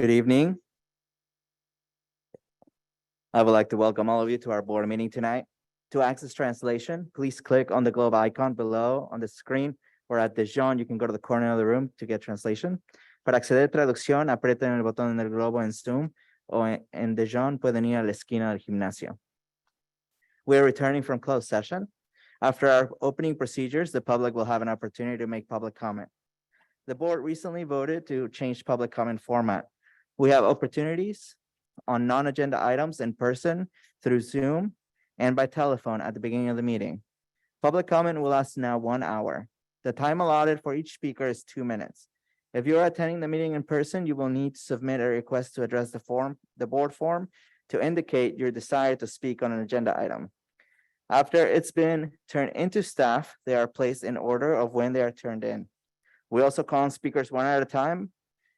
Good evening. I would like to welcome all of you to our board meeting tonight. To access translation, please click on the globe icon below on the screen, or at Dijon, you can go to the corner of the room to get translation. Para acceder a traducción, aprieten el botón en el globo en Zoom, o en Dijon pueden ir a la esquina del gimnasio. We are returning from closed session. After our opening procedures, the public will have an opportunity to make public comment. The board recently voted to change public comment format. We have opportunities on non-agenda items in person, through Zoom, and by telephone at the beginning of the meeting. Public comment will last now 1 hour. The time allotted for each speaker is 2 minutes. If you are attending the meeting in person, you will need to submit a request to address the board form to indicate your desire to speak on an agenda item. After it's been turned into staff, they are placed in order of when they are turned in. We also call on speakers one at a time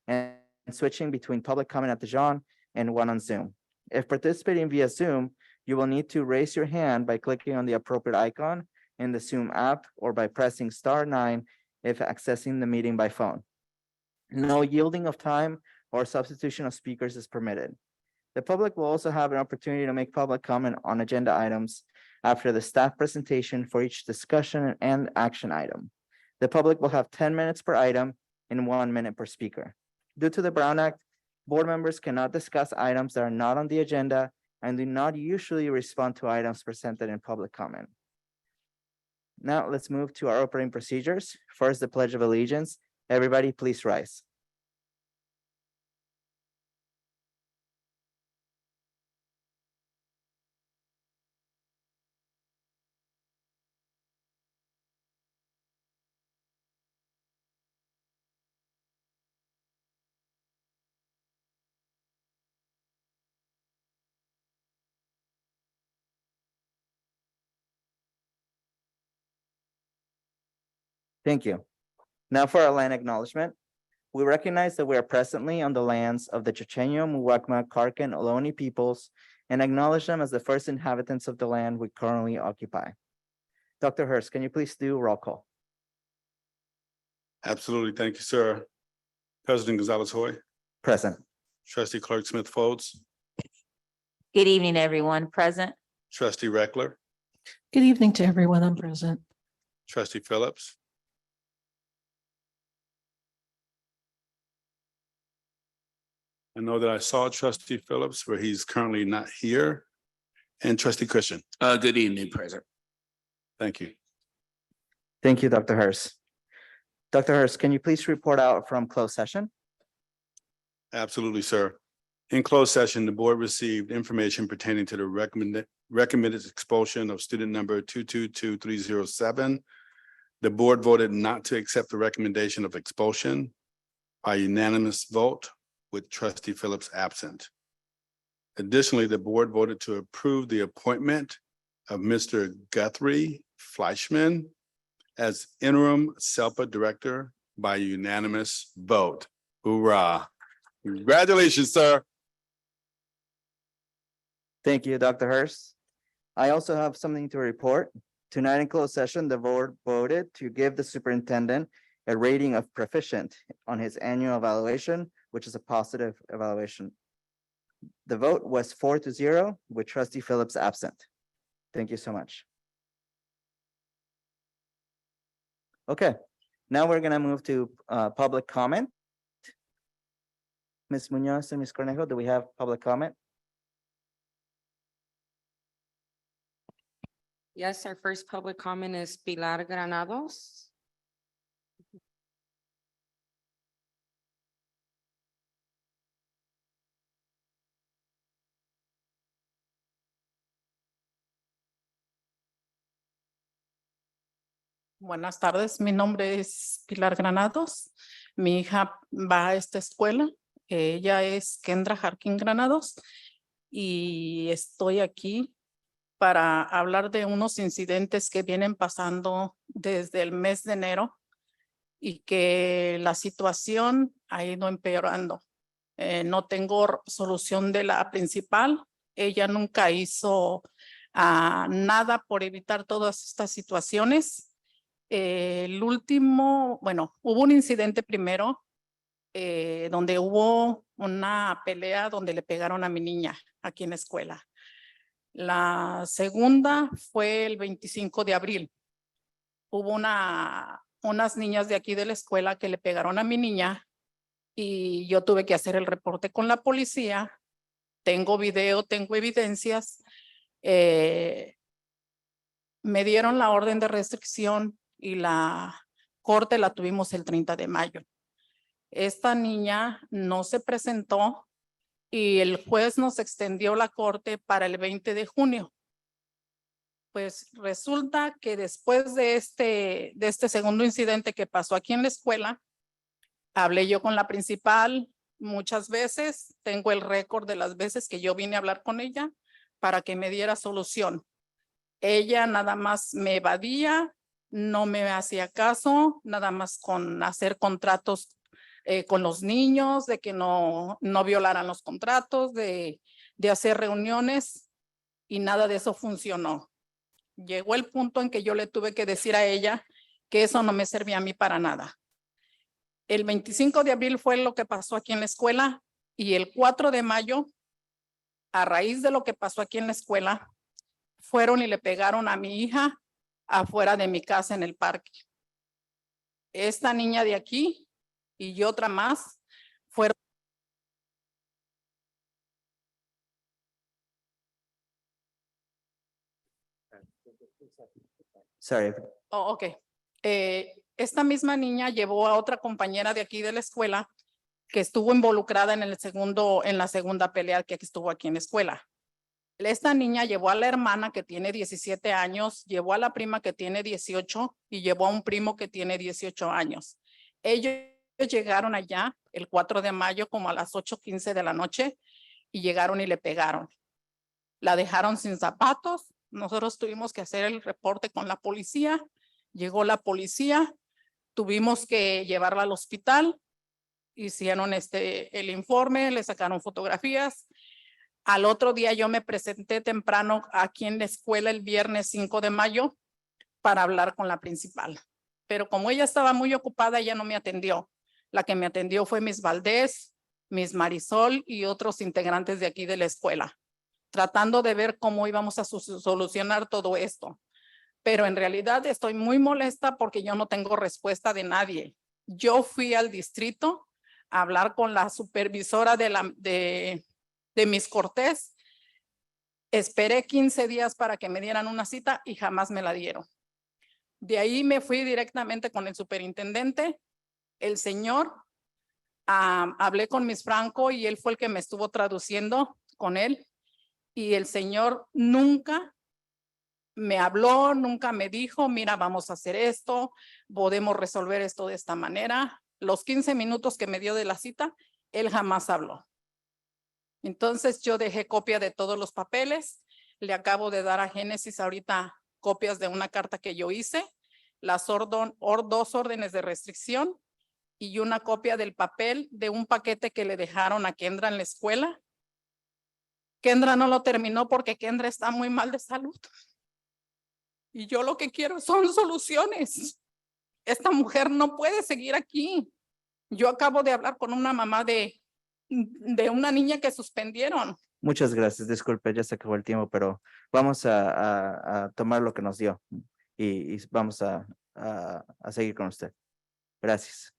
and switching between public comment at Dijon and one on Zoom. If participating via Zoom, you will need to raise your hand by clicking on the appropriate icon in the Zoom app or by pressing *9 if accessing the meeting by phone. No yielding of time or substitution of speakers is permitted. The public will also have an opportunity to make public comment on agenda items after the staff presentation for each discussion and action item. The public will have 10 minutes per item and 1 minute per speaker. Due to the Brown Act, board members cannot discuss items that are not on the agenda and do not usually respond to items presented in public comment. Now let's move to our operating procedures. First, the Pledge of Allegiance. Everybody, please rise. Thank you. Now for our land acknowledgement. We recognize that we are presently on the lands of the Chochenyo, Muwekma, Karkan, Ohlone peoples, and acknowledge them as the first inhabitants of the land we currently occupy. Dr. Hurst, can you please do roll call? Absolutely. Thank you, sir. President Gonzalez-Hoy, Present. Trustee Clerk Smith-Folds, Good evening, everyone. Present. Trustee Reckler, Good evening to everyone. I'm present. Trustee Phillips. I know that I saw Trustee Phillips, but he's currently not here. And Trustee Christian. Good evening, President. Thank you. Thank you, Dr. Hurst. Dr. Hurst, can you please report out from closed session? Absolutely, sir. In closed session, the board received information pertaining to the recommended expulsion of student number 222307. The board voted not to accept the recommendation of expulsion by unanimous vote, with Trustee Phillips absent. Additionally, the board voted to approve the appointment of Mr. Guthrie Fleischman as interim SELPA director by unanimous vote. Hoorah. Congratulations, sir. Thank you, Dr. Hurst. I also have something to report. Tonight in closed session, the board voted to give the superintendent a rating of proficient on his annual evaluation, which is a positive evaluation. The vote was 4-0 with Trustee Phillips absent. Thank you so much. Okay, now we're gonna move to public comment. Ms. Munoz and Ms. Cornejo, do we have public comment? Yes, our first public comment is Pilar Granados. Buenas tardes, mi nombre es Pilar Granados. Mi hija va a esta escuela. Ella es Kendra Harkin Granados y estoy aquí para hablar de unos incidentes que vienen pasando desde el mes de enero y que la situación ha ido empeorando. No tengo solución de la principal. Ella nunca hizo nada por evitar todas estas situaciones. El último, bueno, hubo un incidente primero donde hubo una pelea donde le pegaron a mi niña aquí en la escuela. La segunda fue el 25 de abril. Hubo unas niñas de aquí de la escuela que le pegaron a mi niña y yo tuve que hacer el reporte con la policía. Tengo video, tengo evidencias. Me dieron la orden de restricción y la corte la tuvimos el 30 de mayo. Esta niña no se presentó y el juez nos extendió la corte para el 20 de junio. Pues resulta que después de este segundo incidente que pasó aquí en la escuela, hablé yo con la principal muchas veces. Tengo el récord de las veces que yo vine a hablar con ella para que me diera solución. Ella nada más me evadía, no me hacía caso, nada más con hacer contratos con los niños, de que no violaran los contratos, de hacer reuniones y nada de eso funcionó. Llegó el punto en que yo le tuve que decir a ella que eso no me servía a mí para nada. El 25 de abril fue lo que pasó aquí en la escuela y el 4 de mayo, a raíz de lo que pasó aquí en la escuela, fueron y le pegaron a mi hija afuera de mi casa en el parque. Esta niña de aquí y otra más fueron. Sorry, Oh, ok. Esta misma niña llevó a otra compañera de aquí de la escuela que estuvo involucrada en la segunda pelea que estuvo aquí en la escuela. Esta niña llevó a la hermana que tiene 17 años, llevó a la prima que tiene 18 y llevó a un primo que tiene 18 años. Ellos llegaron allá el 4 de mayo como a las 8:15 de la noche y llegaron y le pegaron. La dejaron sin zapatos. Nosotros tuvimos que hacer el reporte con la policía. Llegó la policía, tuvimos que llevarla al hospital, hicieron el informe, le sacaron fotografías. Al otro día yo me presenté temprano aquí en la escuela el viernes 5 de mayo para hablar con la principal. Pero como ella estaba muy ocupada, ella no me atendió. La que me atendió fue Miss Valdés, Miss Marisol y otros integrantes de aquí de la escuela, tratando de ver cómo íbamos a solucionar todo esto. Pero en realidad estoy muy molesta porque yo no tengo respuesta de nadie. Yo fui al distrito a hablar con la supervisora de Miss Cortés. Esperé 15 días para que me dieran una cita y jamás me la dieron. De ahí me fui directamente con el superintendente, el señor. Hablé con Miss Franco y él fue el que me estuvo traduciendo con él. Y el señor nunca me habló, nunca me dijo, mira, vamos a hacer esto, podemos resolver esto de esta manera. Los 15 minutos que me dio de la cita, él jamás habló. Entonces yo dejé copia de todos los papeles. Le acabo de dar a Génesis ahorita copias de una carta que yo hice, las dos órdenes de restricción y una copia del papel de un paquete que le dejaron a Kendra en la escuela. Kendra no lo terminó porque Kendra está muy mal de salud. Y yo lo que quiero son soluciones. Esta mujer no puede seguir aquí. Yo acabo de hablar con una mamá de una niña que suspendieron. muchas gracias. Disculpe, ya se acabó el tiempo, pero vamos a tomar lo que nos dio y vamos a seguir con usted. Gracias.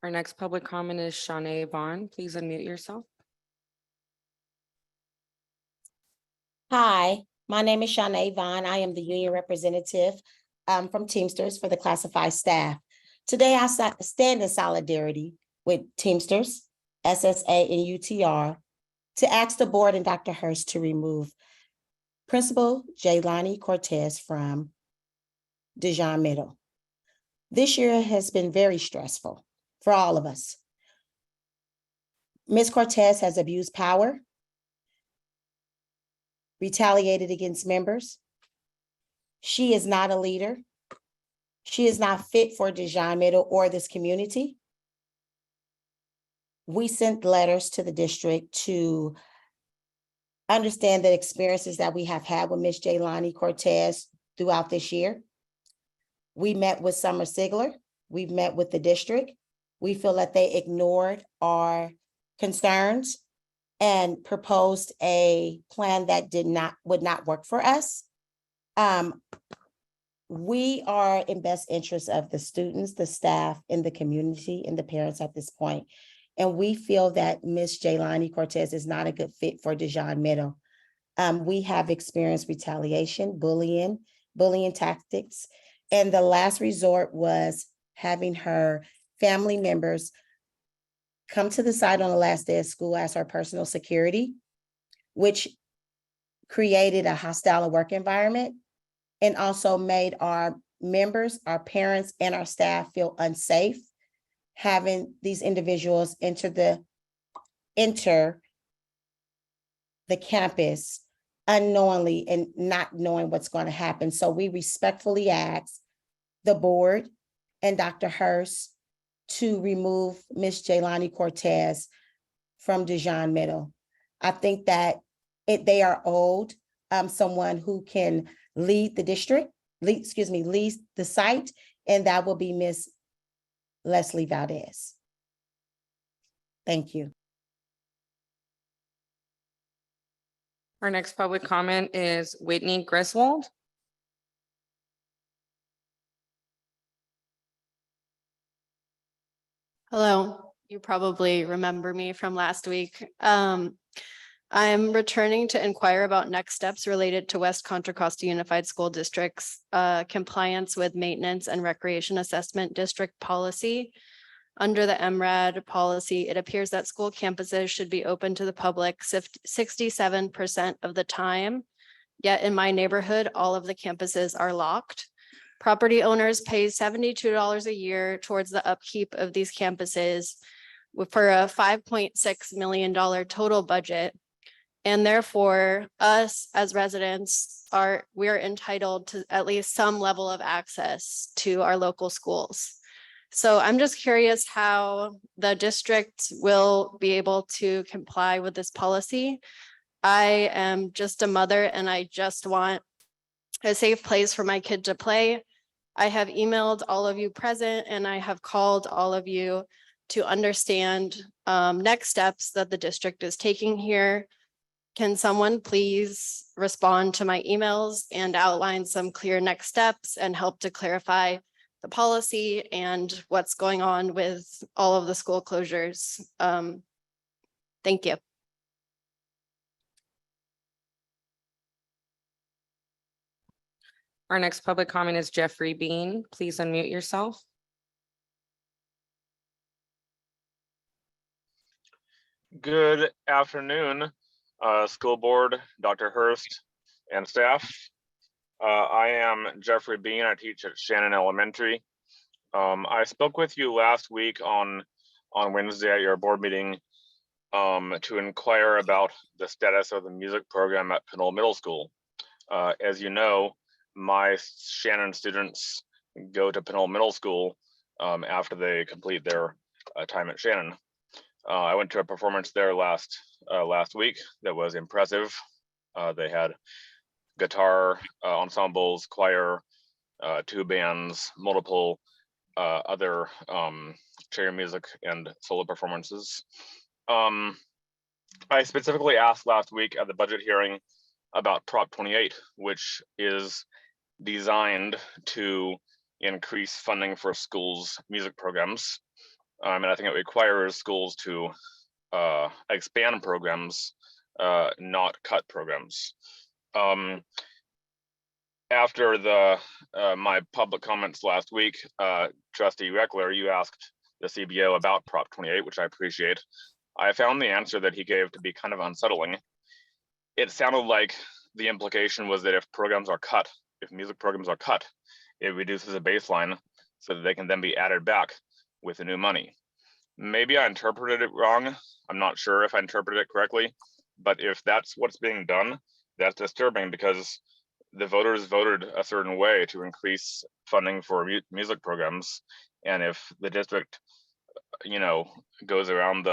Our next public comment is Shanae Vaughn. Please unmute yourself. Hi, my name is Shanae Vaughn. I am the union representative from Teamsters for the classified staff. Today, I stand in solidarity with Teamsters, SSA, and UTR to ask the board and Dr. Hurst to remove Principal Jaylani Cortez from Dijon Middle. This year has been very stressful for all of us. Ms. Cortez has abused power, retaliated against members. She is not a leader. She is not fit for Dijon Middle or this community. We sent letters to the district to understand the experiences that we have had with Ms. Jaylani Cortez throughout this year. We met with Summer Sigler. We've met with the district. We feel that they ignored our concerns and proposed a plan that would not work for us. We are in best interest of the students, the staff, and the community and the parents at this point. And we feel that Ms. Jaylani Cortez is not a good fit for Dijon Middle. We have experienced retaliation, bullying tactics. And the last resort was having her family members come to the site on the last day of school as her personal security, which created a hostile work environment and also made our members, our parents, and our staff feel unsafe having these individuals enter the campus unknowingly and not knowing what's going to happen. So we respectfully ask the board and Dr. Hurst to remove Ms. Jaylani Cortez from Dijon Middle. I think that they are owed someone who can lead the district, lead the site, and that will be Ms. Leslie Valdez. Thank you. Our next public comment is Whitney Griswold. Hello, you probably remember me from last week. I'm returning to inquire about next steps related to West Contra Costa Unified School District's compliance with maintenance and recreation assessment district policy. Under the MRAD policy, it appears that school campuses should be open to the public 67% of the time. Yet in my neighborhood, all of the campuses are locked. Property owners pay $72 a year towards the upkeep of these campuses for a $5.6 million total budget. And therefore, us as residents we are entitled to at least some level of access to our local schools. So I'm just curious how the district will be able to comply with this policy. I am just a mother and I just want a safe place for my kid to play. I have emailed all of you present and I have called all of you to understand next steps that the district is taking here. Can someone please respond to my emails and outline some clear next steps and help to clarify the policy and what's going on with all of the school closures? Thank you. Our next public comment is Jeffrey Bean. Please unmute yourself. Good afternoon, school board, Dr. Hurst, and staff. I am Jeffrey Bean. I teach at Shannon Elementary. I spoke with you last week on Wednesday at your board meeting to inquire about the status of the music program at Pinole Middle School. As you know, my Shannon students go to Pinole Middle School after they complete their time at Shannon. I went to a performance there last week that was impressive. They had guitar ensembles, choir, two bands, multiple other chamber music and solo performances. I specifically asked last week at the budget hearing about Prop 28, which is designed to increase funding for schools' music programs. And I think it requires schools to expand programs, not cut programs. After my public comments last week, Trustee Reckler, you asked the CBO about Prop 28, which I appreciate. I found the answer that he gave to be kind of unsettling. It sounded like the implication was that if programs are cut, if music programs are cut, it reduces a baseline so that they can then be added back with the new money. Maybe I interpreted it wrong. I'm not sure if I interpreted it correctly, but if that's what's being done, that's disturbing because the voters voted a certain way to increase funding for music programs. And if the district, goes around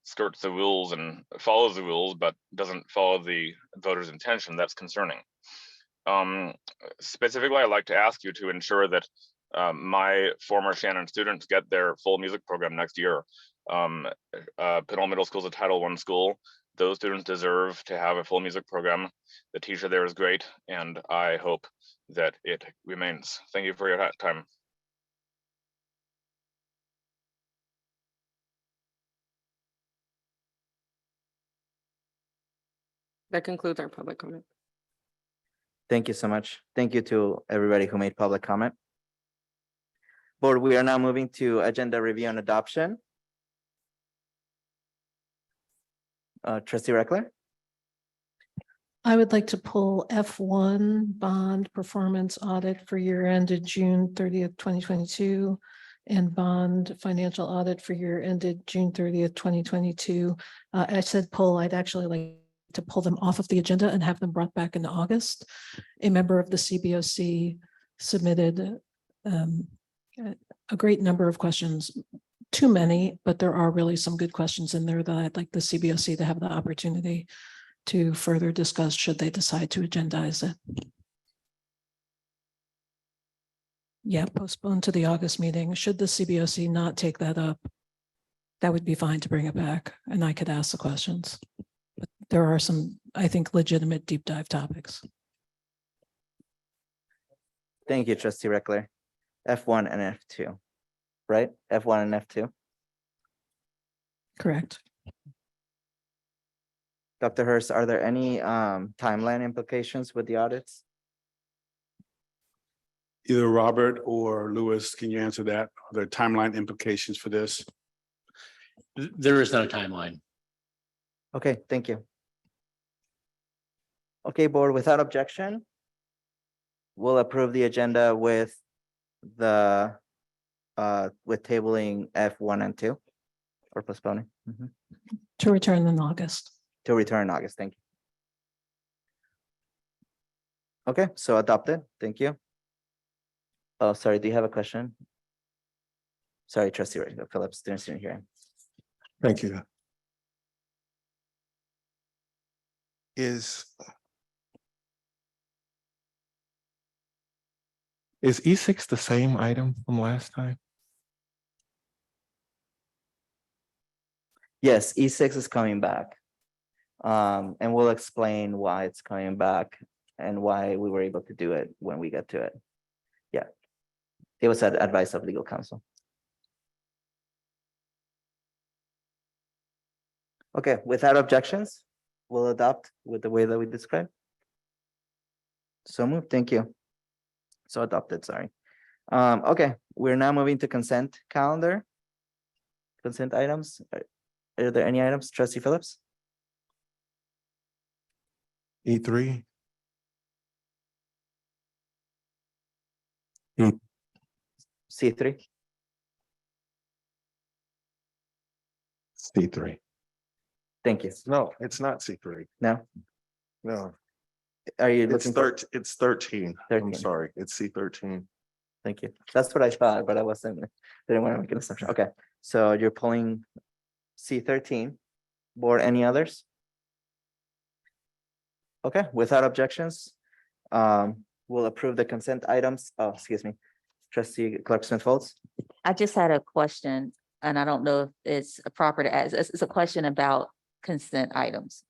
skirts the rules and follows the rules, but doesn't follow the voters' intention, that's concerning. Specifically, I'd like to ask you to ensure that my former Shannon students get their full music program next year. Pinole Middle School is a Title I school. Those students deserve to have a full music program. The teacher there is great, and I hope that it remains. Thank you for your time. That concludes our public comment. Thank you so much. Thank you to everybody who made public comment. Board, we are now moving to agenda review and adoption. Trustee Reckler? I would like to pull F1 bond performance audit for year ended June 30th, 2022, and bond financial audit for year ended June 30th, 2022. I said pull, I'd actually like to pull them off of the agenda and have them brought back in August. A member of the CBOC submitted a great number of questions, too many, but there are really some good questions in there that I'd like the CBOC to have the opportunity to further discuss should they decide to agendize it. Yeah, postpone to the August meeting. Should the CBOC not take that up, that would be fine to bring it back and I could ask the questions. But there are some, I think, legitimate deep dive topics. Thank you, Trustee Reckler. F1 and F2, right? F1 and F2. Correct. Dr. Hurst, are there any timeline implications with the audits? Either Robert or Louis, can you answer that? Are there timeline implications for this? There is no timeline. Okay, thank you. Okay, board, without objection, we'll approve the agenda with the with tabling F1 and 2 or postponing To return in August. to return in August. Thank you. Okay, so adopted. Thank you. Oh, sorry, do you have a question? Sorry, Trustee Phillips, didn't see you here. Thank you. Is E6 the same item from last time? Yes, E6 is coming back. And we'll explain why it's coming back and why we were able to do it when we get to it. Yeah. It was at advice of legal counsel. Okay, without objections, we'll adopt with the way that we described. So moved, thank you. So adopted, sorry. Okay, we're now moving to consent calendar. Consent items. Are there any items, Trustee Phillips? E3? C3? C3. Thank you. No, it's not C3. No, No, are you it's looking for? it's 13. I'm 13. sorry, it's C13. Thank you. That's what I thought, but I didn't want to make an assumption. Okay, so you're pulling C13. Board, any others? Okay, without objections, we'll approve the consent items. Oh, excuse me. Trustee Clark Smith Folds. I just had a question, and I don't know if it's proper to ask. It's a question about consent items.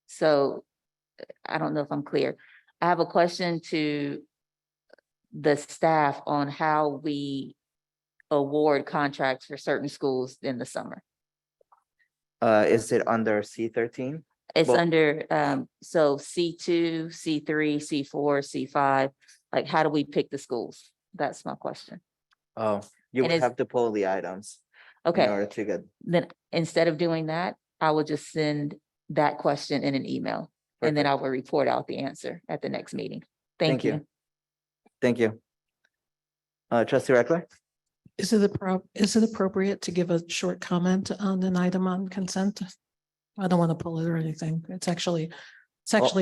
So I don't know if I'm clear. I have a question to the staff on how we award contracts for certain schools in the summer. Is it under C13? It's Well- under, so C2, C3, C4, C5, like how do we pick the schools? That's my question. Oh, you And would is- have to pull the items in Okay, order to get. then instead of doing that, I will just send that question in an email. And then I will report out the answer at the next meeting. Thank you. Thank you. Trustee Reckler? Is it appropriate to give a short comment on an item on consent? I don't want to pull it or anything. It's actually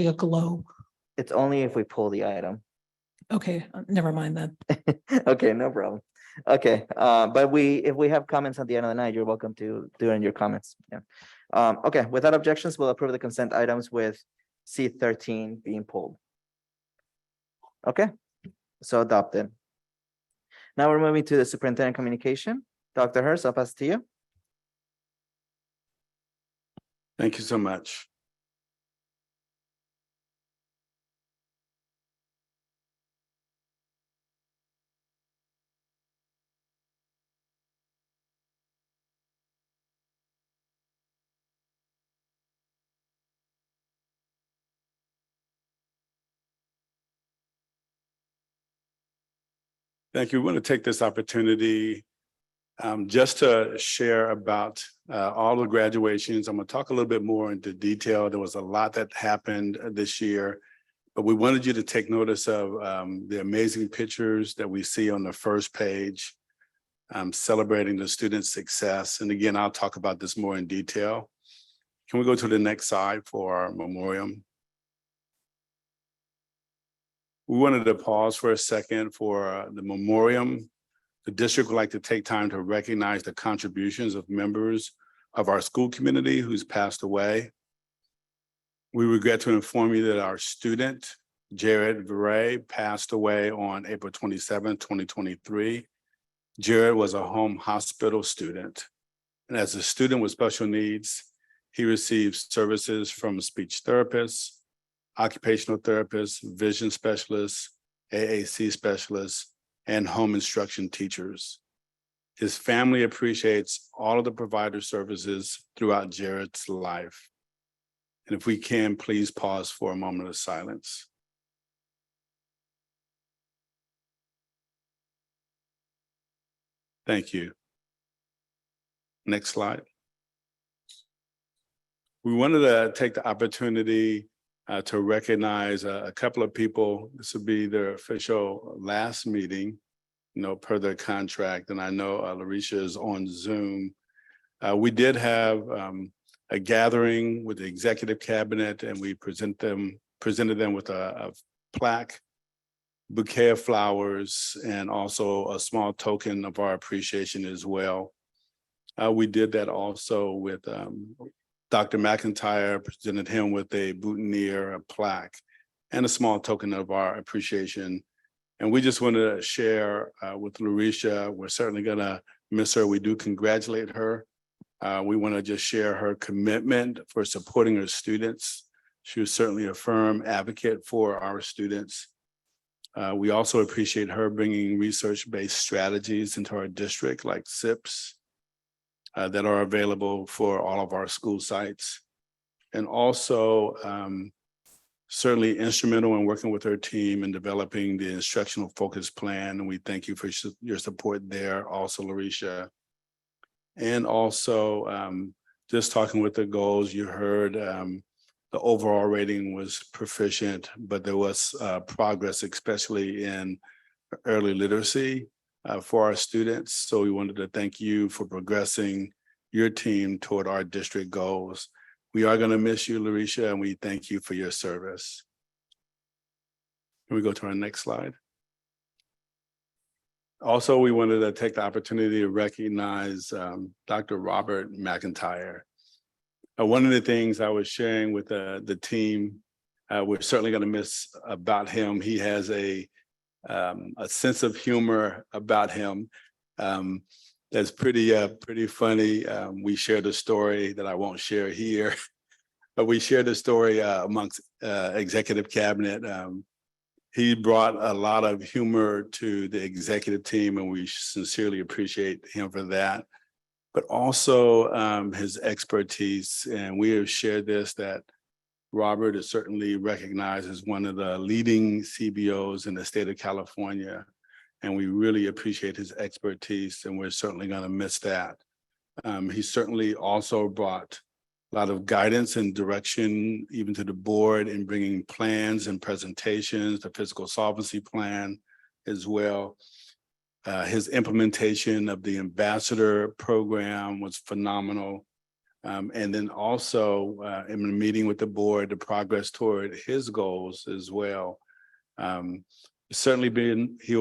a glow. It's only if we pull the item. Okay, never mind that. Okay, no problem. Okay, but if we have comments at the end of the night, you're welcome to do it in your comments. Yeah. Okay, without objections, we'll approve the consent items with C13 being pulled. Okay, so adopted. Now we're moving to the superintendent communication. Dr. Hurst, I'll pass it to you. Thank you so much. Thank you. We want to take this opportunity just to share about all the graduations. I'm going to talk a little bit more into detail. There was a lot that happened this year, but we wanted you to take notice of the amazing pictures that we see on the first page, celebrating the students' success. And again, I'll talk about this more in detail. Can we go to the next slide for our memoriam? We wanted to pause for a second for the memoriam. The district would like to take time to recognize the contributions of members of our school community who's passed away. We regret to inform you that our student, Jared Viray, passed away on April 27, 2023. Jared was a home hospital student. And as a student with special needs, he received services from speech therapists, occupational therapists, vision specialists, AAC specialists, and home instruction teachers. His family appreciates all of the provider services throughout Jared's life. And if we can, please pause for a moment of silence. Thank you. Next slide. We wanted to take the opportunity to recognize a couple of people. This will be their official last meeting, per their contract. And I know Larisha is on Zoom. We did have a gathering with the executive cabinet, and we presented them with a plaque, bouquet of flowers, and also a small token of our appreciation as well. We did that also with Dr. McIntyre, presented him with a boutonniere, a plaque, and a small token of our appreciation. And we just want to share with Larisha, we're certainly going to miss her. We do congratulate her. We want to just share her commitment for supporting her students. She was certainly a firm advocate for our students. We also appreciate her bringing research-based strategies into our district, like SIPs, that are available for all of our school sites. And also certainly instrumental in working with her team in developing the instructional focus plan. And we thank you for your support there also, Larisha. And also just talking with the goals, you heard the overall rating was proficient, but there was progress, especially in early literacy for our students. So we wanted to thank you for progressing your team toward our district goals. We are going to miss you, Larisha, and we thank you for your service. Can we go to our next slide? Also, we wanted to take the opportunity to recognize Dr. Robert McIntyre. One of the things I was sharing with the team, we're certainly going to miss about him. He has a sense of humor about him that's pretty funny. We shared a story that I won't share here, but we shared a story amongst executive cabinet. He brought a lot of humor to the executive team, and we sincerely appreciate him for that. But also his expertise, and we have shared this, that Robert is certainly recognized as one of the leading CBOs in the state of California, and we really appreciate his expertise, and we're certainly going to miss that. He certainly also brought a lot of guidance and direction, even to the board, in bringing plans and presentations, the fiscal solvency plan as well. His implementation of the ambassador program was phenomenal. And then also in the meeting with the board, the progress toward his goals as well. He'll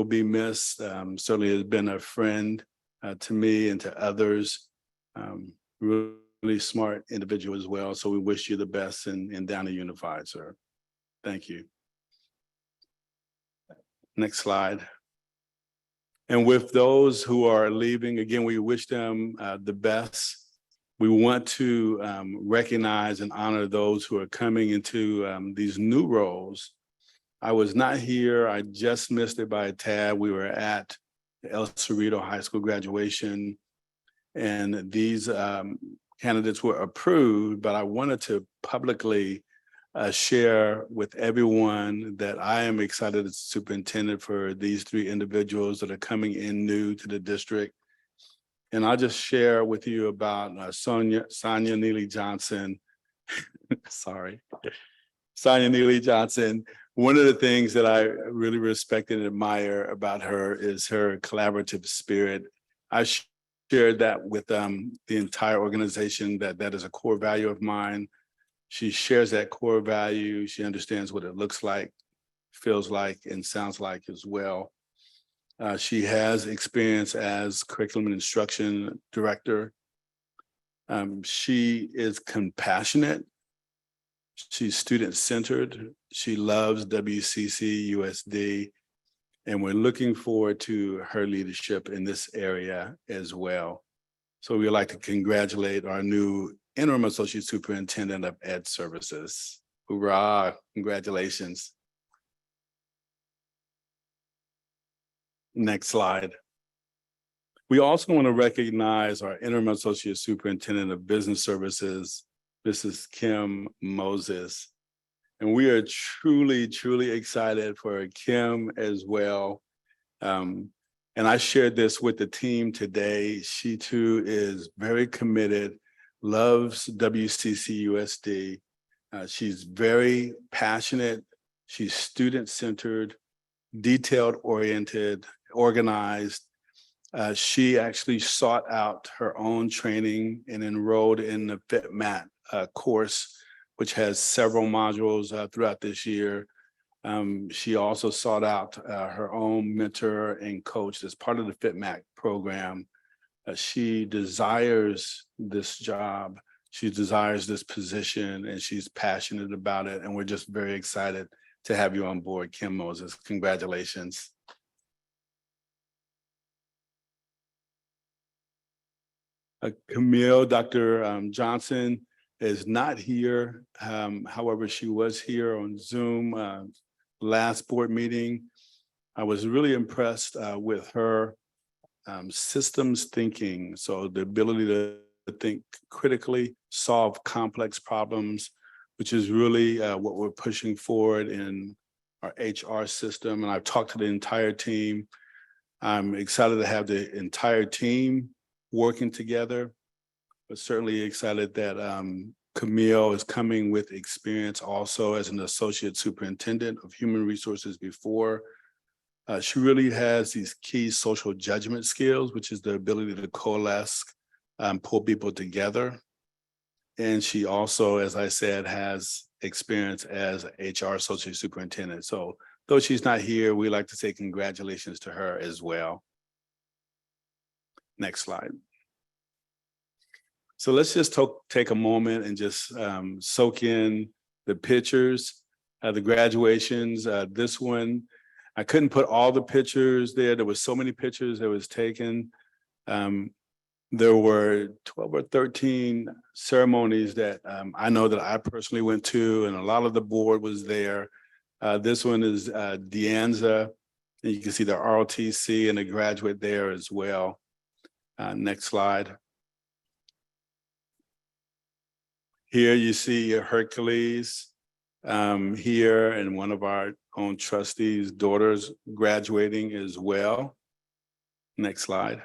be missed. Certainly has been a friend to me and to others. Really smart individual as well. So we wish you the best in Downey Unified, sir. Thank you. Next slide. And with those who are leaving, again, we wish them the best. We want to recognize and honor those who are coming into these new roles. I was not here. I just missed it by a tad. We were at the El Cerrito High School graduation, and these candidates were approved, but I wanted to publicly share with everyone that I am excited as superintendent for these three individuals that are coming in new to the district. And I'll just share with you about Sonia Neely Johnson. Sorry. Sonia Neely Johnson. One of the things that I really respect and admire about her is her collaborative spirit. I shared that with the entire organization, that is a core value of mine. She shares that core value. She understands what it looks like, feels like, and sounds like as well. She has experience as curriculum and instruction director. She is compassionate. She's student-centered. She loves WCC USD, and we're looking forward to her leadership in this area as well. So we'd like to congratulate our new interim associate superintendent of Ed Services. Hoorah, congratulations. Next slide. We also want to recognize our interim associate superintendent of business services, Mrs. Kim Moses. And we are truly, truly excited for Kim as well. And I shared this with the team today. She too is very committed, loves WCC USD. She's very passionate. She's student-centered, detailed-oriented, organized. She actually sought out her own training and enrolled in the FitMat course, which has several modules throughout this year. She also sought out her own mentor and coach as part of the FitMat program. She desires this job. She desires this position, and she's passionate about it. And we're just very excited to have you on board, Kim Moses. Congratulations. Camille, Dr. Johnson is not here. However, she was here on Zoom last board meeting. I was really impressed with her systems thinking. So the ability to think critically, solve complex problems, which is really what we're pushing forward in our HR system. And I've talked to the entire team. I'm excited to have the entire team working together, but certainly excited that Camille is coming with experience also as an associate superintendent of human resources before. She really has these key social judgment skills, which is the ability to coalesce, pull people together. And she also, as I said, has experience as HR associate superintendent. So though she's not here, we like to say congratulations to her as well. Next slide. So let's just take a moment and just soak in the pictures, the graduations. This one, I couldn't put all the pictures there. There was so many pictures that was taken. There were 12 or 13 ceremonies that I know that I personally went to, and a lot of the board was there. This one is De Anza, and you can see the ROTC and the graduate there as well. Next slide. Here you see Hercules here, and one of our own trustees' daughters graduating as well. Next slide.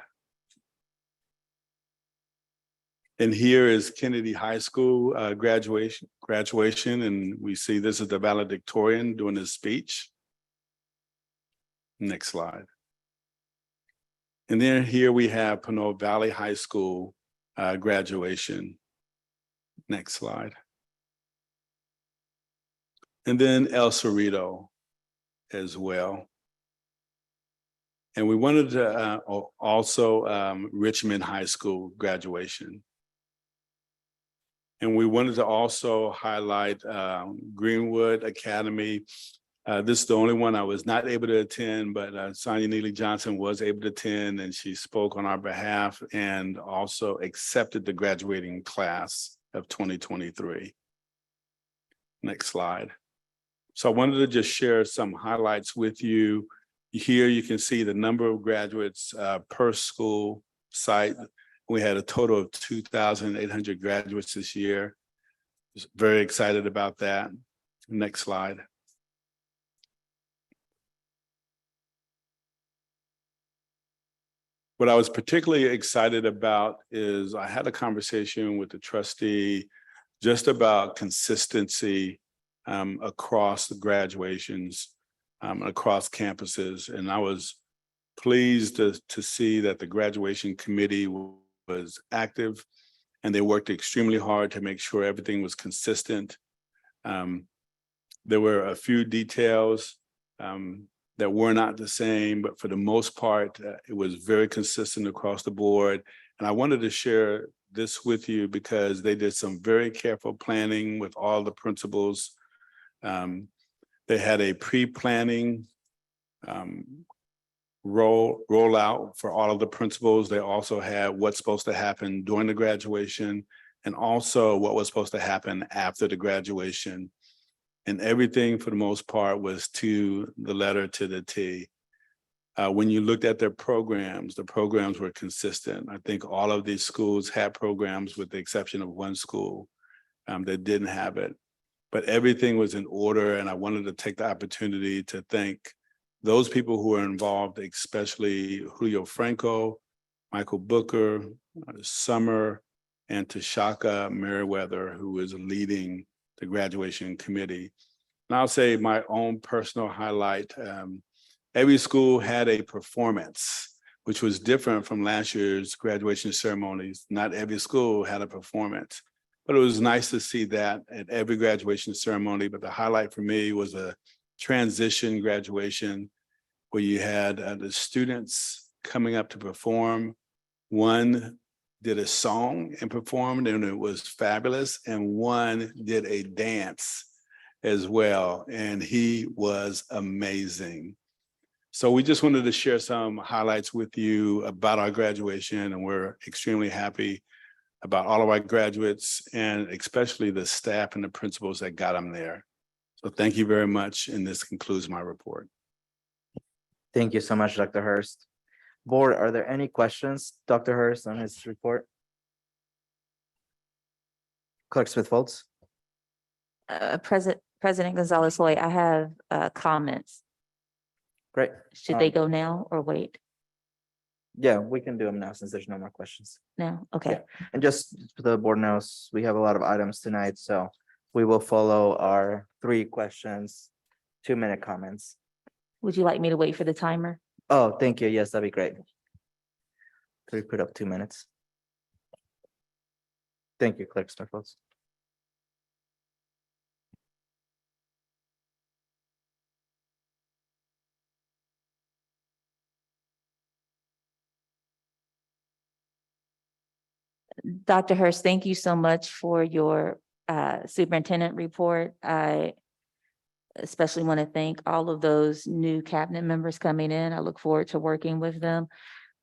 And here is Kennedy High School graduation, and we see this is the valedictorian doing his speech. Next slide. And then here we have Pinole Valley High School graduation. Next slide. And then El Cerrito as well. And we wanted to also Richmond High School graduation. And we wanted to also highlight Greenwood Academy. This is the only one I was not able to attend, but Sonia Neely Johnson was able to attend, and she spoke on our behalf and also accepted the graduating class of 2023. Next slide. So I wanted to just share some highlights with you. Here you can see the number of graduates per school site. We had a total of 2,800 graduates this year. Just very excited about that. Next slide. What I was particularly excited about is I had a conversation with the trustee just about consistency across the graduations, across campuses. And I was pleased to see that the graduation committee was active and they worked extremely hard to make sure everything was consistent. There were a few details that were not the same, but for the most part, it was very consistent across the board. And I wanted to share this with you because they did some very careful planning with all the principals. They had a pre-planning rollout for all of the principals. They also had what's supposed to happen during the graduation and also what was supposed to happen after the graduation. And everything for the most part was to the letter, to the T. When you looked at their programs, the programs were consistent. I think all of these schools had programs with the exception of one school that didn't have it. But everything was in order, and I wanted to take the opportunity to thank those people who were involved, especially Julio Franco, Michael Booker, Summer, and Tashaka Merriweather, who is leading the graduation committee. And I'll say my own personal highlight, every school had a performance, which was different from last year's graduation ceremonies. Not every school had a performance, but it was nice to see that at every graduation ceremony. But the highlight for me was a transition graduation where you had the students coming up to perform. One did a song and performed, and it was fabulous. And one did a dance as well, and he was amazing. So we just wanted to share some highlights with you about our graduation, and we're extremely happy about all of our graduates and especially the staff and the principals that got them there. So thank you very much, and this concludes my report. Thank you so much, Dr. Hurst. Board, are there any questions, Dr. Hurst, on his report? Clerk Smith Foltz. President Gonzalez-Hoy, I have comments. Great. Should they go now or wait? Yeah, we can do them now since there's no more questions. Now, okay. And just so the board knows, we have a lot of items tonight, so we will follow our 3 questions, 2-minute comments. Would you like me to wait for the timer? Oh, thank you. Yes, that'd be great. Could we put up 2 minutes? Thank you, Clerk Smith Foltz. Dr. Hurst, thank you so much for your superintendent report. I especially want to thank all of those new cabinet members coming in. I look forward to working with them.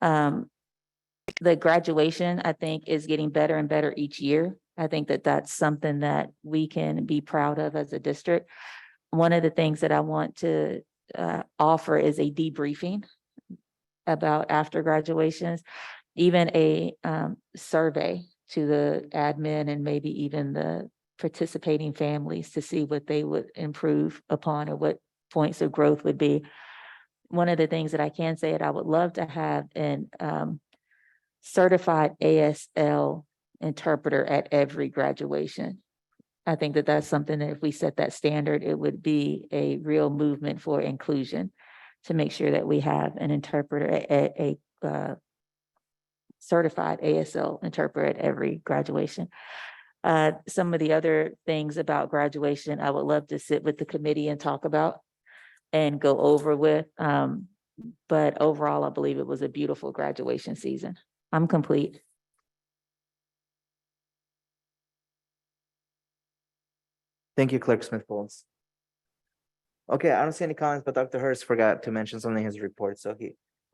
The graduation, I think, is getting better and better each year. I think that that's something that we can be proud of as a district. One of the things that I want to offer is a debriefing about after graduations, even a survey to the admin and maybe even the participating families to see what they would improve upon or what points of growth would be. One of the things that I can say that I would love to have an certified ASL interpreter at every graduation. I think that that's something that if we set that standard, it would be a real movement for inclusion to make sure that we have an interpreter, a certified ASL interpreter at every graduation. Some of the other things about graduation, I would love to sit with the committee and talk about and go over with. But overall, I believe it was a beautiful graduation season. I'm complete. Thank you, Clerk Smith Foltz. Okay, I don't see any comments, but Dr. Hurst forgot to mention something in his report, so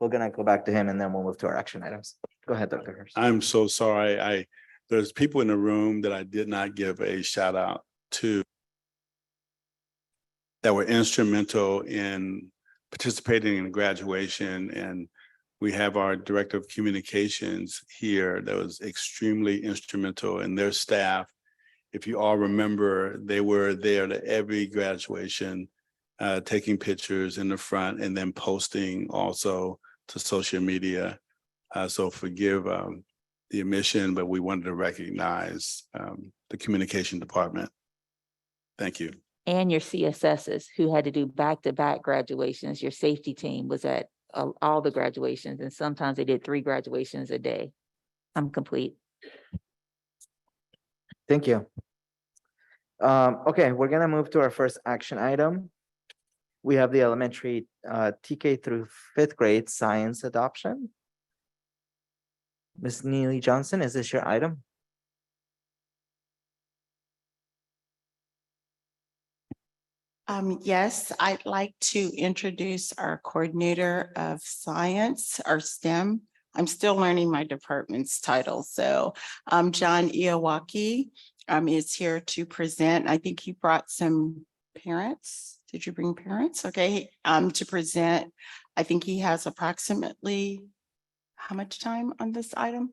we're gonna go back to him and then we'll move to our action items. Go ahead, Dr. Hurst. I'm so sorry. There's people in the room that I did not give a shout out to that were instrumental in participating in graduation. And we have our Director of Communications here that was extremely instrumental, and their staff. If you all remember, they were there to every graduation, taking pictures in the front and then posting also to social media. So forgive the omission, but we wanted to recognize the communication department. Thank you. And your CSSs who had to do back-to-back graduations. Your safety team was at all the graduations, and sometimes they did 3 graduations a day. I'm complete. Thank you. Okay, we're gonna move to our first action item. We have the elementary TK through 5th grade science adoption. Ms. Neely Johnson, is this your item? Yes, I'd like to introduce our coordinator of science, our STEM. I'm still learning my department's title. So John Iowaki is here to present. I think he brought some parents. Did you bring parents? Okay, to present. I think he has approximately how much time on this item?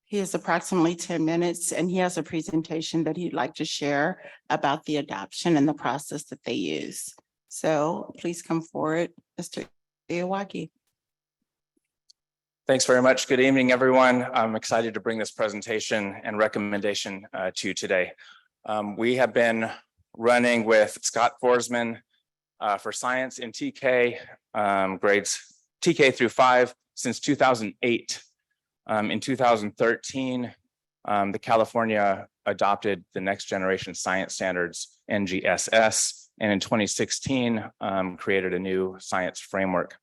He has approximately 10 minutes, and he has a presentation that he'd like to share about the adoption and the process that they use. So please come forward, Mr. Iowaki. Thanks very much. Good evening, everyone. I'm excited to bring this presentation and recommendation to you today. We have been running with Scott Forsman for science in TK grades TK through 5 since 2008. In 2013, the California adopted the Next Generation Science Standards, NGSS, and in 2016 created a new science framework.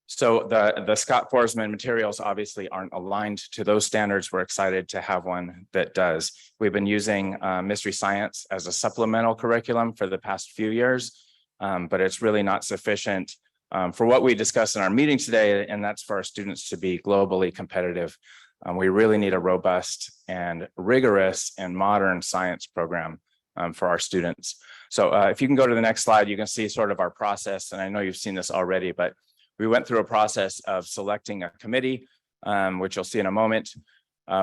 So the Scott Forsman materials obviously aren't aligned to those standards. We're excited to have one that does. We've been using Mystery Science as a supplemental curriculum for the past few years, but it's really not sufficient for what we discussed in our meeting today, and that's for our students to be globally competitive. We really need a robust and rigorous and modern science program for our students. So if you can go to the next slide, you can see sort of our process, and I know you've seen this already, but we went through a process of selecting a committee, which you'll see in a moment.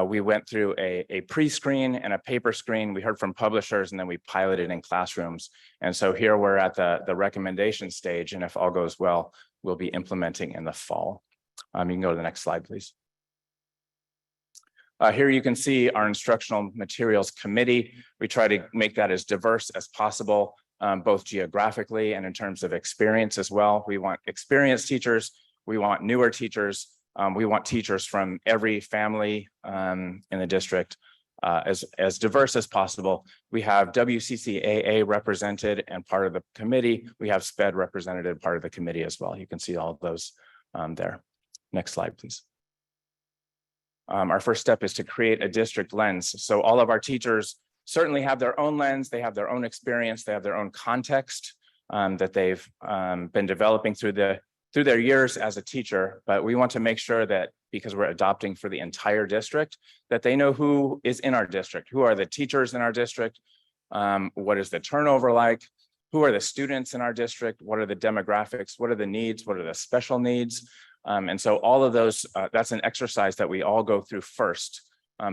We went through a pre-screen and a paper screen. We heard from publishers, and then we piloted in classrooms. And so here we're at the recommendation stage, and if all goes well, we'll be implementing in the fall. You can go to the next slide, please. Here you can see our instructional materials committee. We try to make that as diverse as possible, both geographically and in terms of experience as well. We want experienced teachers. We want newer teachers. We want teachers from every family in the district, as diverse as possible. We have WCCAA represented and part of the committee. We have SPED represented part of the committee as well. You can see all of those there. Next slide, please. Our first step is to create a district lens. So all of our teachers certainly have their own lens. They have their own experience. They have their own context that they've been developing through their years as a teacher, but we want to make sure that because we're adopting for the entire district, that they know who is in our district, who are the teachers in our district, what is the turnover like, who are the students in our district, what are the demographics, what are the needs, what are the special needs. And so all of those, that's an exercise that we all go through first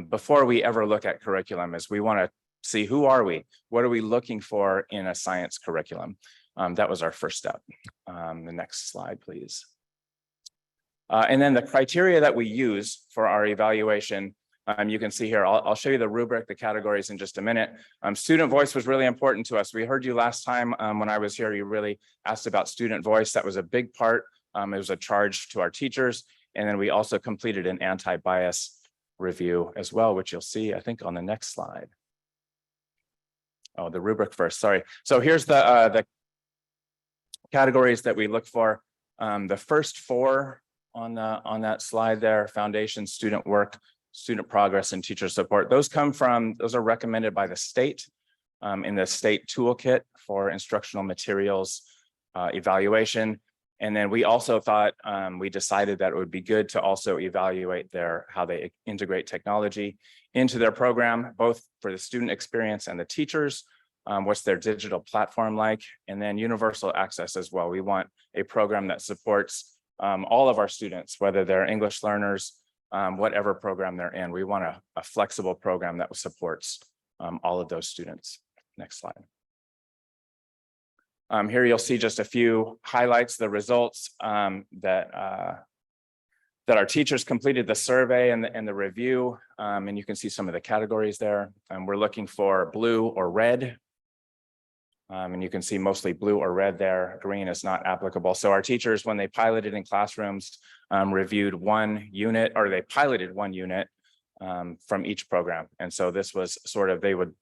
before we ever look at curriculum, is we want to see who are we, what are we looking for in a science curriculum. That was our first step. The next slide, please. And then the criteria that we use for our evaluation, you can see here, I'll show you the rubric, the categories in just a minute. Student voice was really important to us. We heard you last time when I was here, you really asked about student voice. That was a big part. It was a charge to our teachers. And then we also completed an anti-bias review as well, which you'll see, I think, on the next slide. Oh, the rubric first, sorry. So here's the categories that we look for. The first 4 on that slide there: foundation, student work, student progress and teacher support. Those are recommended by the state in the state toolkit for instructional materials evaluation. And then we also thought, we decided that it would be good to also evaluate how they integrate technology into their program, both for the student experience and the teachers. What's their digital platform like? And then universal access as well. We want a program that supports all of our students, whether they're English learners, whatever program they're in. We want a flexible program that supports all of those students. Next slide. Here you'll see just a few highlights, the results that our teachers completed the survey and the review, and you can see some of the categories there. We're looking for blue or red. And you can see mostly blue or red there. Green is not applicable. So our teachers, when they piloted in classrooms, reviewed one unit, or they piloted one unit from each program. And so this was sort of, they would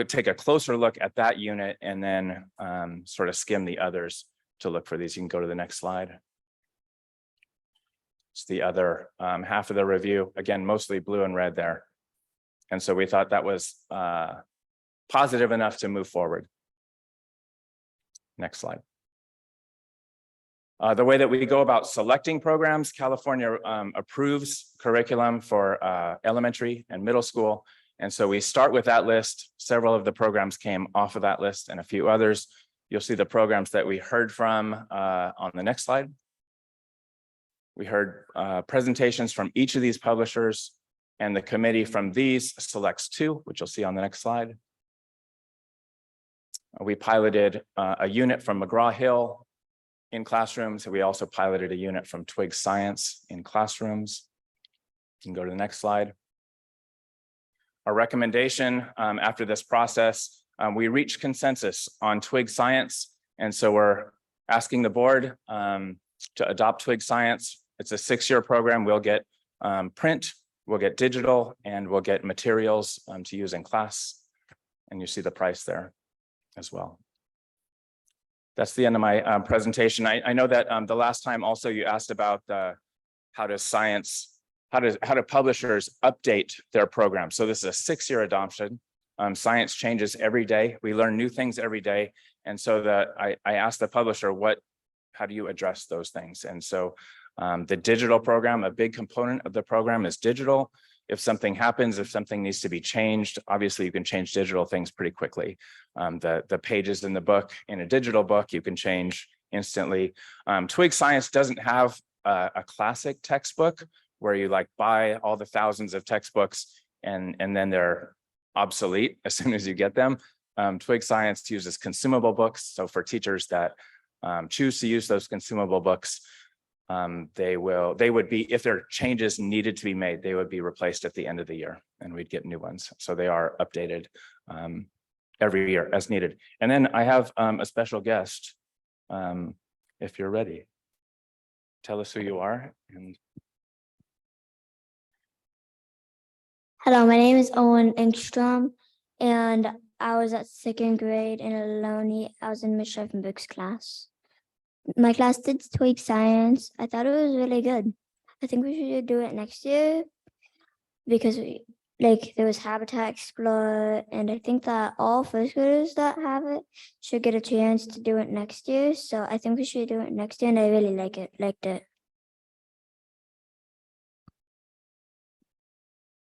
take a closer look at that unit and then sort of skim the others to look for these. You can go to the next slide. It's the other half of the review. Again, mostly blue and red there. And so we thought that was positive enough to move forward. Next slide. The way that we go about selecting programs, California approves curriculum for elementary and middle school. And so we start with that list. Several of the programs came off of that list and a few others. You'll see the programs that we heard from on the next slide. We heard presentations from each of these publishers, and the committee from these selects 2, which you'll see on the next slide. We piloted a unit from McGraw-Hill in classrooms. We also piloted a unit from Twig Science in classrooms. You can go to the next slide. Our recommendation after this process, we reached consensus on Twig Science. And so we're asking the board to adopt Twig Science. It's a 6-year program. We'll get print, we'll get digital, and we'll get materials to use in class. And you see the price there as well. That's the end of my presentation. I know that the last time also you asked about how do publishers update their program. So this is a 6-year adoption. Science changes every day. We learn new things every day. And so I asked the publisher, how do you address those things? And so the digital program, a big component of the program is digital. If something happens, if something needs to be changed, obviously you can change digital things pretty quickly. The pages in the book, in a digital book, you can change instantly. Twig Science doesn't have a classic textbook where you buy all the thousands of textbooks and then they're obsolete as soon as you get them. Twig Science uses consumable books. So for teachers that choose to use those consumable books, they would be, if there are changes needed to be made, they would be replaced at the end of the year and we'd get new ones. So they are updated every year as needed. And then I have a special guest, if you're ready. Tell us who you are. Hello, my name is Owen Engstrom, and I was at 2nd grade in Ohlone. I was in Miss Schreifenberg's class. My class did Twig Science. I thought it was really good. I think we should do it next year because there was Habitat Explore, and I think that all 1st graders that have it should get a chance to do it next year. So I think we should do it next year, and I really liked it.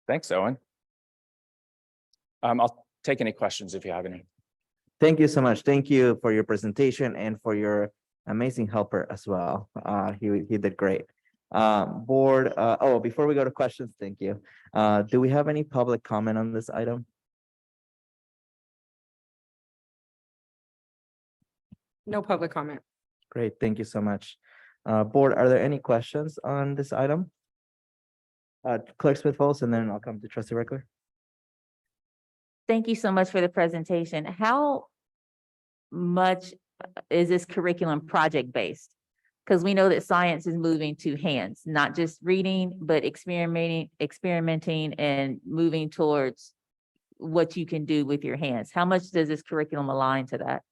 Thanks, Owen. I'll take any questions if you have any. Thank you so much. Thank you for your presentation and for your amazing helper as well. He did great. Board, before we go to questions, thank you. Do we have any public comment on this item? No public comment. Great, thank you so much. Board, are there any questions on this item? Clerk Smith-Foltz, and then I'll come to Trustee Reckler. Thank you so much for the presentation. How much is this curriculum project-based? Because we know that science is moving to hands, not just reading, but experimenting and moving towards what you can do with your hands. How much does this curriculum align to that?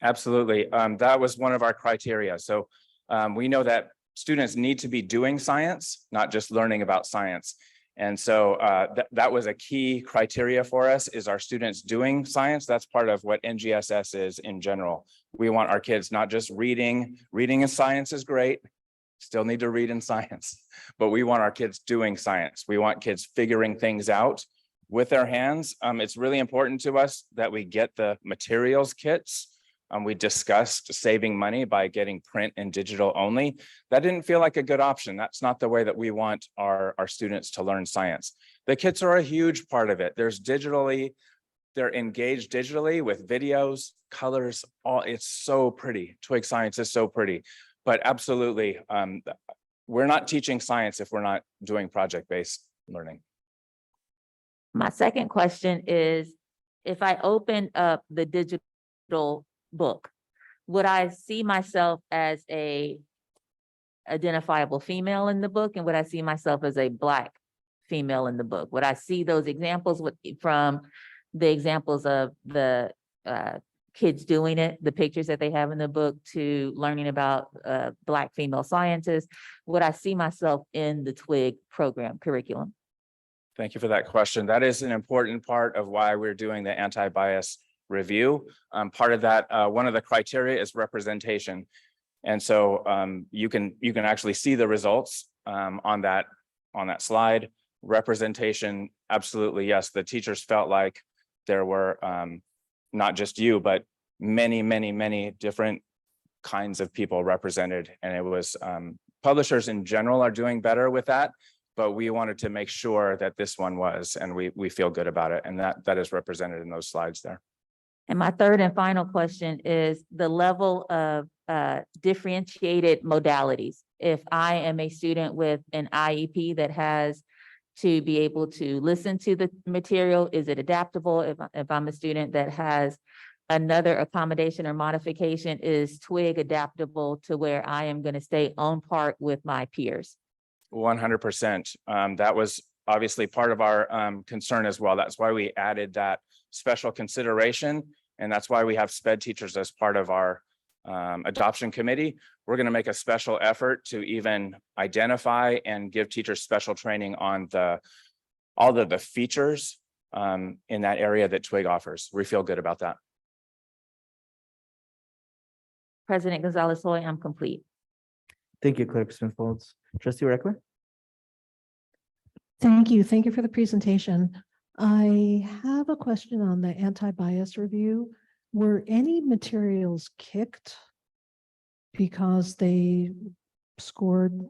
Absolutely. That was one of our criteria. So we know that students need to be doing science, not just learning about science. And so that was a key criteria for us, is our students doing science. That's part of what NGSS is in general. We want our kids not just reading. Reading in science is great. Still need to read in science, but we want our kids doing science. We want kids figuring things out with their hands. It's really important to us that we get the materials kits. We discussed saving money by getting print and digital only. That didn't feel like a good option. That's not the way that we want our students to learn science. The kits are a huge part of it. They're engaged digitally with videos, colors, it's so pretty. Twig Science is so pretty, but absolutely, we're not teaching science if we're not doing project-based learning. My second question is, if I open up the digital book, would I see myself as a identifiable female in the book? And would I see myself as a Black female in the book? Would I see those examples from the examples of the kids doing it, the pictures that they have in the book, to learning about Black female scientists? Would I see myself in the Twig program curriculum? Thank you for that question. That is an important part of why we're doing the anti-bias review. Part of that, one of the criteria is representation. And so you can actually see the results on that slide. Representation, absolutely, yes. The teachers felt like there were not just you, but many different kinds of people represented. And it was publishers in general are doing better with that, but we wanted to make sure that this one was, and we feel good about it. And that is represented in those slides there. And my third and final question is the level of differentiated modalities. If I am a student with an IEP that has to be able to listen to the material, is it adaptable? If I'm a student that has another accommodation or modification, is Twig adaptable to where I am going to stay on par with my peers? 100%. That was obviously part of our concern as well. That's why we added that special consideration. And that's why we have SPED teachers as part of our adoption committee. We're going to make a special effort to even identify and give teachers special training on all of the features in that area that Twig offers. We feel good about that. President Gonzalez-Hoy, I'm complete. Thank you, Clerk Smith-Folds. Trustee Reckler? Thank you. Thank you for the presentation. I have a question on the anti-bias review. Were any materials kicked because they scored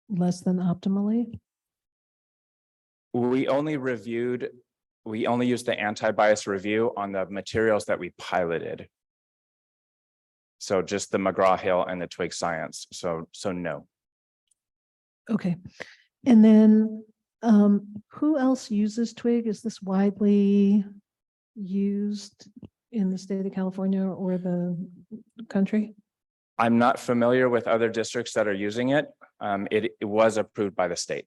less than optimally? We only used the anti-bias review on the materials that we piloted. So just the McGraw-Hill and the Twig Science. So no. Okay. And then who else uses Twig? Is this widely used in the state of California or the country? I'm not familiar with other districts that are using it. It was approved by the state.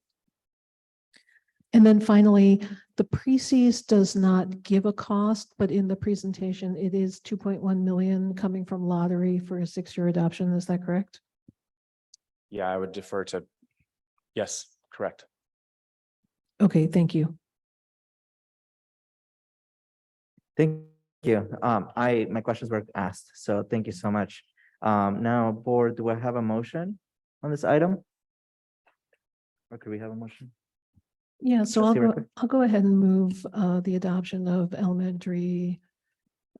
And then finally, the Preces does not give a cost, but in the presentation, it is 2.1 million coming from lottery for a 6-year adoption. Is that correct? Yeah, I would defer to, yes, correct. Okay, thank you. Thank you. My questions were asked, so thank you so much. Now, board, do I have a motion on this item? Or could we have a motion? Yeah, so Trustee I'll go ahead and move the adoption of elementary.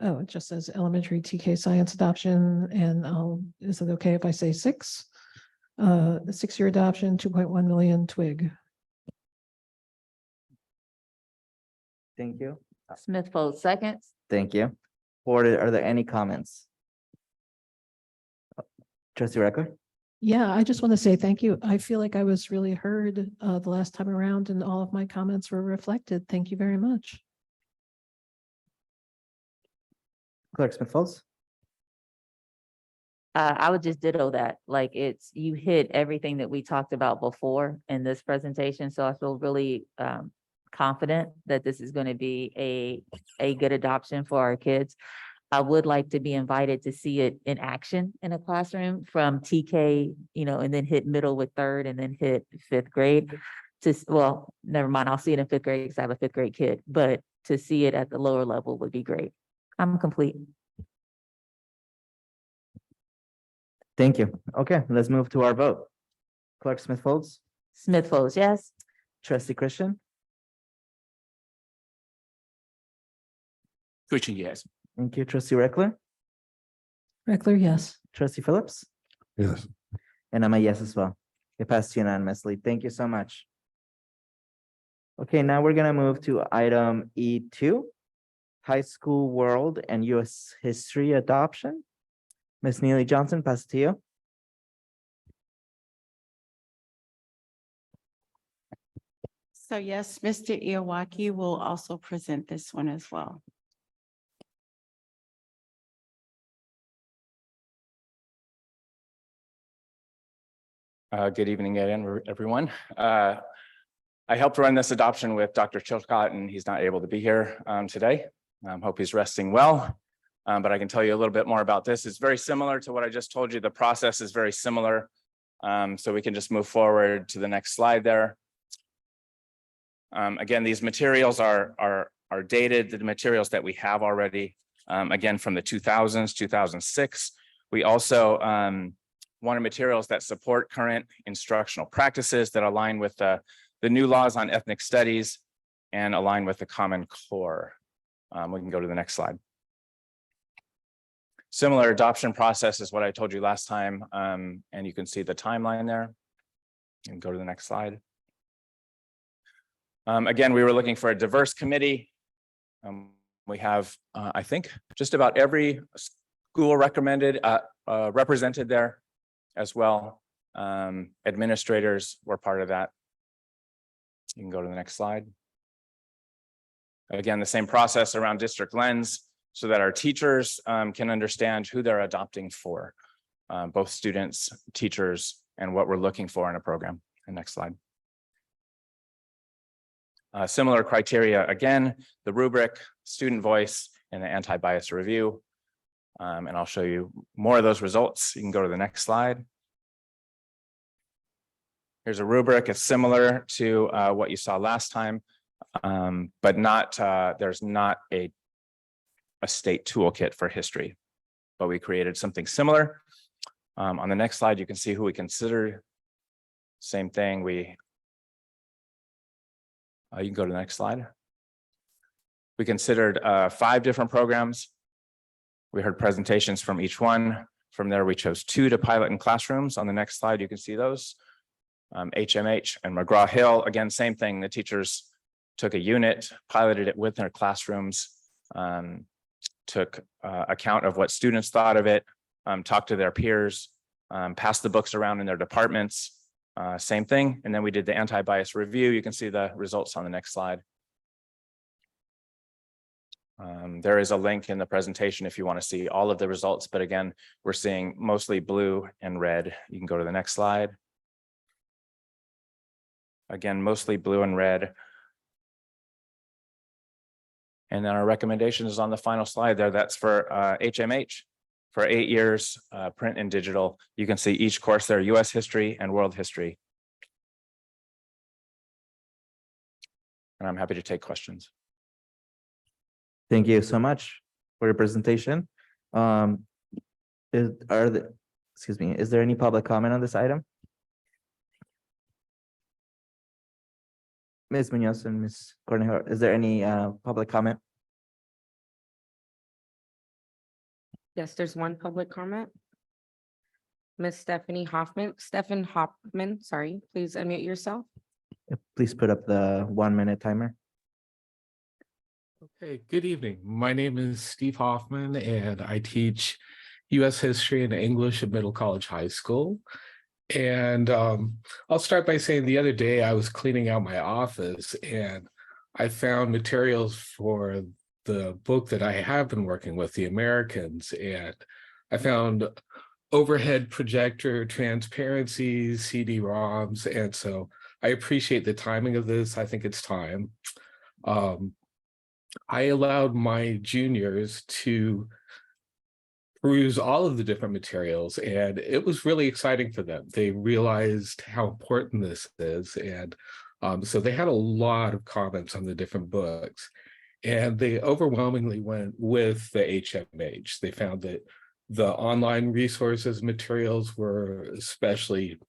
Oh, it just says elementary TK science adoption, and is it okay if I say 6? The 6-year adoption, 2.1 million Twig. Thank you. Smith-Folds, seconds. Thank you. Board, are there any comments? Trustee Reckler? Yeah, I just want to say thank you. I feel like I was really heard the last time around, and all of my comments were reflected. Thank you very much. Clerk Smith-Folds? I would just ditto that. Like, you hit everything that we talked about before in this presentation. So I feel really confident that this is going to be a good adoption for our kids. I would like to be invited to see it in action in a classroom from TK, and then hit middle with 3rd and then hit 5th grade. well, never mind, I'll see it in fifth grade because I have a fifth grade kid, but to see it at the lower level would be great. I'm complete. Thank you. Okay, let's move to our vote. Clerk Smith Folds, Smith Folds, yes. Trustee Christian, Christian, yes. thank you. Trustee Reckler, Reckler, yes. Trustee Phillips, Yes. and I'm a yes as well. It passed unanimously. Thank you so much. Okay, now we're gonna move to item E2, high school world and US history adoption. Ms. Neely Johnson, pass it to you. So yes, Mr. Iowaki will also present this one as well. Good evening again, everyone. I helped run this adoption with Dr. Chilcott, and he's not able to be here today. Hope he's resting well. But I can tell you a little bit more about this. It's very similar to what I just told you. The process is very similar. So we can just move forward to the next slide there. Again, these materials are dated, the materials that we have already, again, from the 2000s, 2006. We also wanted materials that support current instructional practices that align with the new laws on ethnic studies and align with the Common Core. We can go to the next slide. Similar adoption process is what I told you last time, and you can see the timeline there. And go to the next slide. Again, we were looking for a diverse committee. We have, I think, just about every school represented there as well. Administrators were part of that. You can go to the next slide. Again, the same process around district lens so that our teachers can understand who they're adopting for, both students, teachers, and what we're looking for in a program. And next slide. Similar criteria, again, the rubric, student voice, and the anti-bias review. And I'll show you more of those results. You can go to the next slide. Here's a rubric. It's similar to what you saw last time, but not there's not a state toolkit for history, but we created something similar. On the next slide, you can see who we considered. Same thing. You can go to the next slide. We considered 5 different programs. We heard presentations from each one. From there, we chose 2 to pilot in classrooms. On the next slide, you can see those. HMH and McGraw-Hill, again, same thing. The teachers took a unit, piloted it with their classrooms, took account of what students thought of it, talked to their peers, passed the books around in their departments. Same thing. And then we did the anti-bias review. You can see the results on the next slide. There is a link in the presentation if you want to see all of the results. But again, we're seeing mostly blue and red. You can go to the next slide. Again, mostly blue and red. And then our recommendation is on the final slide there. That's for HMH for 8 years, print and digital. You can see each course there, US history and world history. And I'm happy to take questions. Thank you so much for your presentation. Is there any public comment on this item? Ms. Munoz and Ms. Cornejo, is there any public comment? Yes, there's one public comment. Ms. Stephen Hoffman, sorry, please unmute yourself. Please put up the 1-minute timer. Okay, good evening. My name is Steve Hoffman, and I teach U.S. History and English at Middle College High School. And I'll start by saying the other day I was cleaning out my office and I found materials for the book that I have been working with, The Americans, and I found overhead projector transparencies, CD-ROMs, and so I appreciate the timing of this. I think it's time. I allowed my juniors to peruse all of the different materials, and it was really exciting for them. They realized how important this is, and So they had a lot of comments on the different books. And they overwhelmingly went with the HMH. They found that the online resources materials were especially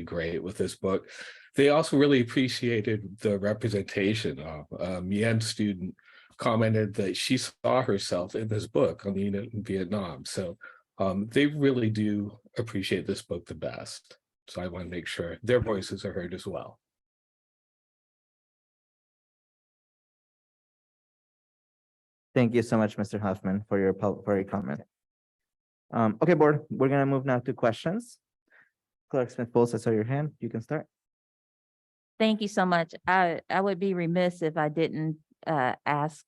great with this book. They also really appreciated the representation. A Mien student commented that she saw herself in this book on the unit in Vietnam. So they really do appreciate this book the best. So I want to make sure their voices are heard as well. Thank you so much, Mr. Huffman, for your comment. Okay, board, we're gonna move now to questions. Clerk Smith-Foltz, I saw your hand. You can start. Thank you so much. I would be remiss if I didn't ask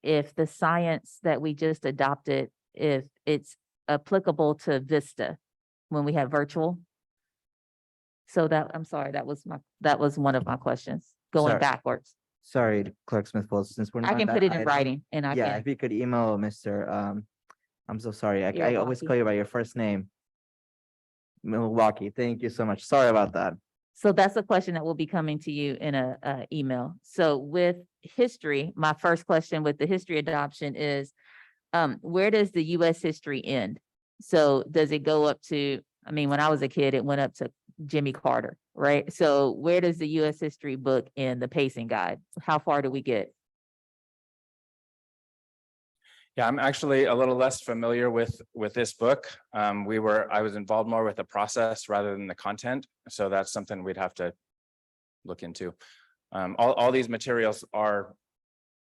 if the science that we just adopted, if it's applicable to Vista when we have virtual. So that, I'm sorry, that was one of my questions, going Sorry. backwards. Sorry, Clerk Smith-Foltz, since we're not. I can that put it in item- writing and I Yeah, can, if you could email Mr. I'm so sorry. I always Milwaukee. call you by your first name. Milwaukee. Thank you so much. Sorry about that. so that's a question that will be coming to you in a email. So with history, my first question with the history adoption is, where does the US history end? So does it go up to, I mean, when I was a kid, it went up to Jimmy Carter, right? So where does the US history book end, the pacing guide? How far do we get? Yeah, I'm actually a little less familiar with this book. I was involved more with the process rather than the content. So that's something we'd have to look into. All these materials are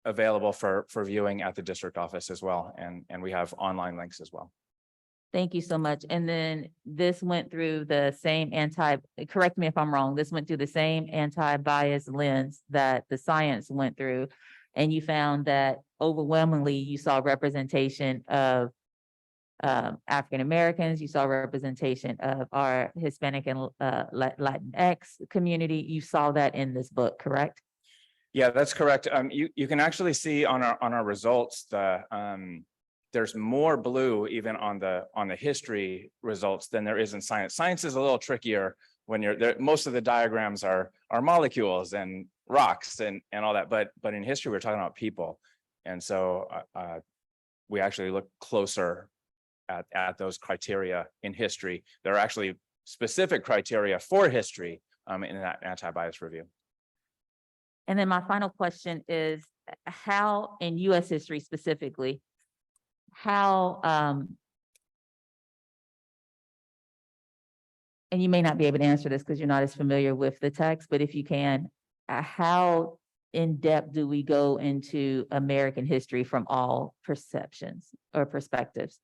available for viewing at the district office as well. And we have online links as well. Thank you so much. And then this went through the same correct me if I'm wrong, this went through the same anti-bias lens that the science went through. And you found that overwhelmingly you saw representation of African Americans, you saw representation of our Hispanic and Latinx community. You saw that in this book, correct? Yeah, that's correct. You can actually see on our results there's more blue even on the history results than there is in science. Science is a little trickier when you're there. Most of the diagrams are molecules and rocks and all that, but in history we're talking about people, and so we actually look closer at those criteria in history. There are actually specific criteria for history in that anti-bias review. And then my final question is, how in US history specifically, how and you may not be able to answer this because you're not as familiar with the text, but if you can, how in depth do we go into American history from all perceptions or perspectives?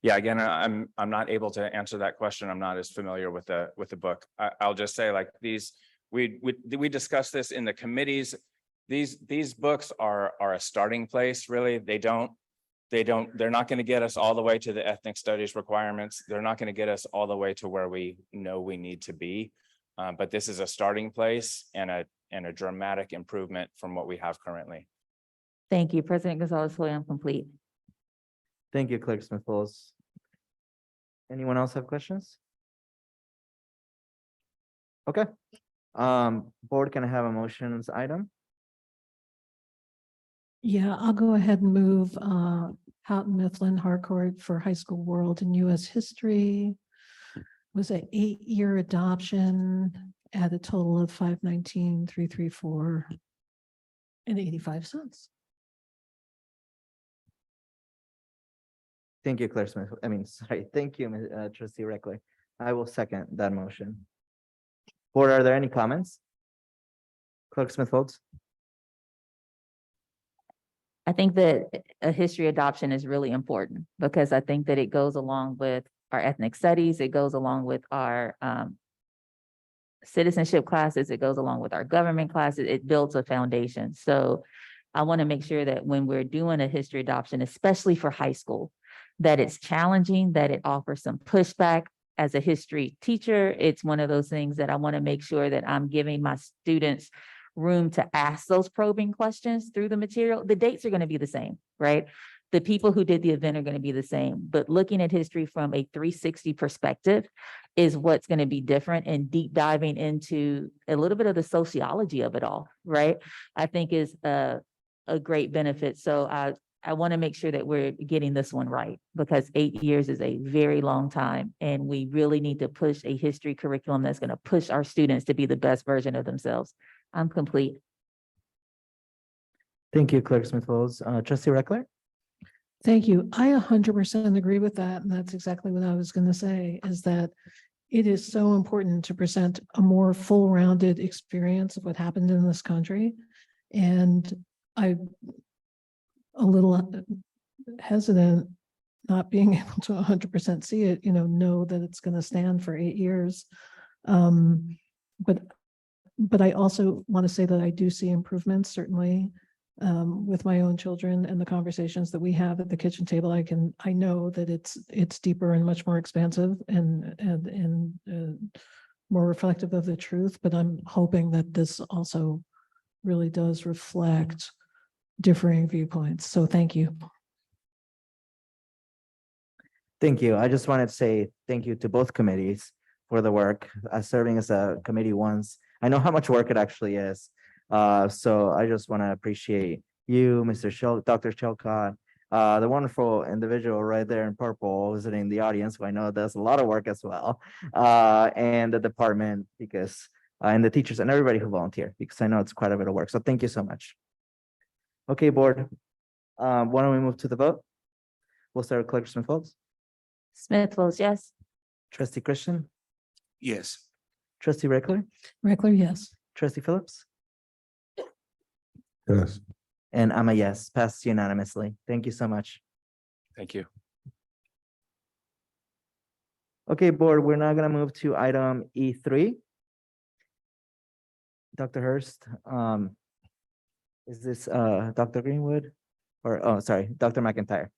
Yeah, again, I'm not able to answer that question. I'm not as familiar with the book. I'll just say, like, these, we discussed this in the committees. These books are a starting place, really. They're not going to get us all the way to the ethnic studies requirements. They're not going to get us all the way to where we know we need to be. But this is a starting place and a dramatic improvement from what we have currently. Thank you, President Gonzalez-Hoy. I'm complete. Thank you, Clerk Smith-Foltz. Anyone else have questions? Okay. Board, can I have a motion on this item? Yeah, I'll go ahead and move Houghton Mifflin Harcourt for high school world and US history. Was an 8-year adoption at a total of $519,334 and 85 cents. Thank you, Clerk Smith. Thank you, Trustee Reckler. I will second that motion. Board, are there any comments? Clerk Smith-Foltz? I think that a history adoption is really important because I think that it goes along with our ethnic studies, it goes along with our citizenship classes, it goes along with our government classes, it builds a foundation. So I want to make sure that when we're doing a history adoption, especially for high school, that it's challenging, that it offers some pushback. As a history teacher, it's one of those things that I want to make sure that I'm giving my students room to ask those probing questions through the material. The dates are going to be the same, right? The people who did the event are going to be the same, but looking at history from a 360 perspective is what's going to be different, and deep diving into a little bit of the sociology of it all, right? I think is a great benefit. So I want to make sure that we're getting this one right, because 8 years is a very long time. And we really need to push a history curriculum that's going to push our students to be the best version of themselves. I'm complete. Thank you, Clerk Smith-Folds. Trustee Reckler? Thank you. I 100% agree with that. And that's exactly what I was going to say, is that it is so important to present a more full-rounded experience of what happened in this country. And I'm a little hesitant not being able to 100% see it, know that it's going to stand for 8 years. But I also want to say that I do see improvements, certainly, with my own children and the conversations that we have at the kitchen table. I know that it's deeper and much more expansive and more reflective of the truth, but I'm hoping that this also really does reflect differing viewpoints. So thank you. Thank you. I just wanted to say thank you to both committees for the work. Serving as a committee once, I know how much work it actually is. So I just want to appreciate you, Dr. Chilcott, the wonderful individual right there in purple visiting the audience, who I know does a lot of work as well, and the department, because and the teachers and everybody who volunteered, because I know it's quite a bit of work. So thank you so much. Okay, board. Why don't we move to the vote? We'll start with Clerk Smith-Folds. Smith-Folds, yes. Trustee Christian, Yes. Trustee Reckler, Reckler, yes. Trustee Phillips, Yes. and I'm a yes, passed unanimously. Thank you so much. Thank you. Okay, board, we're now gonna move to item E3. Dr. Hurst, is this Dr. Greenwood? Or, oh, sorry, Dr. McIntyre.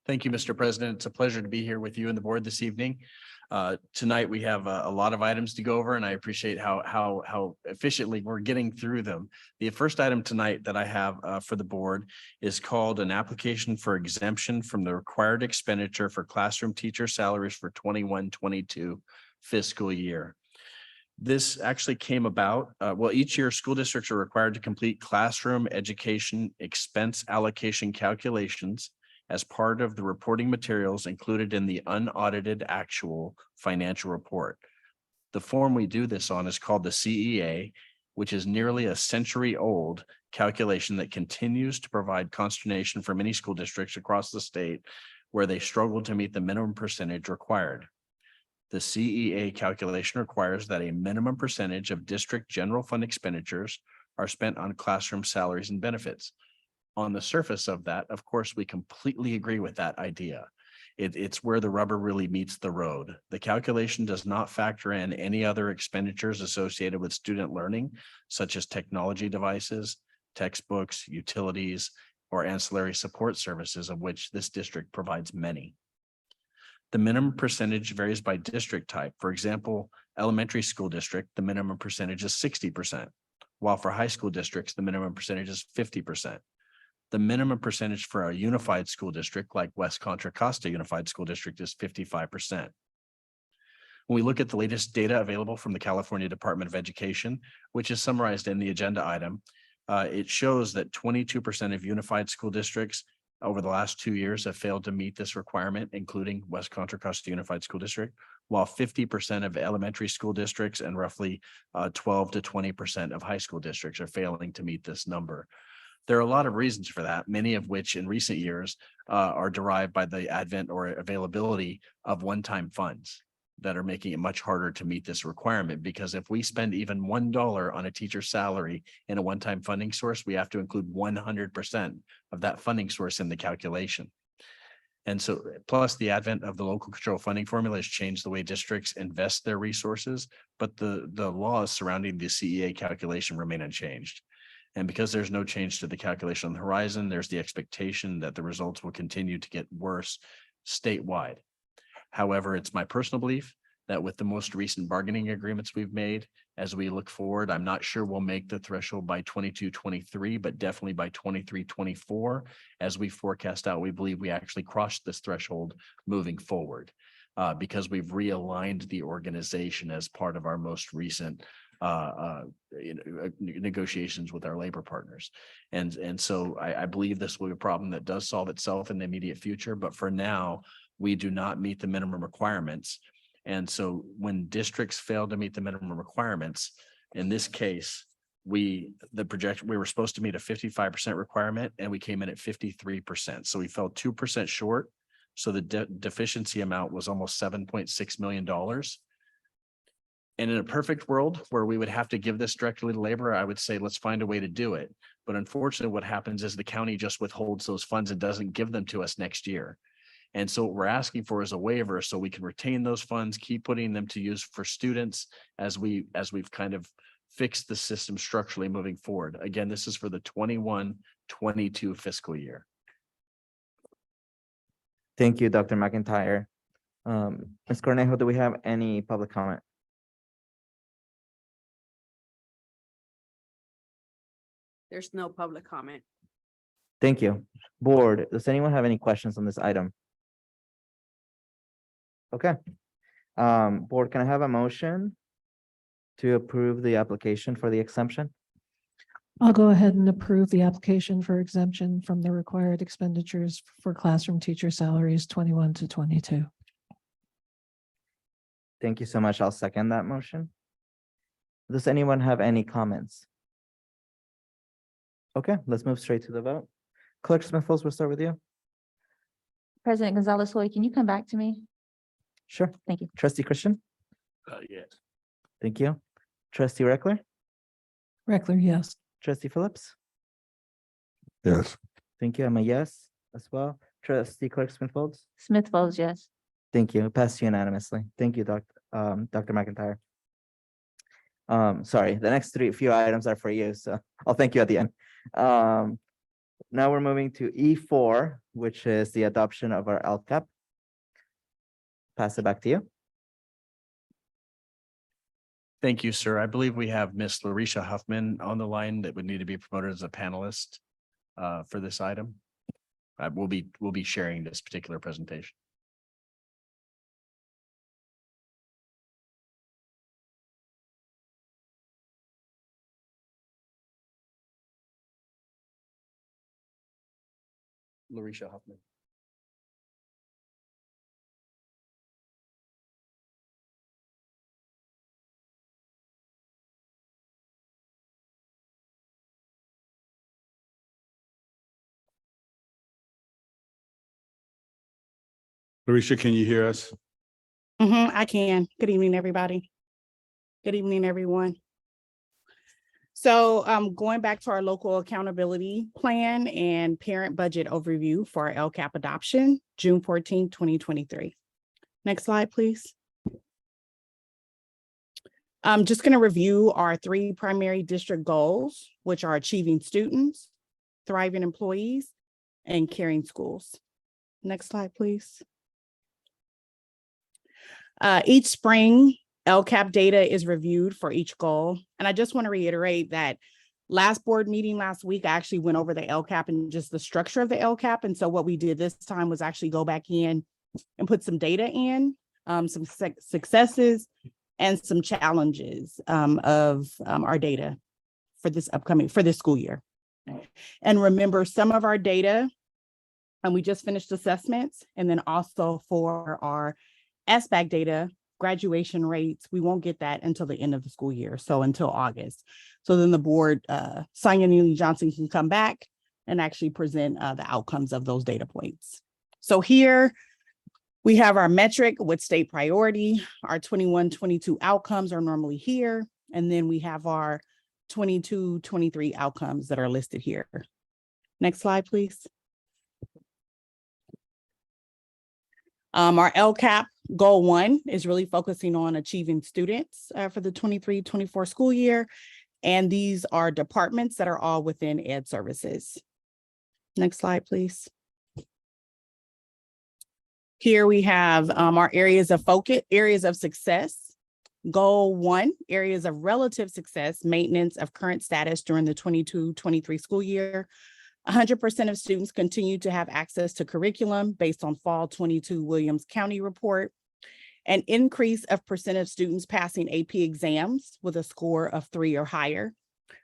Thank you, Mr. President. It's a pleasure to be here with you and the board this evening. Tonight, we have a lot of items to go over, and I appreciate how efficiently we're getting through them. The first item tonight that I have for the board is called an application for exemption from the required expenditure for classroom teacher salaries for 21-22 fiscal year. This actually came about, well, each year school districts are required to complete classroom education expense allocation calculations as part of the reporting materials included in the unaudited actual financial report. The form we do this on is called the CEA, which is nearly a century-old calculation that continues to provide consternation for many school districts across the state where they struggle to meet the minimum percentage required. The CEA calculation requires that a minimum percentage of district general fund expenditures are spent on classroom salaries and benefits. On the surface of that, of course, we completely agree with that idea. It's where the rubber really meets the road. The calculation does not factor in any other expenditures associated with student learning, such as technology devices, textbooks, utilities, or ancillary support services, of which this district provides many. The minimum percentage varies by district type. For example, elementary school district, the minimum percentage is 60%, while for high school districts, the minimum percentage is 50%. The minimum percentage for a unified school district like West Contra Costa Unified School District is 55%. When we look at the latest data available from the California Department of Education, which is summarized in the agenda item, it shows that 22% of unified school districts over the last 2 years have failed to meet this requirement, including West Contra Costa Unified School District, while 50% of elementary school districts and roughly 12 to 20% of high school districts are failing to meet this number. There are a lot of reasons for that, many of which in recent years are derived by the advent or availability of one-time funds that are making it much harder to meet this requirement. Because if we spend even $1 on a teacher's salary in a one-time funding source, we have to include 100% of that funding source in the calculation. And so, plus the advent of the local control funding formula has changed the way districts invest their resources, but the laws surrounding the CEA calculation remain unchanged. And because there's no change to the calculation on the horizon, there's the expectation that the results will continue to get worse statewide. However, it's my personal belief that with the most recent bargaining agreements we've made, as we look forward, I'm not sure we'll make the threshold by 22-23, but definitely by 23-24. As we forecast out, we believe we actually crossed this threshold moving forward because we've realigned the organization as part of our most recent negotiations with our labor partners. And so I believe this will be a problem that does solve itself in the immediate future, but for now, we do not meet the minimum requirements. And so when districts fail to meet the minimum requirements, in this case, we were supposed to meet a 55% requirement and we came in at 53%. So we fell 2% short. So the deficiency amount was almost $7.6 million. And in a perfect world where we would have to give this directly to labor, I would say, let's find a way to do it. But unfortunately, what happens is the county just withholds those funds and doesn't give them to us next year. And so what we're asking for is a waiver so we can retain those funds, keep putting them to use for students as we've kind of fixed the system structurally moving forward. Again, this is for the 21-22 fiscal year. Thank you, Dr. McIntyre. Ms. Cornejo, do we have any public comment? There's no public comment. Thank you. Board, does anyone have any questions on this item? Okay. Board, can I have a motion to approve the application for the exemption? I'll go ahead and approve the application for exemption from the required expenditures for classroom teacher salaries 21 to 22. Thank you so much. I'll second that motion. Does anyone have any comments? Okay, let's move straight to the vote. Clerk Smith-Folds, we'll start with you. President Gonzalez-Hoy, can you come back to me? Sure. Thank you. Trustee Christian? Yes. Thank you. Trustee Reckler? Reckler, yes. Trustee Phillips? Yes. Thank you. I'm a yes as well. Trustee Clerk Smith-Folds? Smith Folds, yes. Thank you. Passed unanimously. Thank you, Dr. McIntyre. Sorry, the next few items are for you, so I'll thank you at the end. Now we're moving to E4, which is the adoption of our LCAP. Pass it back to you. Thank you, sir. I believe we have Miss Larisha Huffman on the line that would need to be promoted as a panelist for this item. We'll be sharing this particular presentation. Larisha Huffman. Larisha, can you hear us? I can. Good evening, everybody. Good evening, everyone. So going back to our local accountability plan and parent budget overview for our LCAP adoption, June 14, 2023. Next slide, please. I'm just going to review our 3 primary district goals, which are achieving students, thriving employees, and caring schools. Next slide, please. Each spring, LCAP data is reviewed for each goal. And I just want to reiterate that last board meeting last week, I actually went over the LCAP and just the structure of the LCAP. And so what we did this time was actually go back in and put some data in, some successes and some challenges of our data for this school year. And remember, some of our data, and we just finished assessments, and then also for our SBAC data, graduation rates, we won't get that until the end of the school year, so until August. So then the board, Sonia Neely Johnson, can come back and actually present the outcomes of those data points. So here we have our metric with state priority. Our 21-22 outcomes are normally here, and then we have our 22-23 outcomes that are listed here. Next slide, please. Our LCAP goal 1 is really focusing on achieving students for the 23-24 school year. And these are departments that are all within Ed Services. Next slide, please. Here we have our areas of focus, areas of success. Goal 1, areas of relative success, maintenance of current status during the 22-23 school year. 100% of students continue to have access to curriculum based on fall 22 Williams County report. An increase of percent of students passing AP exams with a score of 3 or higher,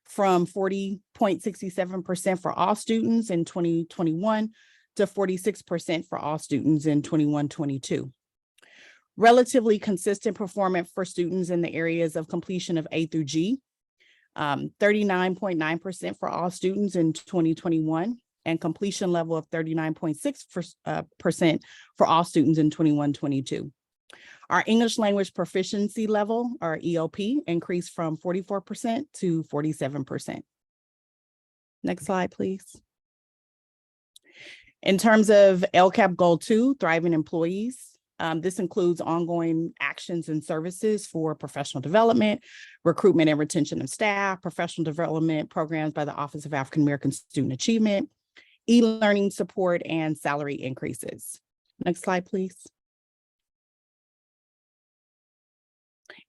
from 40.67% for all students in 2021 to 46% for all students in 21-22. Relatively consistent performance for students in the areas of completion of A through G, 39.9% for all students in 2021, and completion level of 39.6% for all students in 21-22. Our English language proficiency level, our ELP, increased from 44% to 47%. Next slide, please. In terms of LCAP Goal 2, thriving employees, this includes ongoing actions and services for professional development, recruitment and retention of staff, professional development programs by the Office of African American Student Achievement, e-learning support, and salary increases. Next slide, please.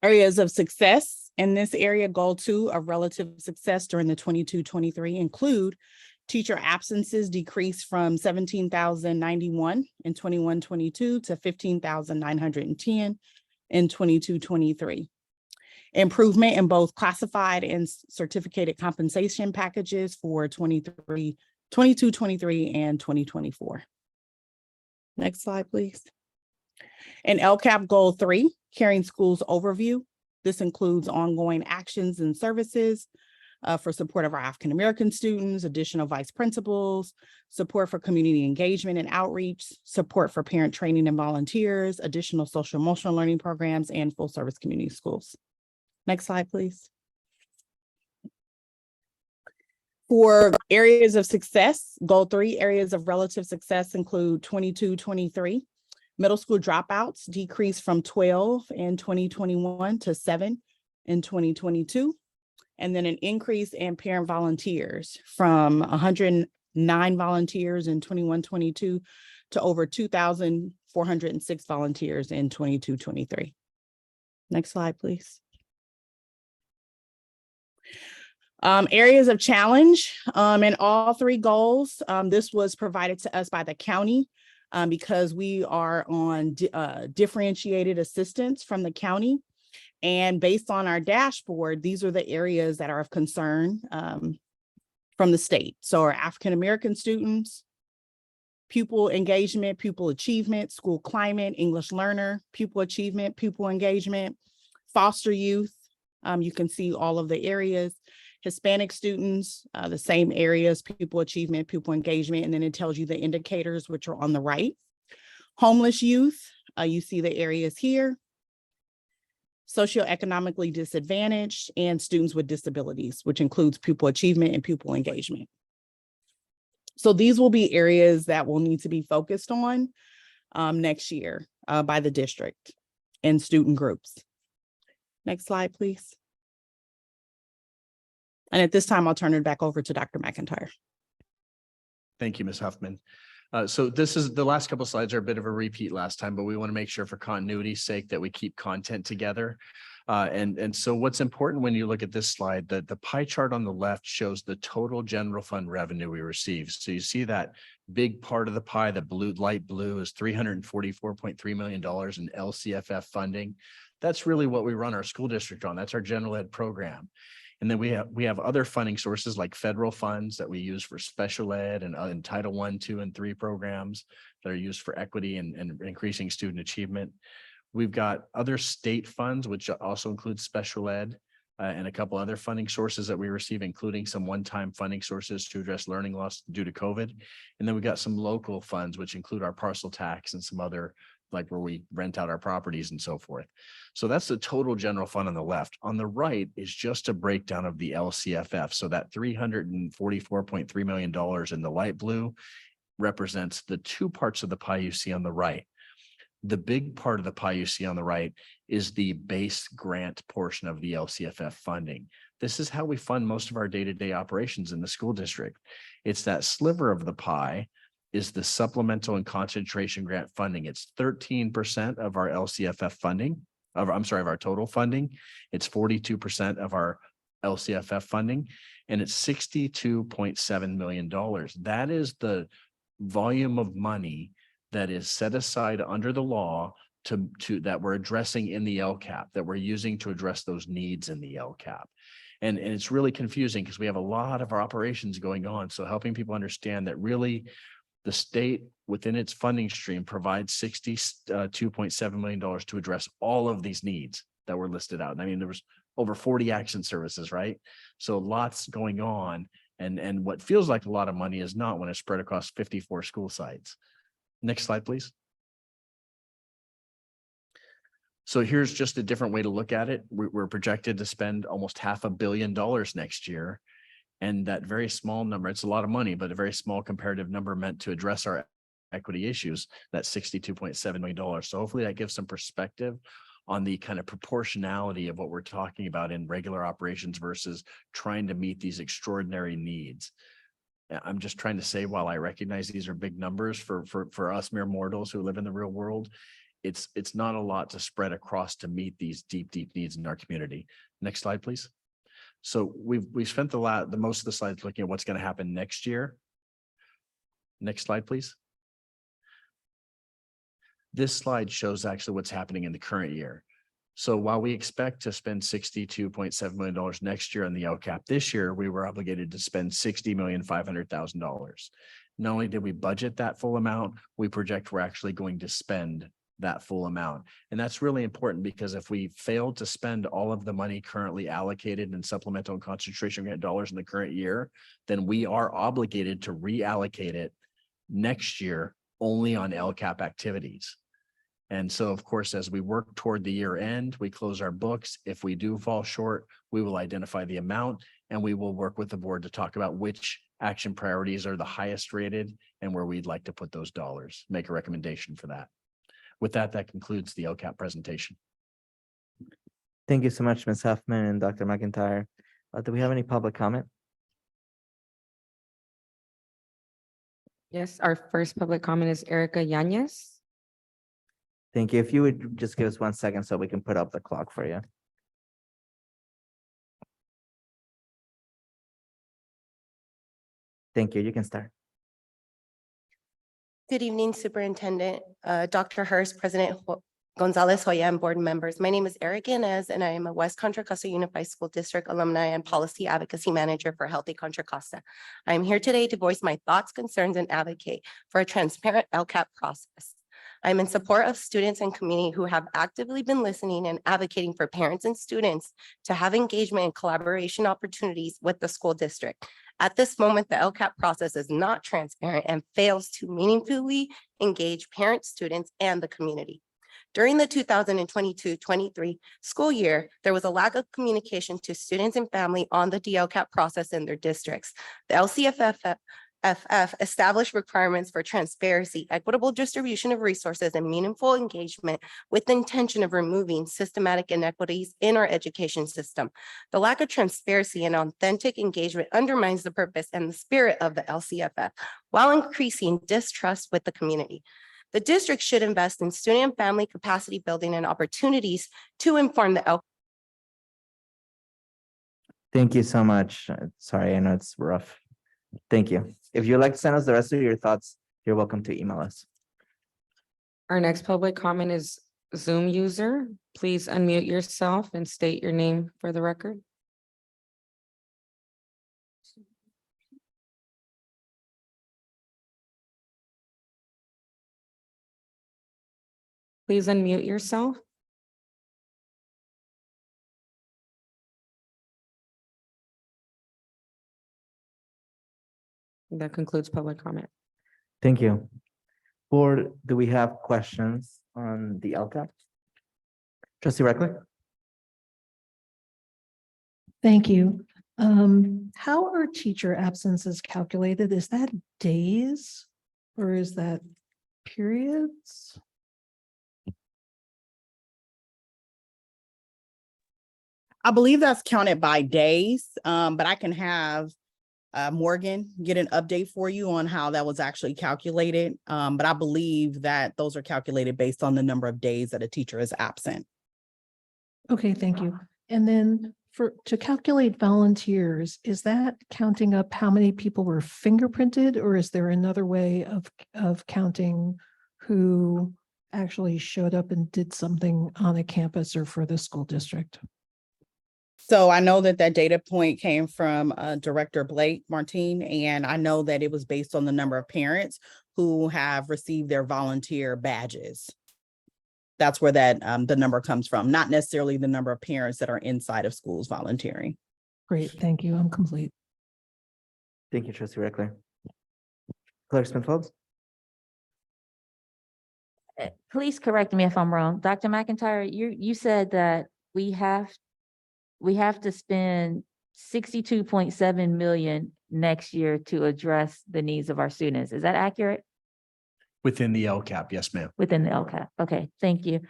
Areas of success in this area, Goal 2 of relative success during the 22-23 include teacher absences decreased from 17,091 in 21-22 to 15,910 in 22-23. Improvement in both classified and certificated compensation packages for 22-23 and 2024. Next slide, please. In LCAP Goal 3, Caring Schools Overview. This includes ongoing actions and services for support of our African American students, additional vice principals, support for community engagement and outreach, support for parent training and volunteers, additional social emotional learning programs, and full service community schools. Next slide, please. For areas of success, Goal 3 areas of relative success include 22-23. Middle school dropouts decreased from 12 in 2021 to 7 in 2022. And then an increase in parent volunteers from 109 volunteers in 21-22 to over 2,406 volunteers in 22-23. Next slide, please. Areas of challenge in all 3 goals. This was provided to us by the county because we are on differentiated assistance from the county. And based on our dashboard, these are the areas that are of concern from the state. So our African American students, pupil engagement, pupil achievement, school climate, English learner, pupil achievement, pupil engagement, foster youth. You can see all of the areas. Hispanic students, the same areas, pupil achievement, pupil engagement, and then it tells you the indicators which are on the right. Homeless youth, you see the areas here. Socioeconomically disadvantaged and students with disabilities, which includes pupil achievement and pupil engagement. So these will be areas that will need to be focused on next year by the district and student groups. Next slide, please. And at this time, I'll turn it back over to Dr. McIntyre. Thank you, Ms. Huffman. So this is the last couple of slides are a bit of a repeat last time, but we want to make sure for continuity's sake that we keep content together. And so what's important when you look at this slide, that the pie chart on the left shows the total general fund revenue we receive. So you see that big part of the pie, the blue, light blue is $344.3 million in LCFF funding. That's really what we run our school district on. That's our general ed program. And then we have other funding sources like federal funds that we use for special ed and Title I, II, and III programs that are used for equity and increasing student achievement. We've got other state funds, which also include special ed and a couple other funding sources that we receive, including some one-time funding sources to address learning loss due to COVID. And then we've got some local funds, which include our parcel tax and some other, like where we rent out our properties and so forth. So that's the total general fund on the left. On the right is just a breakdown of the LCFF. So that $344.3 million in the light blue represents the 2 parts of the pie you see on the right. The big part of the pie you see on the right is the base grant portion of the LCFF funding. This is how we fund most of our day-to-day operations in the school district. It's that sliver of the pie is the supplemental and concentration grant funding. It's 13% of our LCFF funding, of our total funding. It's 42% of our LCFF funding, and it's $62.7 million. That is the volume of money that is set aside under the law to that we're addressing in the LCAP, that we're using to address those needs in the LCAP. And it's really confusing because we have a lot of our operations going on. So helping people understand that really the state within its funding stream provides $62.7 million to address all of these needs that were listed out. And I mean, there was over 40 action services, right? So lots going on. And what feels like a lot of money is not when it's spread across 54 school sites. Next slide, please. So here's just a different way to look at it. We're projected to spend almost $500 million next year. And that very small number, it's a lot of money, but a very small comparative number meant to address our equity issues, that's $62.7 million. So hopefully that gives some perspective on the kind of proportionality of what we're talking about in regular operations versus trying to meet these extraordinary needs. I'm just trying to say, while I recognize these are big numbers for us mere mortals who live in the real world, it's not a lot to spread across to meet these deep needs in our community. Next slide, please. So we've spent the most of the slides looking at what's going to happen next year. Next slide, please. This slide shows actually what's happening in the current year. So while we expect to spend $62.7 million next year on the LCAP, this year we were obligated to spend $60,500,000. Not only did we budget that full amount, we project we're actually going to spend that full amount. And that's really important because if we fail to spend all of the money currently allocated in supplemental and concentration grant dollars in the current year, then we are obligated to reallocate it next year only on LCAP activities. And so, of course, as we work toward the year end, we close our books. If we do fall short, we will identify the amount and we will work with the board to talk about which action priorities are the highest rated and where we'd like to put those dollars, make a recommendation for that. With that, that concludes the LCAP presentation. Thank you so much, Ms. Huffman and Dr. McIntyre. Do we have any public comment? Yes, our first public comment is Erica Yanez. Thank you. If you would just give us 1 second so we can put up the clock for you. Thank you. You can start. Good evening, Superintendent, Dr. Hurst, President Gonzalez Hoya, and board members. My name is Eric Yanez, and I am a West Contra Costa Unified School District alumni and policy advocacy manager for Healthy Contra Costa. I am here today to voice my thoughts, concerns, and advocate for a transparent LCAP process. I'm in support of students and community who have actively been listening and advocating for parents and students to have engagement and collaboration opportunities with the school district. At this moment, the LCAP process is not transparent and fails to meaningfully engage parents, students, and the community. During the 2022-23 school year, there was a lack of communication to students and family on the DLCAP process in their districts. The LCFF established requirements for transparency, equitable distribution of resources, and meaningful engagement with the intention of removing systematic inequities in our education system. The lack of transparency and authentic engagement undermines the purpose and the spirit of the LCFF while increasing distrust with the community. The district should invest in student and family capacity building and opportunities to inform the LCAP. Thank you so much. Sorry, I know it's rough. Thank you. If you'd like to send us the rest of your thoughts, you're welcome to email us. Our next public comment is Zoom user. Please unmute yourself and state your name for the record. Please unmute yourself. That concludes public comment. Thank you. Board, do we have questions on the LCAP? Trustee Reckler? Thank you. How are teacher absences calculated? Is that days or is that periods? I believe that's counted by days, but I can have Morgan get an update for you on how that was actually calculated. But I believe that those are calculated based on the number of days that a teacher is absent. Okay, thank you. And then to calculate volunteers, is that counting up how many people were fingerprinted, or is there another way of counting who actually showed up and did something on a campus or for the school district? So I know that data point came from Director Blake Martin, and I know that it was based on the number of parents who have received their volunteer badges. That's where the number comes from, not necessarily the number of parents that are inside of schools volunteering. Great, thank you. I'm complete. Thank you, trustee Reckler. Clerk Smith Folds? Please correct me if I'm wrong. Dr. McIntyre, you said that we have to spend 62.7 million next year to address the needs of our students. Is that accurate? Within the LCAP, yes, ma'am. Within the LCAP. Okay, thank you.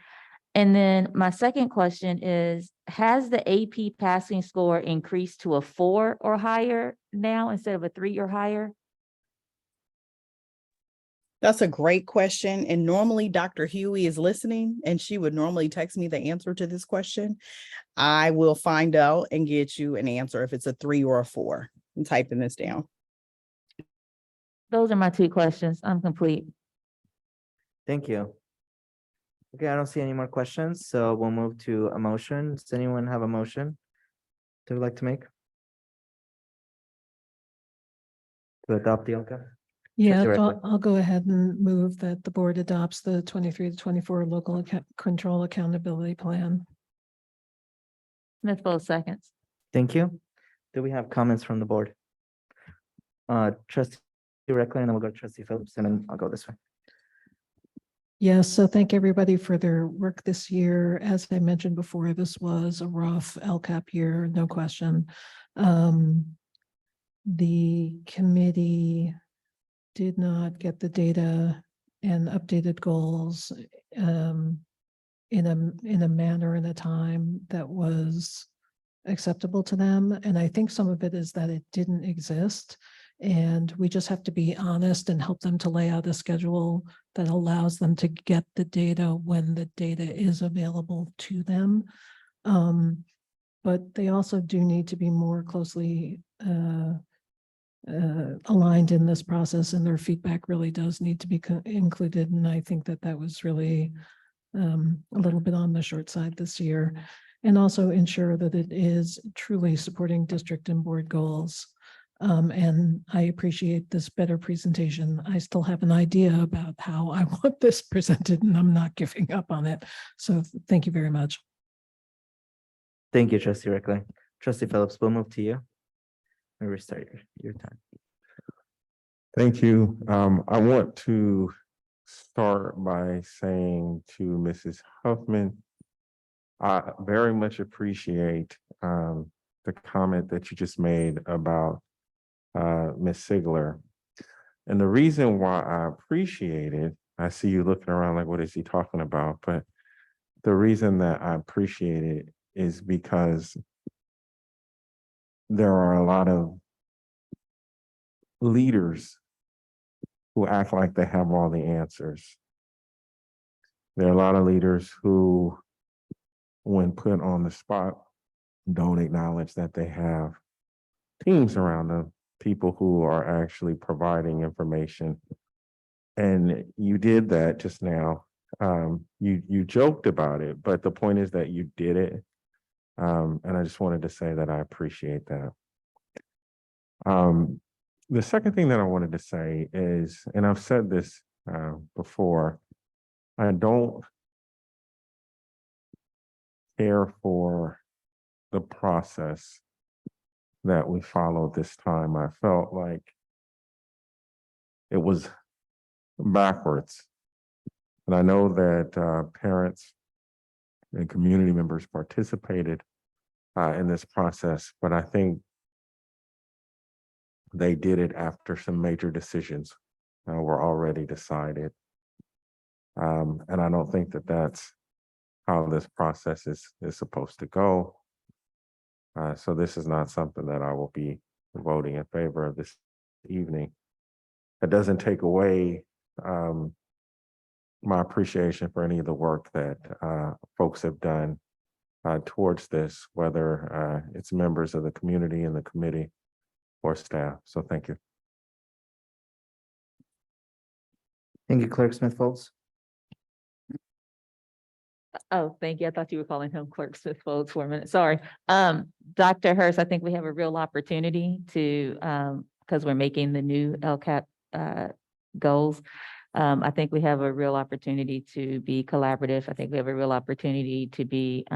And then my second question is, has the AP passing score increased to a 4 or higher now instead of a 3 or higher? That's a great question. And normally Dr. Huey is listening, and she would normally text me the answer to this question. I will find out and get you an answer if it's a 3 or a 4. I'm typing this down. Those are my 2 questions. I'm complete. Thank you. Okay, I don't see any more questions, so we'll move to a motion. Does anyone have a motion they would like to make? To adopt the LCAP? Yeah, Trustee Reckler. I'll go ahead and move that the board adopts the 23 to 24 local control accountability plan. Smith Folds seconds. Thank you. Do we have comments from the board? Trustee Reckler, and then we'll go to trustee Phillips, and then I'll go this way. Yes, so thank everybody for their work this year. As I mentioned before, this was a rough LCAP year, no question. The committee did not get the data and updated goals in a manner and a time that was acceptable to them. And I think some of it is that it didn't exist. And we just have to be honest and help them to lay out a schedule that allows them to get the data when the data is available to them. But they also do need to be more closely aligned in this process, and their feedback really does need to be included. And I think that was really a little bit on the short side this year. And also ensure that it is truly supporting district and board goals. And I appreciate this better presentation. I still have an idea about how I want this presented, and I'm not giving up on it. So thank you very much. Thank you, trustee Reckler. Trustee Phillips, we'll move to you. We'll restart your time. Thank you. I want to start by saying to Mrs. Huffman, I very much appreciate the comment that you just made about Ms. Sigler. And the reason why I appreciate it, I see you looking around like, what is he talking about? But the reason that I appreciate it is because there are a lot of leaders who act like they have all the answers. There are a lot of leaders who, when put on the spot, don't acknowledge that they have teams around them, people who are actually providing information. And you did that just now. You joked about it, but the point is that you did it. And I just wanted to say that I appreciate that. The second thing that I wanted to say is, and I've said this before, I don't care for the process that we followed this time. I felt like it was backwards. And I know that parents and community members participated in this process, but I think they did it after some major decisions were already decided. And I don't think that that's how this process is supposed to go. So this is not something that I will be voting in favor of this evening. That doesn't take away my appreciation for any of the work that folks have done towards this, whether it's members of the community and the committee or staff. So thank you. Thank you, Clerk Smith Folds. Oh, thank you. I thought you were calling him Clerk Smith Folds for a minute. Sorry. Dr. Hurst, I think we have a real opportunity to, because we're making the new LCAP goals. I think we have a real opportunity to be collaborative. I think we have a real opportunity to be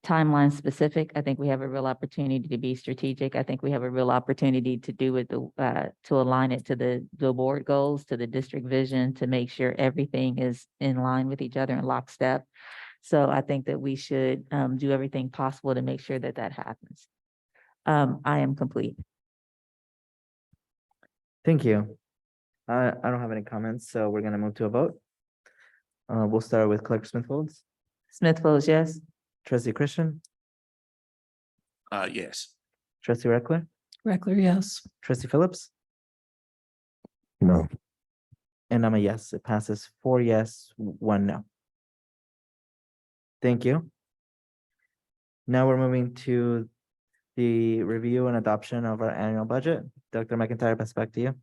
timeline specific. I think we have a real opportunity to be strategic. I think we have a real opportunity to do it, to align it to the board goals, to the district vision, to make sure everything is in line with each other in lockstep. So I think that we should do everything possible to make sure that that happens. I am complete. Thank you. I don't have any comments, so we're gonna move to a vote. We'll start with Clerk Smith Folds. Smith Folds, yes. Trustee Christian, Yes. Trustee Reckler, Reckler, yes. Trustee Phillips, No. and I'm a yes. It passes 4 yes, 1 no. Thank you. Now we're moving to the review and adoption of our annual budget. Dr. McIntyre, pass back to you.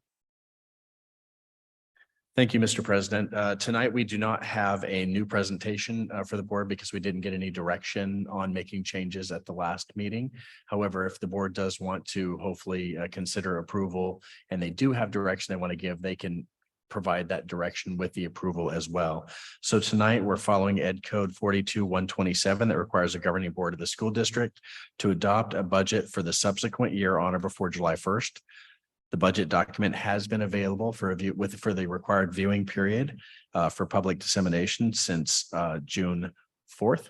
Thank you, Mr. President. Tonight, we do not have a new presentation for the board because we didn't get any direction on making changes at the last meeting. However, if the board does want to hopefully consider approval and they do have direction they want to give, they can provide that direction with the approval as well. So tonight, we're following Ed Code 42-127 that requires a governing board of the school district to adopt a budget for the subsequent year on or before July 1st. The budget document has been available for review for the required viewing period for public dissemination since June 4th.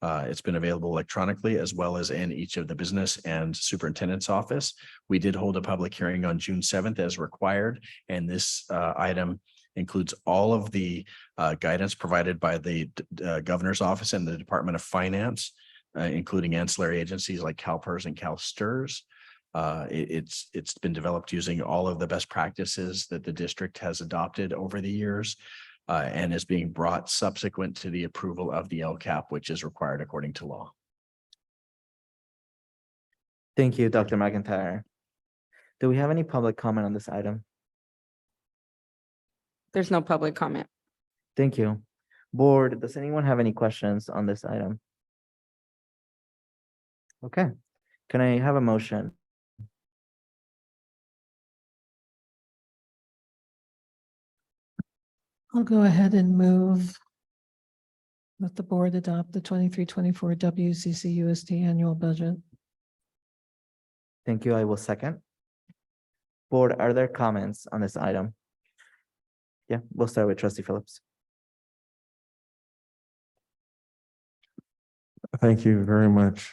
It's been available electronically as well as in each of the business and superintendent's office. We did hold a public hearing on June 7th as required, and this item includes all of the guidance provided by the governor's office and the Department of Finance, including ancillary agencies like CalPERS and CalSTRS. It's been developed using all of the best practices that the district has adopted over the years and is being brought subsequent to the approval of the LCAP, which is required according to law. Thank you, Dr. McIntyre. Do we have any public comment on this item? There's no public comment. Thank you. Board, does anyone have any questions on this item? Okay, can I have a motion? I'll go ahead and move that the board adopt the 23-24 WCC USD annual budget. Thank you. I will second. Board, are there comments on this item? Yeah, we'll start with Trustee Phillips. Thank you very much.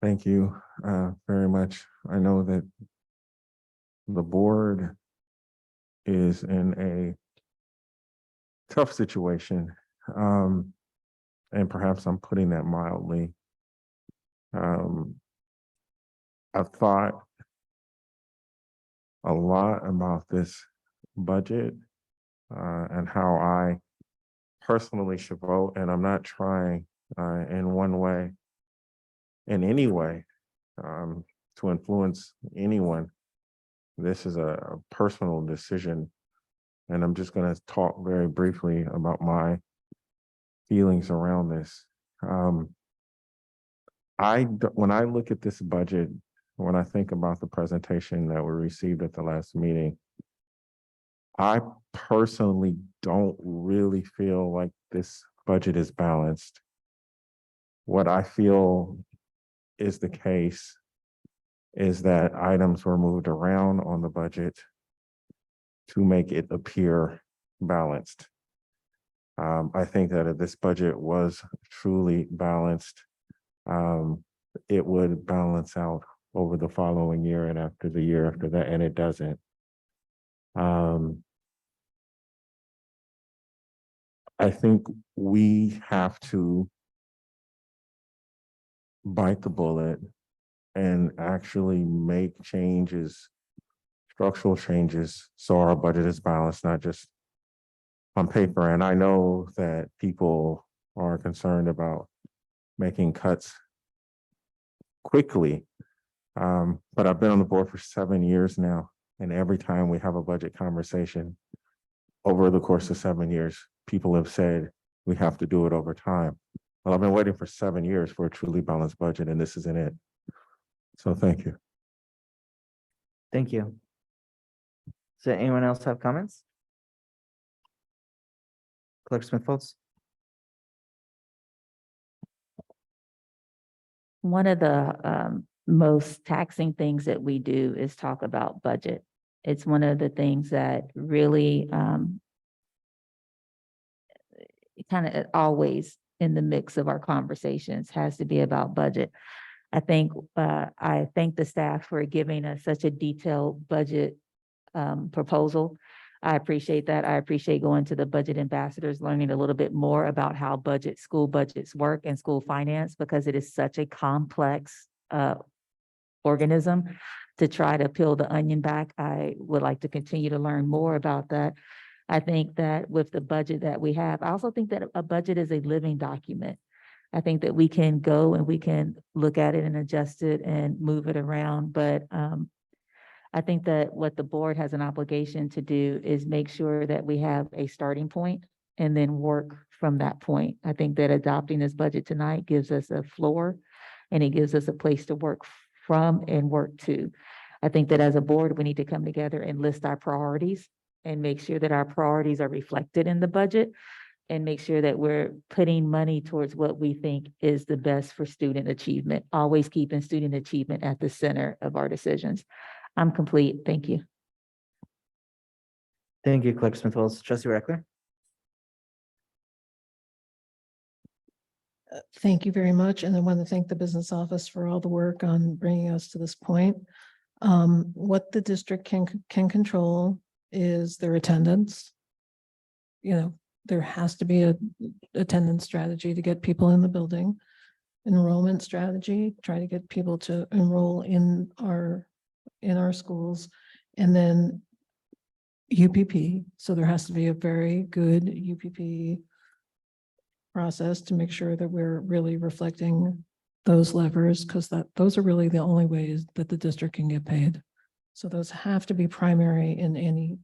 Thank you very much. I know that the board is in a tough situation. And perhaps I'm putting that mildly. I've thought a lot about this budget and how I personally should vote, and I'm not trying in any way to influence anyone. This is a personal decision, and I'm just going to talk very briefly about my feelings around this. When I look at this budget, when I think about the presentation that we received at the last meeting, I personally don't really feel like this budget is balanced. What I feel is the case is that items were moved around on the budget to make it appear balanced. I think that if this budget was truly balanced, it would balance out over the following year and after the year after that, and it doesn't. I think we have to bite the bullet and actually make changes, structural changes, so our budget is balanced, not just on paper. And I know that people are concerned about making cuts quickly. But I've been on the board for 7 years now, and every time we have a budget conversation over the course of 7 years, people have said we have to do it over time. Well, I've been waiting for 7 years for a truly balanced budget, and this isn't it. So thank you. Thank you. Does anyone else have comments? Clerk Smith Foltz? One of the most taxing things that we do is talk about budget. It's one of the things that really kind of always in the mix of our conversations has to be about budget. I thank the staff for giving us such a detailed budget proposal. I appreciate that. I appreciate going to the budget ambassadors, learning a little bit more about how school budgets work and school finance, because it is such a complex organism to try to peel the onion back. I would like to continue to learn more about that. I think that with the budget that we have, I also think that a budget is a living document. I think that we can go and we can look at it and adjust it and move it around, but I think that what the board has an obligation to do is make sure that we have a starting point and then work from that point. I think that adopting this budget tonight gives us a floor and it gives us a place to work from and work to. I think that as a board, we need to come together and list our priorities and make sure that our priorities are reflected in the budget and make sure that we're putting money towards what we think is the best for student achievement, always keeping student achievement at the center of our decisions. I'm complete. Thank you. Thank you, Clerk Smith Foltz. Trustee Reckler? Thank you very much. And I want to thank the business office for all the work on bringing us to this point. What the district can control is their attendance. You know, there has to be a attendance strategy to get people in the building. Enrollment strategy, try to get people to enroll in our schools, and then UPP. So there has to be a very good UPP process to make sure that we're really reflecting those levers, because those are really the only ways that the district can get paid. So those have to be primary in any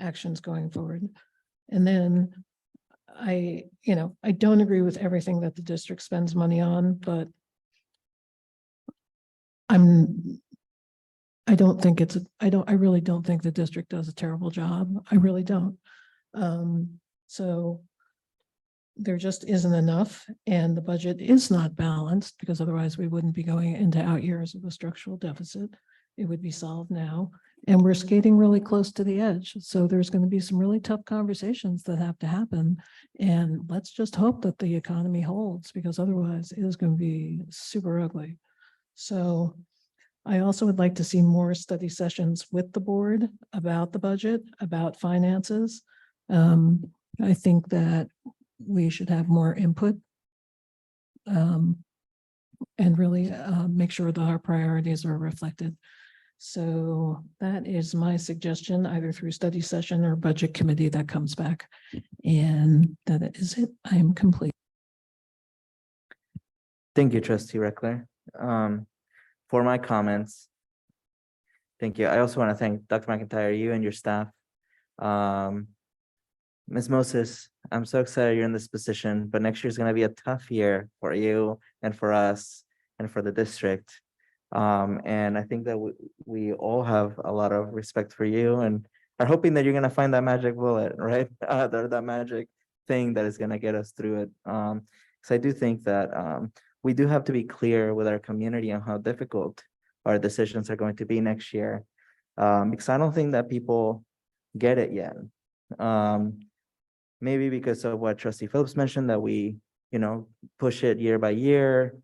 actions going forward. And then I don't agree with everything that the district spends money on, but I really don't think the district does a terrible job. I really don't. So there just isn't enough, and the budget is not balanced, because otherwise we wouldn't be going into out years of a structural deficit. It would be solved now, and we're skating really close to the edge. So there's going to be some really tough conversations that have to happen, and let's just hope that the economy holds, because otherwise it is going to be super ugly. So I also would like to see more study sessions with the board about the budget, about finances. I think that we should have more input and really make sure that our priorities are reflected. So that is my suggestion, either through study session or budget committee that comes back. And that is it. I am complete. Thank you, Trustee Reckler. For my comments, thank you. I also want to thank Dr. McIntyre, you and your staff. Ms. Moses, I'm so excited you're in this position, but next year is going to be a tough year for you and for us and for the district. And I think that we all have a lot of respect for you and are hoping that you're going to find that magic bullet, right? That magic thing that is going to get us through it. Because I do think that we do have to be clear with our community on how difficult our decisions are going to be next year. Because I don't think that people get it yet. Maybe because of what Trustee Phillips mentioned, that we, push it year by year.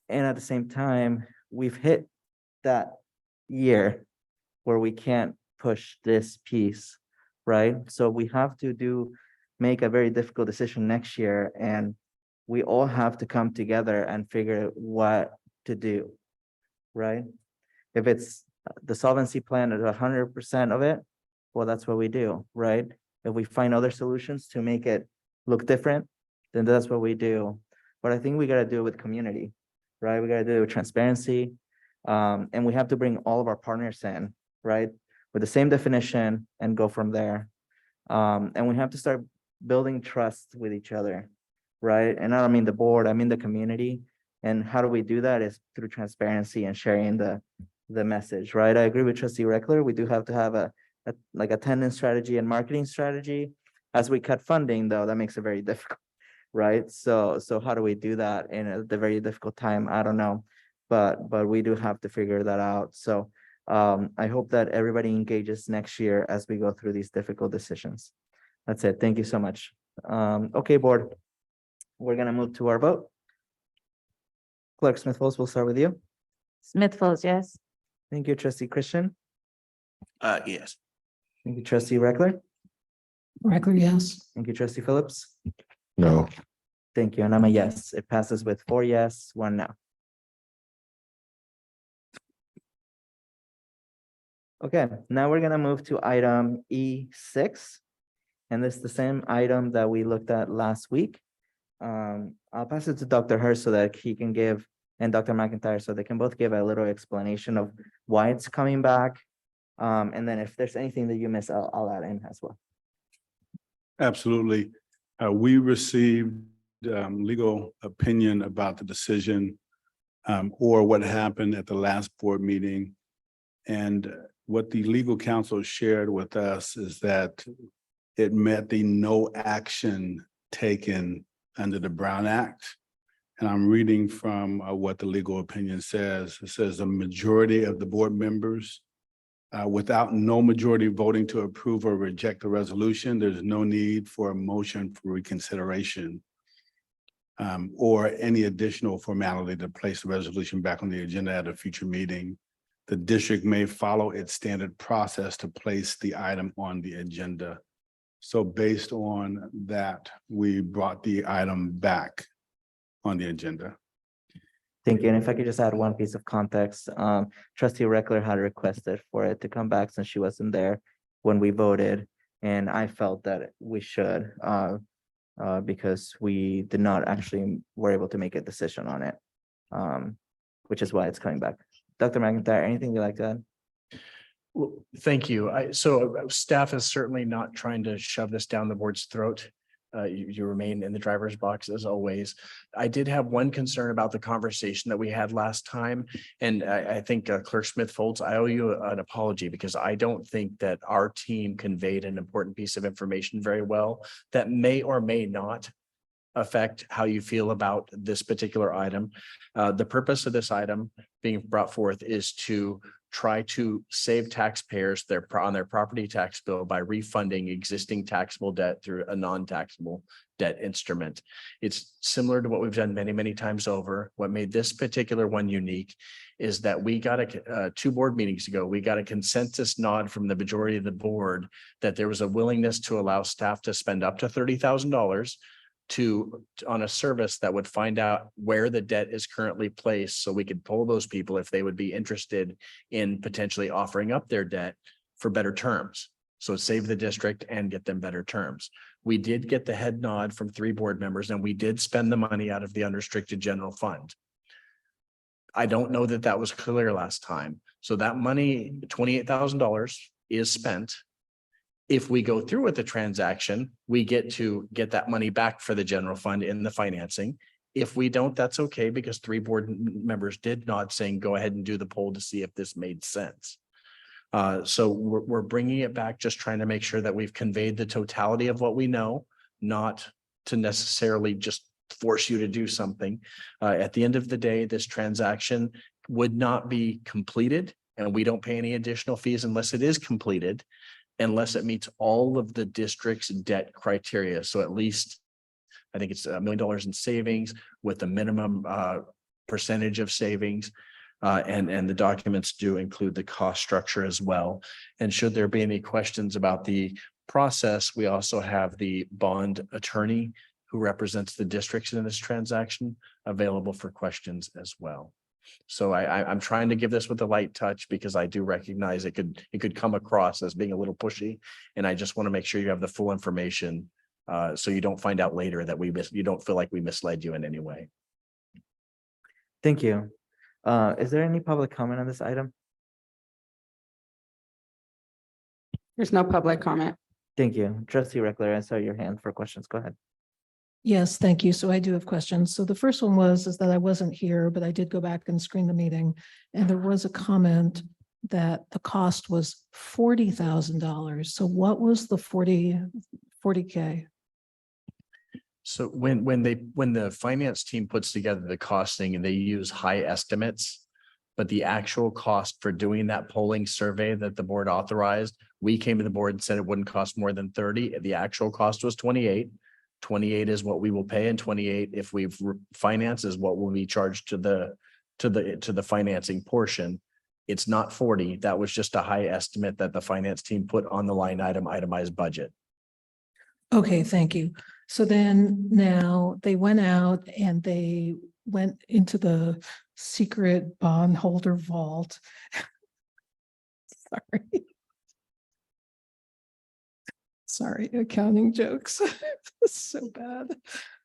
And at the same time, we've hit that year where we can't push this piece, right? So we have to make a very difficult decision next year, and we all have to come together and figure what to do, right? If it's the solvency plan at 100% of it, well, that's what we do, right? If we find other solutions to make it look different, then that's what we do. But I think we gotta do it with community, right? We gotta do it with transparency. And we have to bring all of our partners in, right? With the same definition and go from there. And we have to start building trust with each other, right? And I don't mean the board, I mean the community. And how do we do that is through transparency and sharing the message, right? I agree with Trustee Reckler. We do have to have a like attendance strategy and marketing strategy. As we cut funding, though, that makes it very difficult, right? So how do we do that in the very difficult time? I don't know, but we do have to figure that out. So I hope that everybody engages next year as we go through these difficult decisions. That's it. Thank you so much. Okay, board. We're gonna move to our vote. Clerk Smith Folds, we'll start with you. Smith Folds, yes. Thank you, Trustee Christian. Yes. Thank you, Trustee Reckler. Reckler, yes. Thank you, Trustee Phillips. No. Thank you, and I'm a yes. It passes with 4 yes, 1 no. Okay, now we're gonna move to item E6. And this is the same item that we looked at last week. I'll pass it to Dr. Hurst so that he can give, and Dr. McIntyre, so they can both give a little explanation of why it's coming back. And then if there's anything that you miss, I'll add in as well. Absolutely. We received legal opinion about the decision or what happened at the last board meeting. And what the legal counsel shared with us is that it met the no action taken under the Brown Act. And I'm reading from what the legal opinion says. It says a majority of the board members without no majority voting to approve or reject the resolution, there's no need for a motion for reconsideration or any additional formality to place the resolution back on the agenda at a future meeting. The district may follow its standard process to place the item on the agenda. So based on that, we brought the item back on the agenda. Thank you. And if I could just add one piece of context, Trustee Reckler had requested for it to come back since she wasn't there when we voted. And I felt that we should, because we did not actually were able to make a decision on it, which is why it's coming back. Dr. McIntyre, anything you'd like to add? Well, thank you. So staff is certainly not trying to shove this down the board's throat. You remain in the driver's box as always. I did have one concern about the conversation that we had last time. And I think Clerk Smith Folds, I owe you an apology because I don't think that our team conveyed an important piece of information very well that may or may not affect how you feel about this particular item. The purpose of this item being brought forth is to try to save taxpayers on their property tax bill by refunding existing taxable debt through a non-taxable debt instrument. It's similar to what we've done many, many times over. What made this particular one unique is that we got two board meetings ago, we got a consensus nod from the majority of the board that there was a willingness to allow staff to spend up to $30,000 on a service that would find out where the debt is currently placed, so we could pull those people if they would be interested in potentially offering up their debt for better terms. So save the district and get them better terms. We did get the head nod from 3 board members, and we did spend the money out of the unrestricted general fund. I don't know that that was clear last time. So that money, $28,000, is spent. If we go through with the transaction, we get to get that money back for the general fund in the financing. If we don't, that's okay, because 3 board members did nod saying, go ahead and do the poll to see if this made sense. So we're bringing it back, just trying to make sure that we've conveyed the totality of what we know, not to necessarily just force you to do something. At the end of the day, this transaction would not be completed, and we don't pay any additional fees unless it is completed, unless it meets all of the district's debt criteria. So at least, I think it's $1 million in savings with a minimum percentage of savings. And the documents do include the cost structure as well. And should there be any questions about the process, we also have the bond attorney who represents the districts in this transaction available for questions as well. So I'm trying to give this with a light touch because I do recognize it could come across as being a little pushy. And I just want to make sure you have the full information so you don't find out later that you don't feel like we misled you in any way. Thank you. Is there any public comment on this item? There's no public comment. Thank you. Trustee Reckler, I saw your hand for questions. Go ahead. Yes, thank you. So I do have questions. So the first one is that I wasn't here, but I did go back and screen the meeting. And there was a comment that the cost was $40,000. So what was the 40K? So when the finance team puts together the costing and they use high estimates, but the actual cost for doing that polling survey that the board authorized, we came to the board and said it wouldn't cost more than 30. The actual cost was 28. 28 is what we will pay, and 28, if we've financed, is what will be charged to the financing portion. It's not 40. That was just a high estimate that the finance team put on the line item itemized budget. Okay, thank you. So then now they went out and they went into the secret bondholder vault. Sorry. Sorry, accounting jokes. So bad.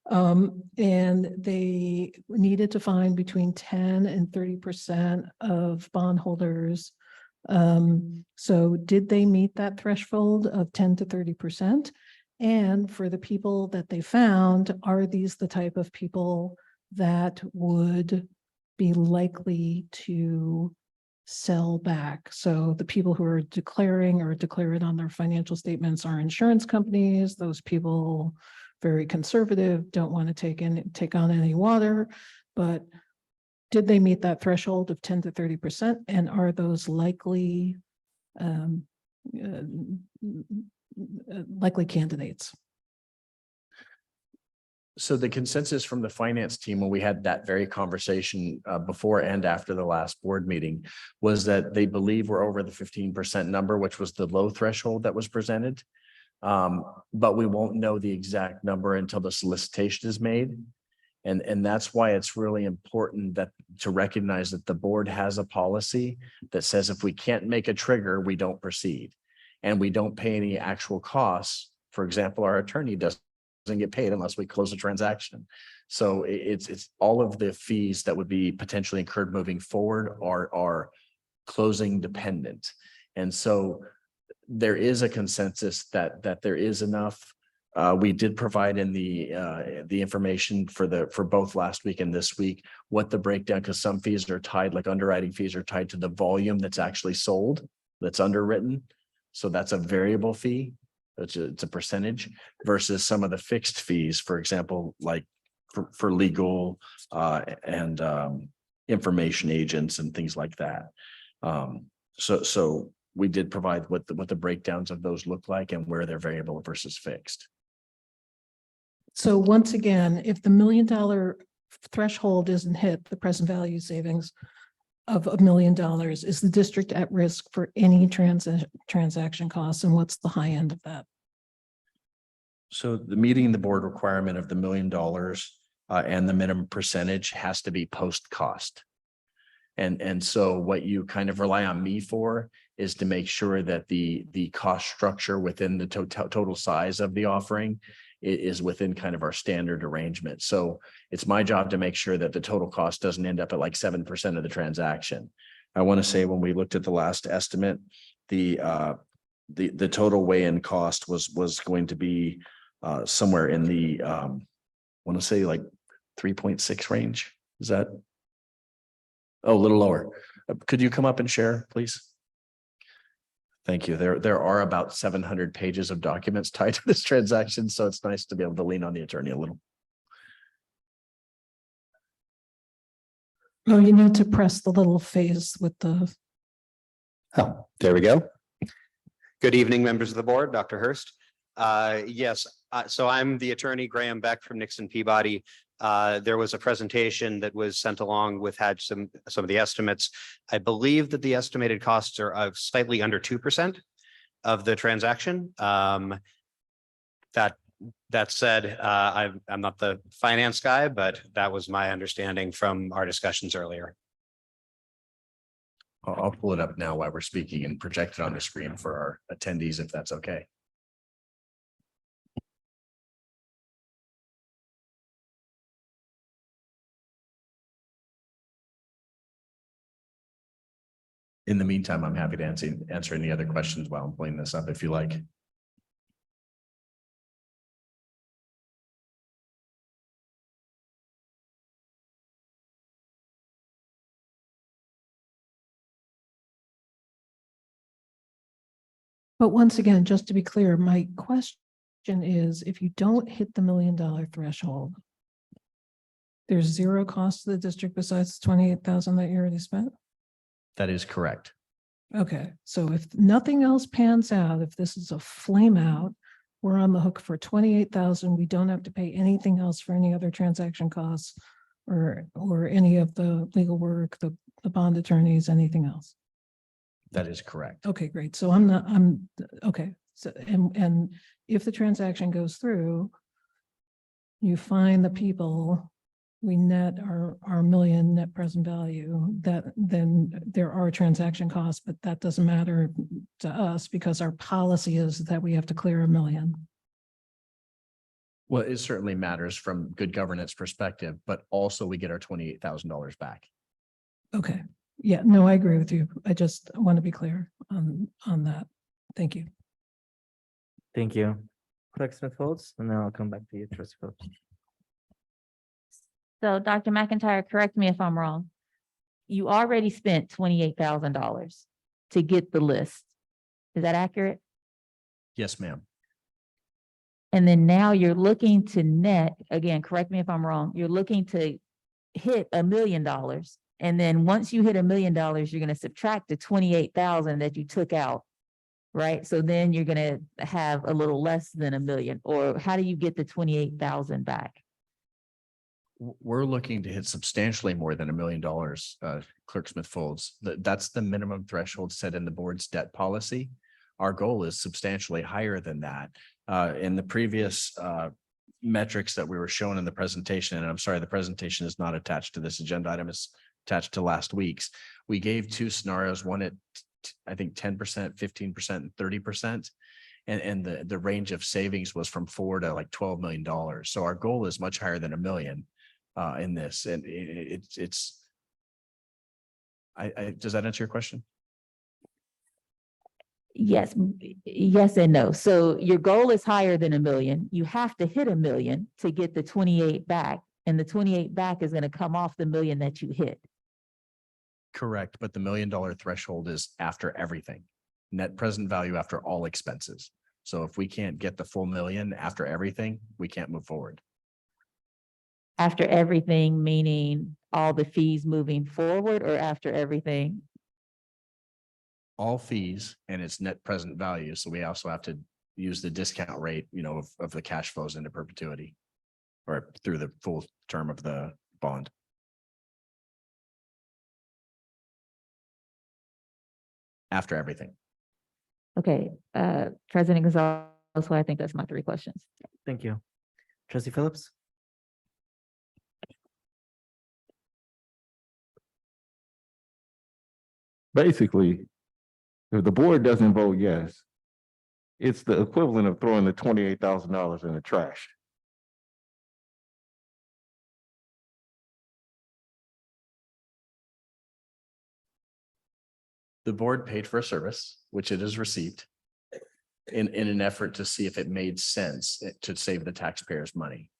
And they needed to find between 10 and 30% of bondholders. So did they meet that threshold of 10 to 30%? And for the people that they found, are these the type of people that would be likely to sell back? So the people who are declaring or declare it on their financial statements are insurance companies. Those people, very conservative, don't want to take on any water. But did they meet that threshold of 10 to 30%? And are those likely candidates? So the consensus from the finance team, when we had that very conversation before and after the last board meeting, was that they believe we're over the 15% number, which was the low threshold that was presented. But we won't know the exact number until the solicitation is made. And that's why it's really important to recognize that the board has a policy that says if we can't make a trigger, we don't proceed. And we don't pay any actual costs. For example, our attorney doesn't get paid unless we close a transaction. So it's all of the fees that would be potentially incurred moving forward are closing dependent. And so there is a consensus that there is enough. We did provide in the information for both last week and this week, what the breakdown, because some fees are tied, like underwriting fees are tied to the volume that's actually sold, that's underwritten. So that's a variable fee. It's a percentage versus some of the fixed fees, for example, like for legal and information agents and things like that. So we did provide what the breakdowns of those look like and where they're variable versus fixed. So once again, if the $1 million threshold isn't hit, the present value savings of $1 million, is the district at risk for any transaction costs? And what's the high end of that? So the meeting the board requirement of the $1 million and the minimum percentage has to be post cost. And so what you kind of rely on me for is to make sure that the cost structure within the total size of the offering is within kind of our standard arrangement. So it's my job to make sure that the total cost doesn't end up at like 7% of the transaction. I want to say when we looked at the last estimate, the total weigh-in cost was going to be somewhere in the I want to say like 3.6 range. Is that? Oh, a little lower. Could you come up and share, please? Thank you. There are about 700 pages of documents tied to this transaction, so it's nice to be able to lean on the attorney a little. Oh, you need to press the little face with the. Oh, there we go. Good evening, members of the board, Dr. Hurst. Yes, so I'm the attorney Graham Beck from Nixon Peabody. There was a presentation that was sent along with had some of the estimates. I believe that the estimated costs are of slightly under 2% of the transaction. That said, I'm not the finance guy, but that was my understanding from our discussions earlier. I'll pull it up now while we're speaking and project it on the screen for our attendees, if that's okay. In the meantime, I'm happy to answer any other questions while I'm pulling this up if you like. But once again, just to be clear, my question is, if you don't hit the $1 million threshold, there's zero cost to the district besides the 28,000 that you already spent? That is correct. Okay, so if nothing else pans out, if this is a flame out, we're on the hook for 28,000. We don't have to pay anything else for any other transaction costs or any of the legal work, the bond attorneys, anything else. That is correct. Okay, great. So okay. So, and if the transaction goes through, you find the people, we net our $1 million net present value, that then there are transaction costs, but that doesn't matter to us because our policy is that we have to clear $1 million. Well, it certainly matters from good governance perspective, but also we get our $28,000 back. Okay. Yeah, no, I agree with you. I just want to be clear on that. Thank you. Thank you. Clerk Smith Folds, and then I'll come back to you, Trustee Phillips. So Dr. McIntyre, correct me if I'm wrong. You already spent $28,000 to get the list. Is that accurate? Yes, ma'am. And then now you're looking to net, again, correct me if I'm wrong, you're looking to hit $1 million. And then once you hit $1 million, you're going to subtract the 28,000 that you took out, right? So then you're going to have a little less than $1 million, or how do you get the 28,000 back? We're looking to hit substantially more than $1 million, Clerk Smith Folds. That's the minimum threshold set in the board's debt policy. Our goal is substantially higher than that. In the previous metrics that we were shown in the presentation, and I'm sorry, the presentation is not attached to this agenda item, it's attached to last week's. We gave two scenarios, one at I think 10%, 15%, and 30%. And the range of savings was from $4 to like $12 million. So our goal is much higher than $1 million in this. And it's does that answer your question? Yes, yes and no. So your goal is higher than $1 million. You have to hit $1 million to get the 28 back. And the 28 back is going to come off the $1 million that you hit. Correct. But the $1 million threshold is after everything, net present value after all expenses. So if we can't get the full $1 million after everything, we can't move forward. After everything, meaning all the fees moving forward, or after everything? All fees and its net present value. So we also have to use the discount rate, of the cash flows into perpetuity or through the full term of the bond. After everything. Okay, President Gonzalez, so I think that's my 3 questions. Thank you. Trustee Phillips? Basically, if the board doesn't vote yes, it's the equivalent of throwing the $28,000 in the trash. The board paid for a service, which it has received, in an effort to see if it made sense to save the taxpayers money.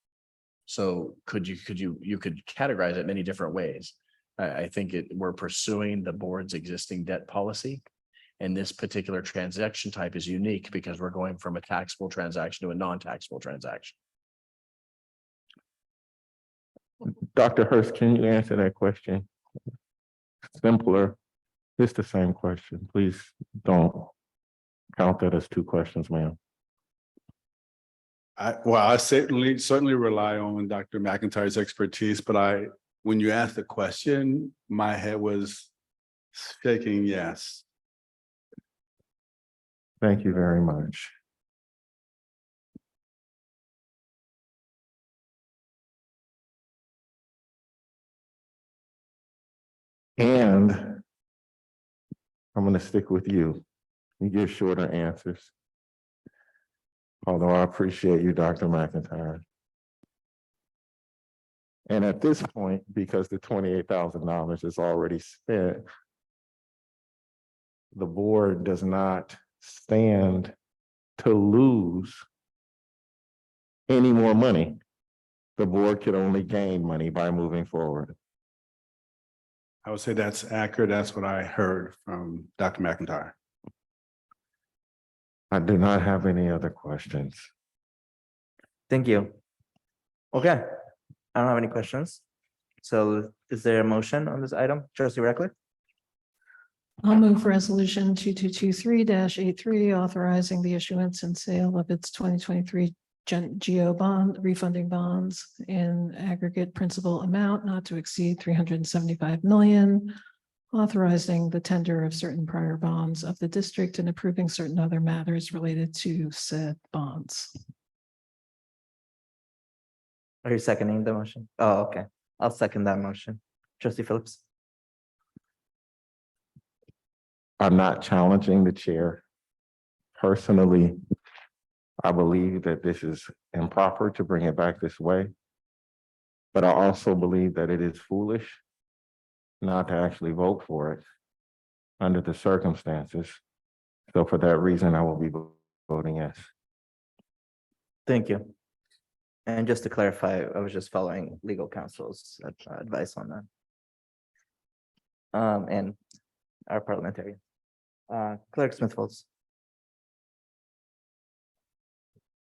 So you could categorize it many different ways. I think we're pursuing the board's existing debt policy. And this particular transaction type is unique because we're going from a taxable transaction to a non-taxable transaction. Dr. Hurst, can you answer that question? Simpler. It's the same question. Please don't count that as 2 questions, ma'am. I certainly rely on Dr. McIntyre's expertise, but when you asked the question, my head was shaking yes. Thank you very much. And I'm going to stick with you. You give shorter answers. Although I appreciate you, Dr. McIntyre. And at this point, because the $28,000 is already spent, the board does not stand to lose any more money. The board could only gain money by moving forward. I would say that's accurate. That's what I heard from Dr. McIntyre. I do not have any other questions. Thank you. Okay, I don't have any questions. So is there a motion on this item? Trustee Reckler? I'll move resolution 2223-83, authorizing the issuance and sale of its 2023 GEO bond, refunding bonds in aggregate principal amount not to exceed 375 million, authorizing the tender of certain prior bonds of the district and approving certain other matters related to said bonds. Are you seconding the motion? Oh, okay. I'll second that motion. Trustee Phillips? I'm not challenging the chair. Personally, I believe that this is improper to bring it back this way. But I also believe that it is foolish not to actually vote for it under the circumstances. So for that reason, I will be voting yes. Thank you. And just to clarify, I was just following legal counsel's advice on that. And our parliamentarian. Clerk Smith Folds.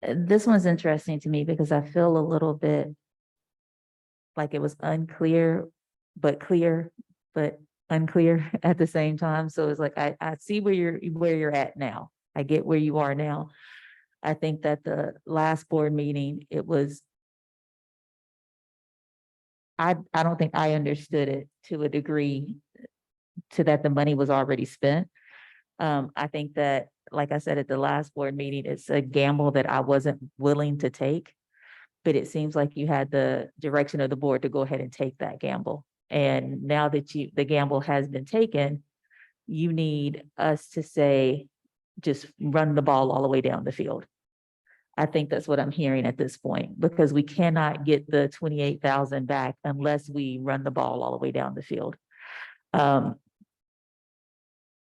This one's interesting to me because I feel a little bit like it was unclear, but clear, but unclear at the same time. So it's like, I see where you're at now. I get where you are now. I think that the last board meeting, it was, I don't think I understood it to a degree to that the money was already spent. I think that, like I said, at the last board meeting, it's a gamble that I wasn't willing to take. But it seems like you had the direction of the board to go ahead and take that gamble. And now that the gamble has been taken, you need us to say, just run the ball all the way down the field. I think that's what I'm hearing at this point, because we cannot get the 28,000 back unless we run the ball all the way down the field.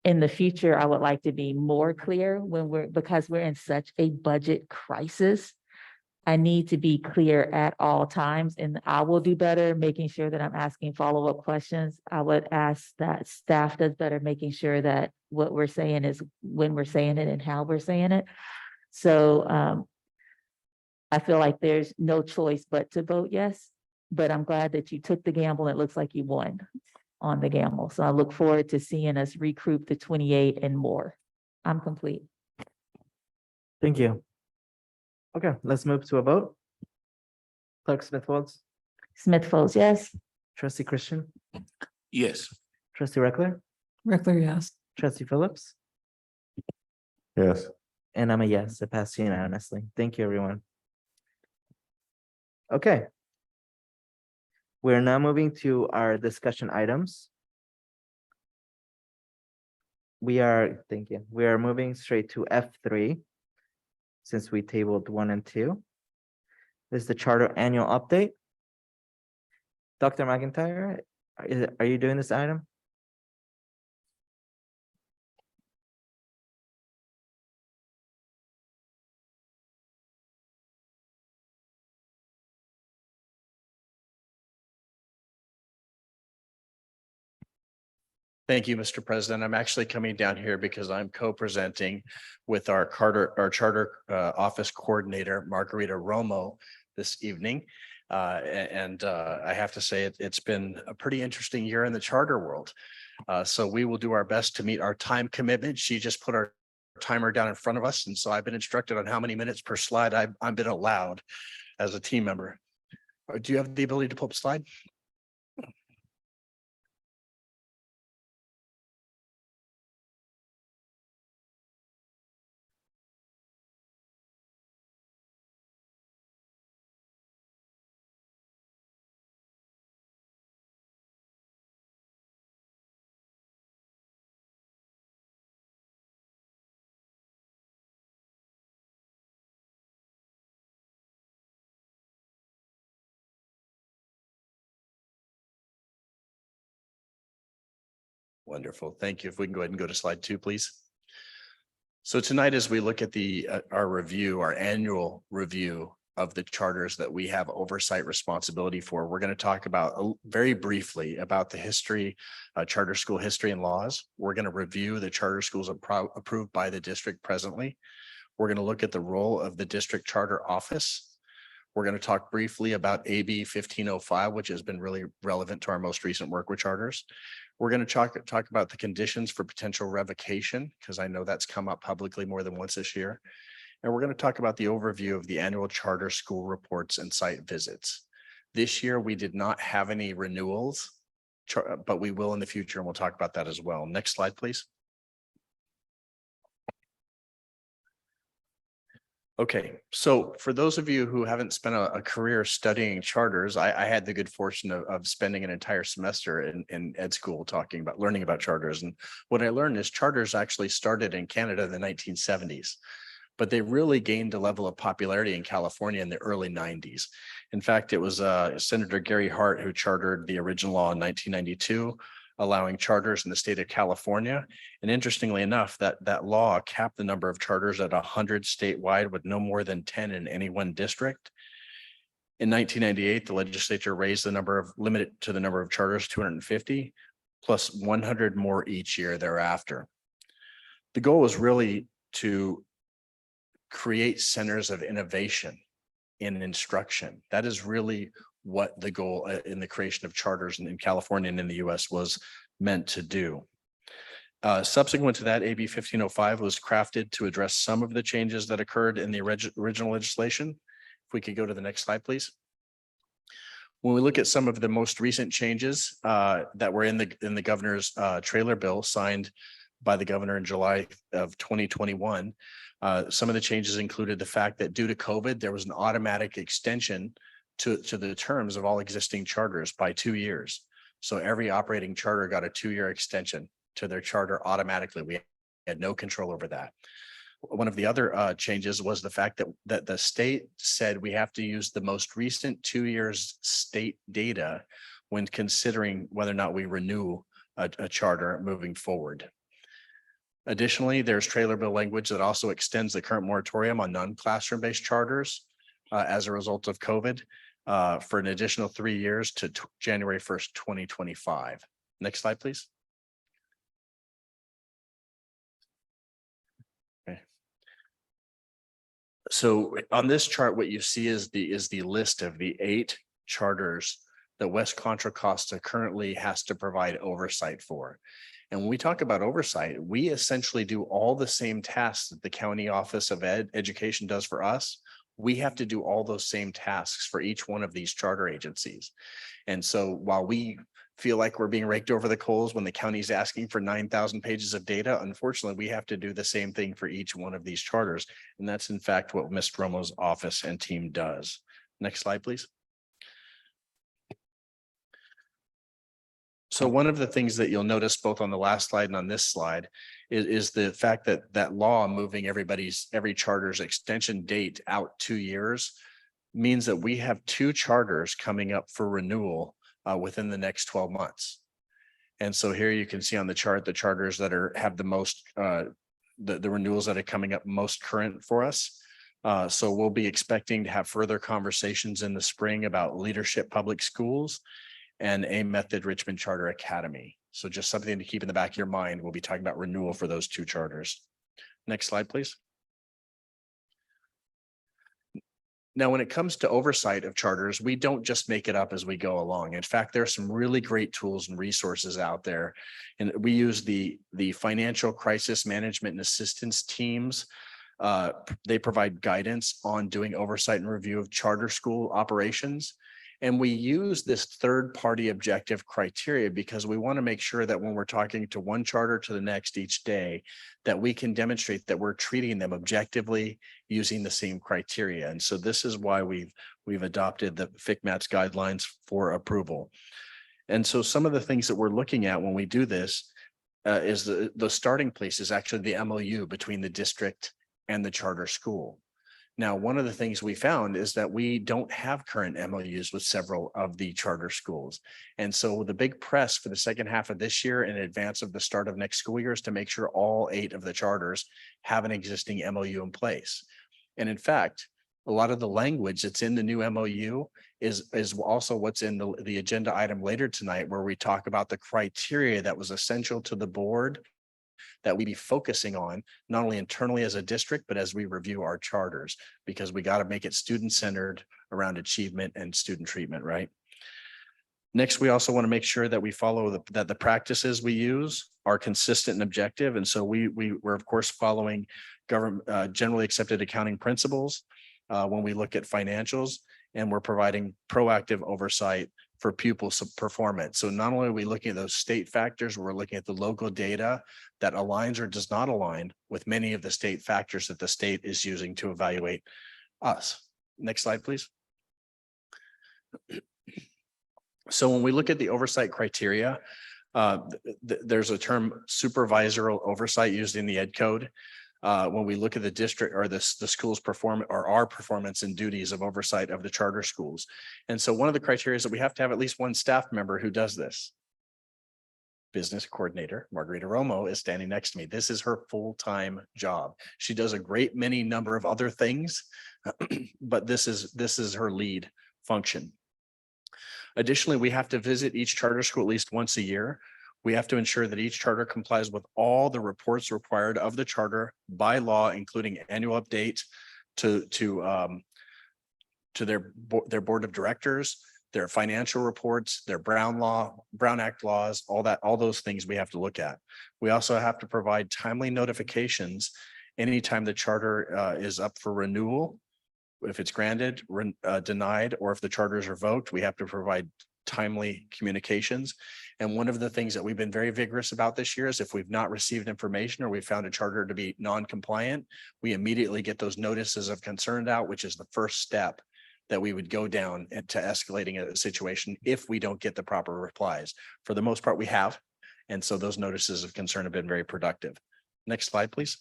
In the future, I would like to be more clear because we're in such a budget crisis. I need to be clear at all times, and I will do better making sure that I'm asking follow-up questions. I would ask that staff does better making sure that what we're saying is when we're saying it and how we're saying it. So I feel like there's no choice but to vote yes, but I'm glad that you took the gamble. It looks like you won on the gamble. So I look forward to seeing us recruit the 28 and more. I'm complete. Thank you. Okay, let's move to a vote. Clerk Smith Folds. Smith Folds, yes. Trustee Christian. Yes. Trustee Reckler. Reckler, yes. Trustee Phillips. Yes. And I'm a yes, it passed unanimously. Thank you, everyone. Okay. We're now moving to our discussion items. Thank you. We are moving straight to F3 since we tabled 1 and 2. This is the charter annual update. Dr. McIntyre, are you doing this item? Thank you, Mr. President. I'm actually coming down here because I'm co-presenting with our charter office coordinator, Margarita Romo, this evening. I have to say it's been a pretty interesting year in the charter world. So we will do our best to meet our time commitment. She just put our timer down in front of us, and so I've been instructed on how many minutes per slide I've been allowed as a team member. Do you have the ability to pull up a slide? Wonderful. Thank you. If we can go ahead and go to slide 2, please. So tonight, as we look at our annual review of the charters that we have oversight responsibility for, we're going to talk about very briefly about the history, charter school history and laws. We're going to review the charter schools approved by the district presently. We're going to look at the role of the district charter office. We're going to talk briefly about AB 1505, which has been really relevant to our most recent work with charters. We're going to talk about the conditions for potential revocation, because I know that's come up publicly more than once this year. And we're going to talk about the overview of the annual charter school reports and site visits. This year, we did not have any renewals, but we will in the future, and we'll talk about that as well. Next slide, please. Okay, so for those of you who haven't spent a career studying charters, I had the good fortune of spending an entire semester in ed school learning about charters. And what I learned is charters actually started in Canada in the 1970s, but they really gained a level of popularity in California in the early 90s. In fact, it was Senator Gary Hart who chartered the original law in 1992. Allowing charters in the state of California. And interestingly enough, that law capped the number of charters at 100 statewide with no more than 10 in any one district. In 1998, the legislature raised limited to the number of charters 250 plus 100 more each year thereafter. The goal was really to create centers of innovation in instruction. That is really what the goal in the creation of charters in California and in the US was meant to do. Subsequent to that, AB 1505 was crafted to address some of the changes that occurred in the original legislation. If we could go to the next slide, please. When we look at some of the most recent changes that were in the governor's trailer bill signed by the governor in July of 2021, some of the changes included the fact that due to COVID, there was an automatic extension to the terms of all existing charters by 2 years. So every operating charter got a 2-year extension to their charter automatically. We had no control over that. One of the other changes was the fact that the state said we have to use the most recent 2 years state data when considering whether or not we renew a charter moving forward. Additionally, there's trailer bill language that also extends the current moratorium on non-classroom based charters as a result of COVID for an additional 3 years to January 1st, 2025. Next slide, please. Okay. So on this chart, what you see is the list of the 8 charters that West Contra Costa currently has to provide oversight for. And when we talk about oversight, we essentially do all the same tasks that the County Office of Education does for us. We have to do all those same tasks for each one of these charter agencies. And so while we feel like we're being raked over the coals when the county is asking for 9,000 pages of data, unfortunately, we have to do the same thing for each one of these charters. And that's in fact what Ms. Romo's office and team does. Next slide, please. So one of the things that you'll notice both on the last slide and on this slide is the fact that law moving every charter's extension date out 2 years means that we have 2 charters coming up for renewal within the next 12 months. And so here you can see on the chart, the charters that have the most, the renewals that are coming up most current for us. So we'll be expecting to have further conversations in the spring about Leadership Public Schools and A Method Richmond Charter Academy. So just something to keep in the back of your mind. We'll be talking about renewal for those 2 charters. Next slide, please. Now, when it comes to oversight of charters, we don't just make it up as we go along. In fact, there are some really great tools and resources out there. And we use the financial crisis management and assistance teams. They provide guidance on doing oversight and review of charter school operations. And we use this third-party objective criteria because we want to make sure that when we're talking to one charter to the next each day, that we can demonstrate that we're treating them objectively using the same criteria. And so this is why we've adopted the FCMAT's guidelines for approval. And so some of the things that we're looking at when we do this is the starting place is actually the MOU between the district and the charter school. Now, one of the things we found is that we don't have current MOUs with several of the charter schools. And so the big press for the second half of this year in advance of the start of next school year is to make sure all 8 of the charters have an existing MOU in place. And in fact, a lot of the language that's in the new MOU is also what's in the agenda item later tonight, where we talk about the criteria that was essential to the board that we be focusing on, not only internally as a district, but as we review our charters, because we got to make it student-centered around achievement and student treatment, right? Next, we also want to make sure that we follow that the practices we use are consistent and objective. And so we're of course following government generally accepted accounting principles when we look at financials, and we're providing proactive oversight for pupil performance. So not only are we looking at those state factors, we're looking at the local data that aligns or does not align with many of the state factors that the state is using to evaluate us. Next slide, please. So when we look at the oversight criteria, there's a term supervisory oversight used in the Ed Code. When we look at the district or the school's performance or our performance and duties of oversight of the charter schools. And so one of the criteria is that we have to have at least one staff member who does this. Business coordinator, Margarita Romo, is standing next to me. This is her full-time job. She does a great many number of other things, but this is her lead function. Additionally, we have to visit each charter school at least once a year. We have to ensure that each charter complies with all the reports required of the charter by law, including annual update to their board of directors, their financial reports, their Brown Act laws, all those things we have to look at. We also have to provide timely notifications anytime the charter is up for renewal. If it's granted, denied, or if the charter is revoked, we have to provide timely communications. And one of the things that we've been very vigorous about this year is if we've not received information or we found a charter to be non-compliant, we immediately get those notices of concern out, which is the first step that we would go down to escalating a situation if we don't get the proper replies. For the most part, we have. And so those notices of concern have been very productive. Next slide, please.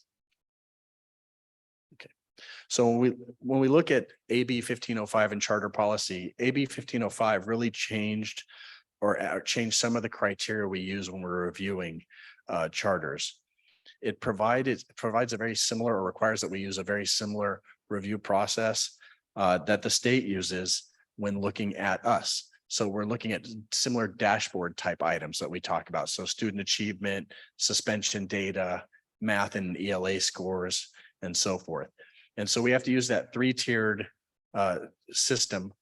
Okay. So when we look at AB 1505 and charter policy, AB 1505 really changed some of the criteria we use when we're reviewing charters. It provides a very similar, or requires that we use a very similar review process that the state uses when looking at us. So we're looking at similar dashboard type items that we talk about. So student achievement, suspension data, math and ELA scores, and so forth. And so we have to use that 3-tiered system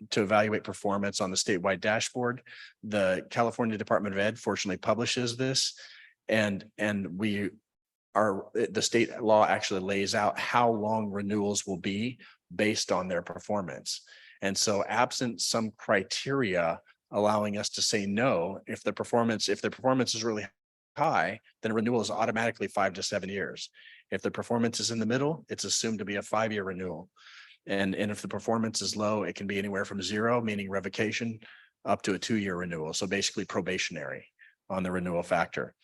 to evaluate performance on the statewide dashboard. The California Department of Ed fortunately publishes this, and the state law actually lays out how long renewals will be based on their performance. And so absent some criteria allowing us to say no, if the performance is really high, then renewal is automatically 5 to 7 years. If the performance is in the middle, it's assumed to be a 5-year renewal. And if the performance is low, it can be anywhere from 0, meaning revocation, up to a 2-year renewal. So basically probationary on the renewal factor.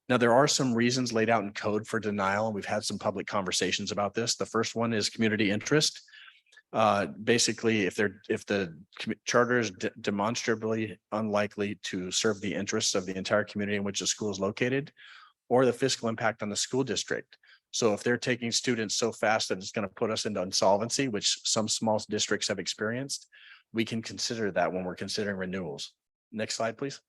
Now, there are some reasons laid out in code for denial, and we've had some public conversations about this. The first one is community interest. Basically, if the charter is demonstrably unlikely to serve the interests of the entire community in which the school is located, or the fiscal impact on the school district. So if they're taking students so fast that it's going to put us into insolvency, which some small districts have experienced, we can consider that when we're considering renewals. Next slide, please.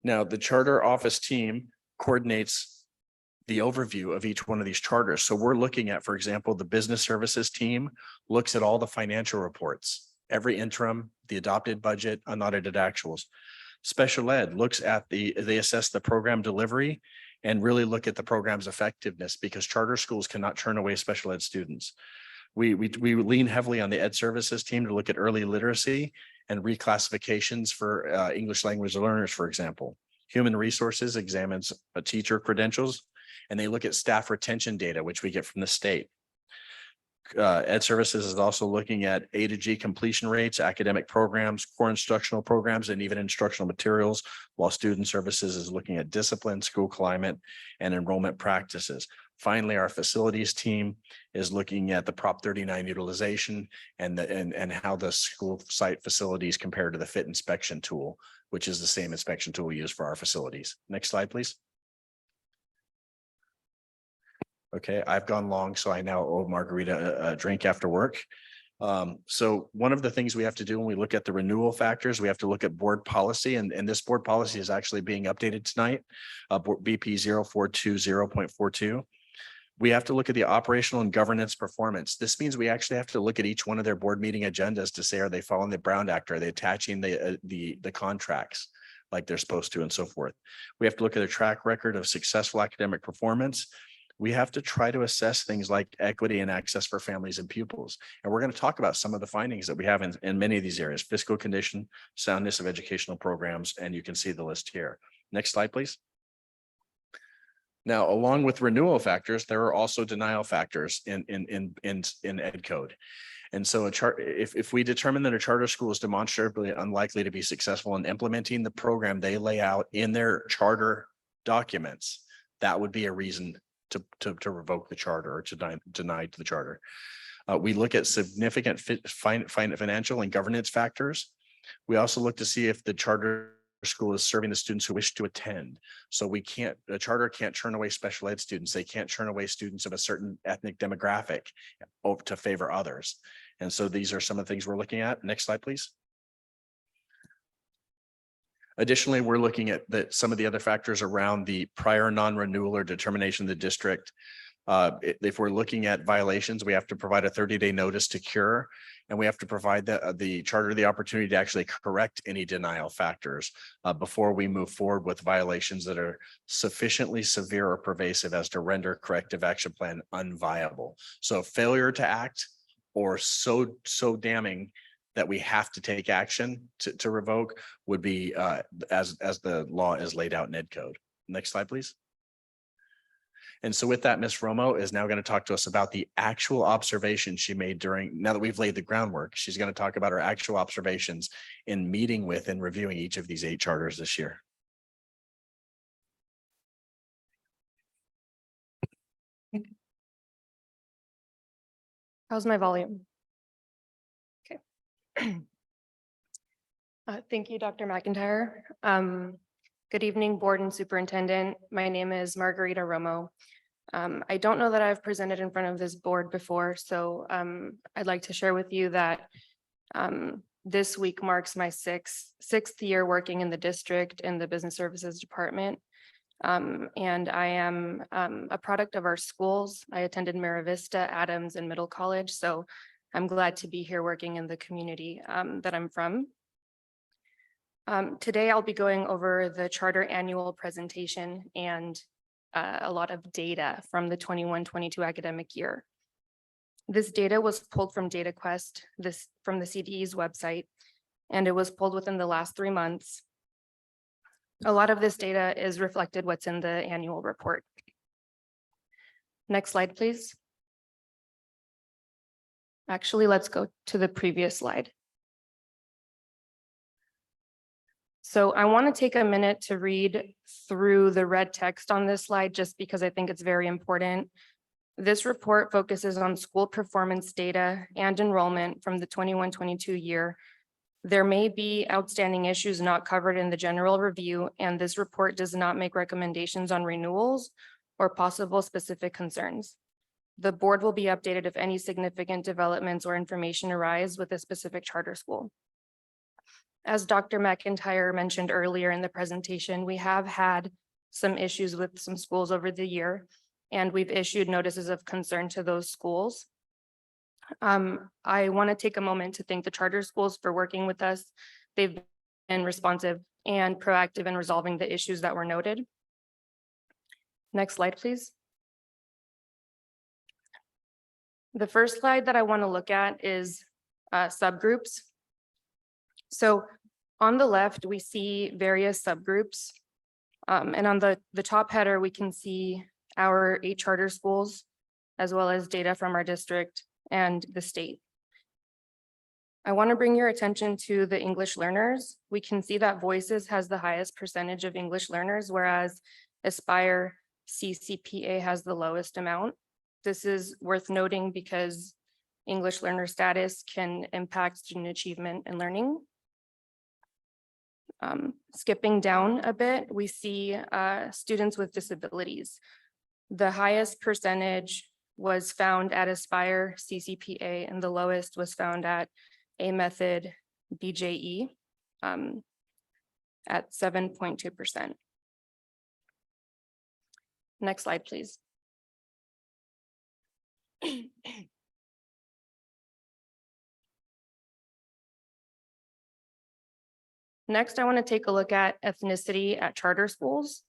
Now, the charter office team coordinates the overview of each one of these charters. So we're looking at, for example, the business services team looks at all the financial reports, every interim, the adopted budget, unaudited actuals. Special ed looks at they assess the program delivery and really look at the program's effectiveness, because charter schools cannot turn away special ed students. We lean heavily on the ed services team to look at early literacy and reclassifications for English language learners, for example. Human resources examines teacher credentials, and they look at staff retention data, which we get from the state. Ed Services is also looking at A to G completion rates, academic programs, core instructional programs, and even instructional materials, while Student Services is looking at discipline, school climate, and enrollment practices. Finally, our facilities team is looking at the Prop 39 utilization and how the school site facilities compare to the FIT inspection tool, which is the same inspection tool we use for our facilities. Next slide, please. Okay, I've gone long, so I now owe Margarita a drink after work. So one of the things we have to do when we look at the renewal factors, we have to look at board policy, and this board policy is actually being updated tonight, BP 0420.42. We have to look at the operational and governance performance. This means we actually have to look at each one of their board meeting agendas to say, are they following the Brown Act? Are they attaching the contracts like they're supposed to, and so forth? We have to look at their track record of successful academic performance. We have to try to assess things like equity and access for families and pupils. And we're going to talk about some of the findings that we have in many of these areas: fiscal condition, soundness of educational programs, and you can see the list here. Next slide, please. Now, along with renewal factors, there are also denial factors in Ed Code. And so if we determine that a charter school is demonstrably unlikely to be successful in implementing the program they lay out in their charter documents, that would be a reason to revoke the charter or to deny the charter. We look at significant financial and governance factors. We also look to see if the charter school is serving the students who wish to attend. So a charter can't turn away special ed students. They can't turn away students of a certain ethnic demographic to favor others. And so these are some of the things we're looking at. Next slide, please. Additionally, we're looking at some of the other factors around the prior non-renewal or determination of the district. If we're looking at violations, we have to provide a 30-day notice to cure, and we have to provide the charter the opportunity to actually correct any denial factors before we move forward with violations that are sufficiently severe or pervasive as to render corrective action plan unviable. So failure to act or so damning that we have to take action to revoke would be as the law is laid out in Ed Code. Next slide, please. And so with that, Ms. Romo is now going to talk to us about the actual observations she made now that we've laid the groundwork. She's going to talk about her actual observations in meeting with and reviewing each of these 8 charters this year. How's my volume? Thank you, Dr. McIntyre. Good evening, board and superintendent. My name is Margarita Romo. I don't know that I've presented in front of this board before, so I'd like to share with you that this week marks my sixth year working in the district in the business services department. And I am a product of our schools. I attended Mira Vista, Adams, and Middle College, so I'm glad to be here working in the community that I'm from. Today, I'll be going over the charter annual presentation and a lot of data from the 21-22 academic year. This data was pulled from DataQuest, from the CDE's website, and it was pulled within the last 3 months. A lot of this data is reflected what's in the annual report. Next slide, please. Actually, let's go to the previous slide. So I want to take a minute to read through the red text on this slide, just because I think it's very important. This report focuses on school performance data and enrollment from the 21-22 year. There may be outstanding issues not covered in the general review, and this report does not make recommendations on renewals or possible specific concerns. The board will be updated if any significant developments or information arise with a specific charter school. As Dr. McIntyre mentioned earlier in the presentation, we have had some issues with some schools over the year, and we've issued notices of concern to those schools. I want to take a moment to thank the charter schools for working with us. They've been responsive and proactive in resolving the issues that were noted. Next slide, please. The first slide that I want to look at is subgroups. So on the left, we see various subgroups. And on the top header, we can see our 8 charter schools, as well as data from our district and the state. I want to bring your attention to the English learners. We can see that Voices has the highest percentage of English learners, whereas Aspire CCPA has the lowest amount. This is worth noting because English learner status can impact student achievement and learning. Skipping down a bit, we see students with disabilities. The highest percentage was found at Aspire CCPA and the lowest was found at A Method BJE at 7.2%. Next slide, please. Next, I want to take a look at ethnicity at charter schools.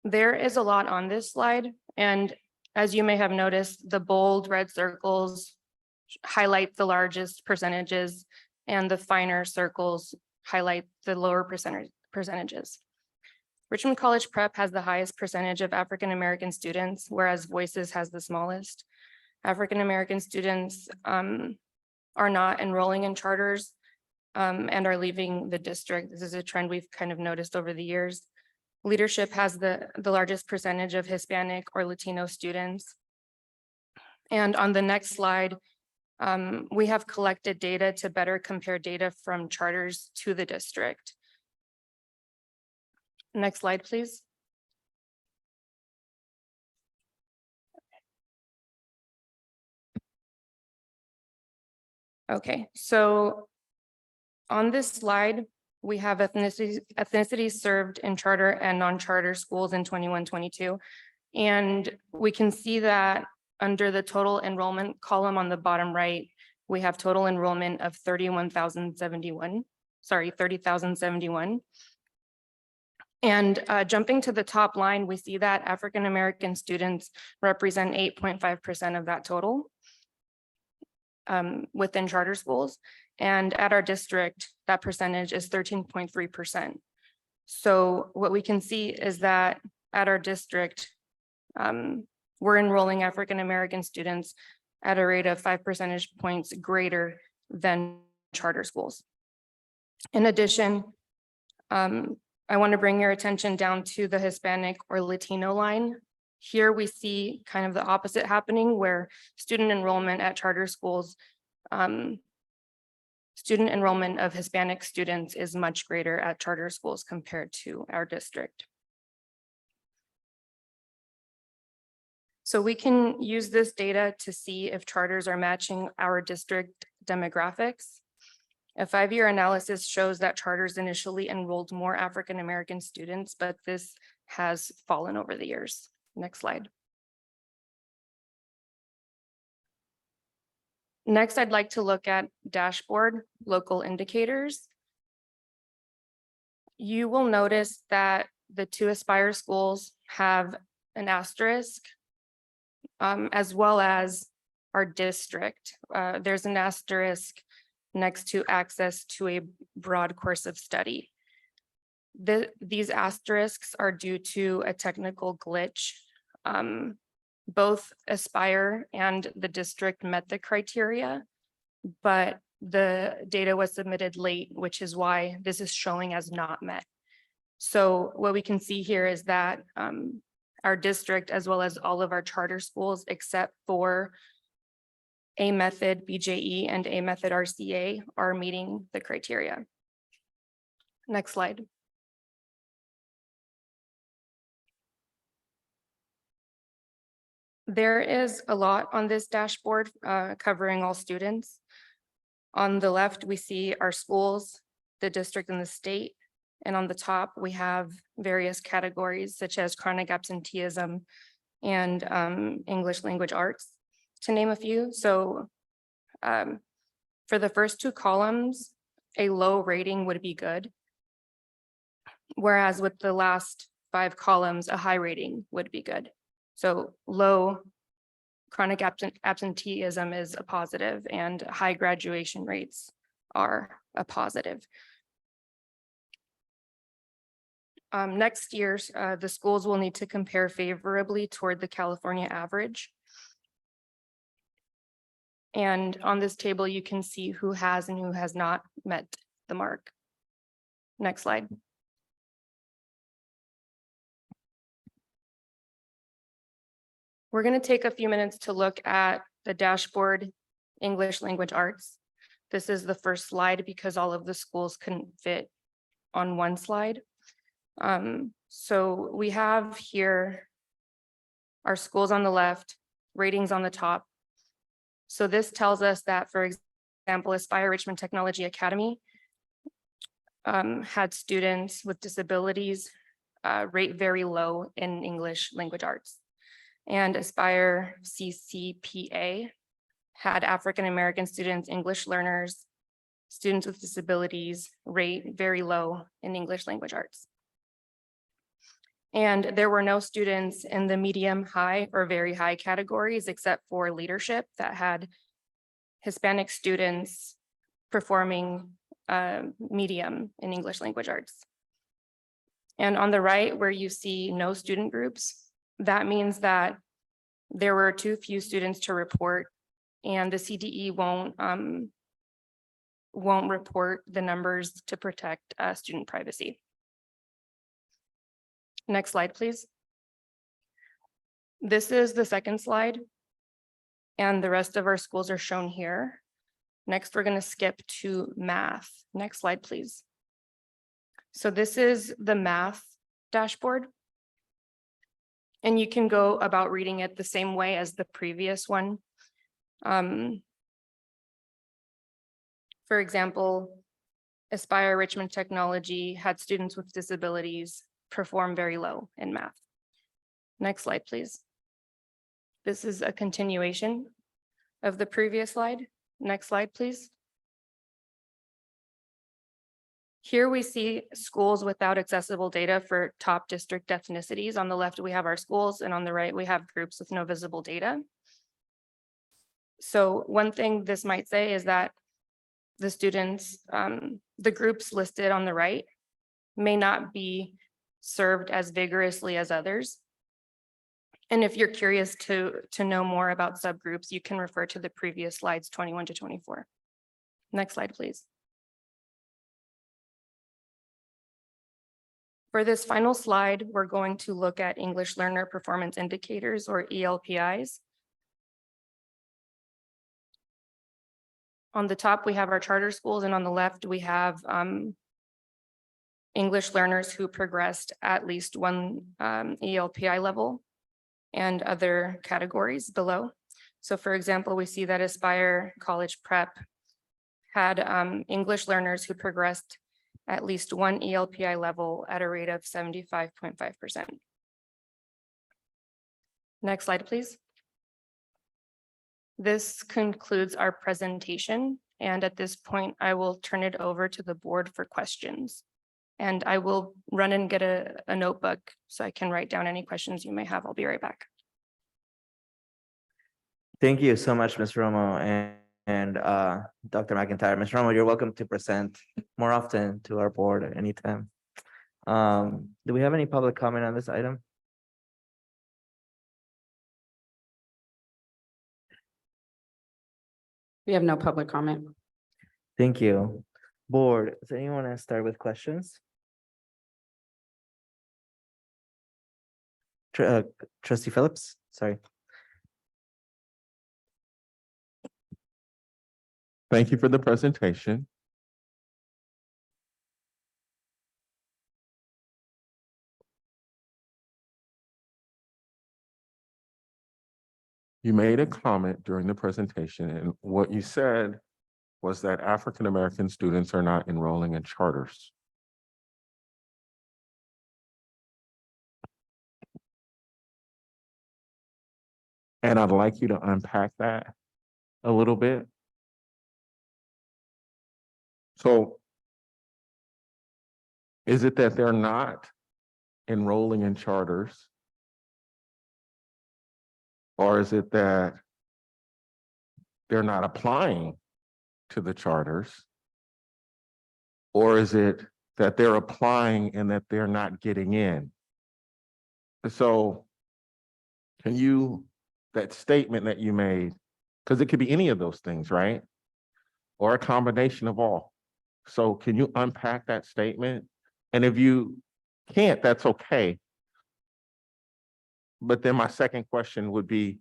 There is a lot on this slide, and as you may have noticed, the bold red circles highlight the largest percentages, and the finer circles highlight the lower percentages. Richmond College Prep has the highest percentage of African-American students, whereas Voices has the smallest. African-American students are not enrolling in charters and are leaving the district. This is a trend we've kind of noticed over the years. Leadership has the largest percentage of Hispanic or Latino students. And on the next slide, we have collected data to better compare data from charters to the district. Next slide, please. Okay, so on this slide, we have ethnicities served in charter and non-charter schools in 21-22. And we can see that under the total enrollment column on the bottom right, we have total enrollment of 30,071. And jumping to the top line, we see that African-American students represent 8.5% of that total within charter schools. And at our district, that percentage is 13.3%. So what we can see is that at our district, we're enrolling African-American students at a rate of 5 percentage points greater than charter schools. In addition, I want to bring your attention down to the Hispanic or Latino line. Here we see kind of the opposite happening, where student enrollment at charter schools, student enrollment of Hispanic students is much greater at charter schools compared to our district. So we can use this data to see if charters are matching our district demographics. A 5-year analysis shows that charters initially enrolled more African-American students, but this has fallen over the years. Next slide. Next, I'd like to look at dashboard local indicators. You will notice that the 2 Aspire schools have an asterisk, as well as our district. There's an asterisk next to access to a broad course of study. These asterisks are due to a technical glitch. Both Aspire and the district met the criteria, but the data was submitted late, which is why this is showing as not met. So what we can see here is that our district, as well as all of our charter schools, except for A Method BJE and A Method RCA, are meeting the criteria. Next slide. There is a lot on this dashboard covering all students. On the left, we see our schools, the district and the state. And on the top, we have various categories such as chronic absenteeism and English language arts, to name a few. So for the first two columns, a low rating would be good. Whereas with the last 5 columns, a high rating would be good. So low chronic absenteeism is a positive and high graduation rates are a positive. Next year, the schools will need to compare favorably toward the California average. And on this table, you can see who has and who has not met the mark. Next slide. We're going to take a few minutes to look at the dashboard English language arts. This is the first slide because all of the schools couldn't fit on one slide. So we have here our schools on the left, ratings on the top. So this tells us that, for example, Aspire Richmond Technology Academy had students with disabilities rate very low in English language arts. And Aspire CCPA had African-American students, English learners, students with disabilities rate very low in English language arts. And there were no students in the medium, high, or very high categories except for leadership that had Hispanic students performing medium in English language arts. And on the right, where you see no student groups, that means that there were too few students to report, and the CDE won't report the numbers to protect student privacy. Next slide, please. This is the second slide, and the rest of our schools are shown here. Next, we're going to skip to math. Next slide, please. So this is the math dashboard. And you can go about reading it the same way as the previous one. For example, Aspire Richmond Technology had students with disabilities perform very low in math. Next slide, please. This is a continuation of the previous slide. Next slide, please. Here we see schools without accessible data for top district ethnicities. On the left, we have our schools, and on the right, we have groups with no visible data. So one thing this might say is that the students, the groups listed on the right may not be served as vigorously as others. And if you're curious to know more about subgroups, you can refer to the previous slides 21 to 24. Next slide, please. For this final slide, we're going to look at English Learner Performance Indicators, or ELPIs. On the top, we have our charter schools, and on the left, we have English learners who progressed at least one ELPI level and other categories below. So for example, we see that Aspire College Prep had English learners who progressed at least one ELPI level at a rate of 75.5%. Next slide, please. This concludes our presentation. And at this point, I will turn it over to the board for questions. And I will run and get a notebook so I can write down any questions you may have. I'll be right back. Thank you so much, Ms. Romo and Dr. McIntyre. Ms. Romo, you're welcome to present more often to our board at any time. Do we have any public comment on this item? We have no public comment. Thank you. Board, does anyone want to start with questions? Trustee Phillips, sorry. Thank you for the presentation. You made a comment during the presentation, and what you said was that African-American students are not enrolling in charters. And I'd like you to unpack that a little bit. So is it that they're not enrolling in charters? Or is it that they're not applying to the charters? Or is it that they're applying and that they're not getting in? So can you, that statement that you made, because it could be any of those things, right? Or a combination of all. So can you unpack that statement? And if you can't, that's okay. But then my second question would be,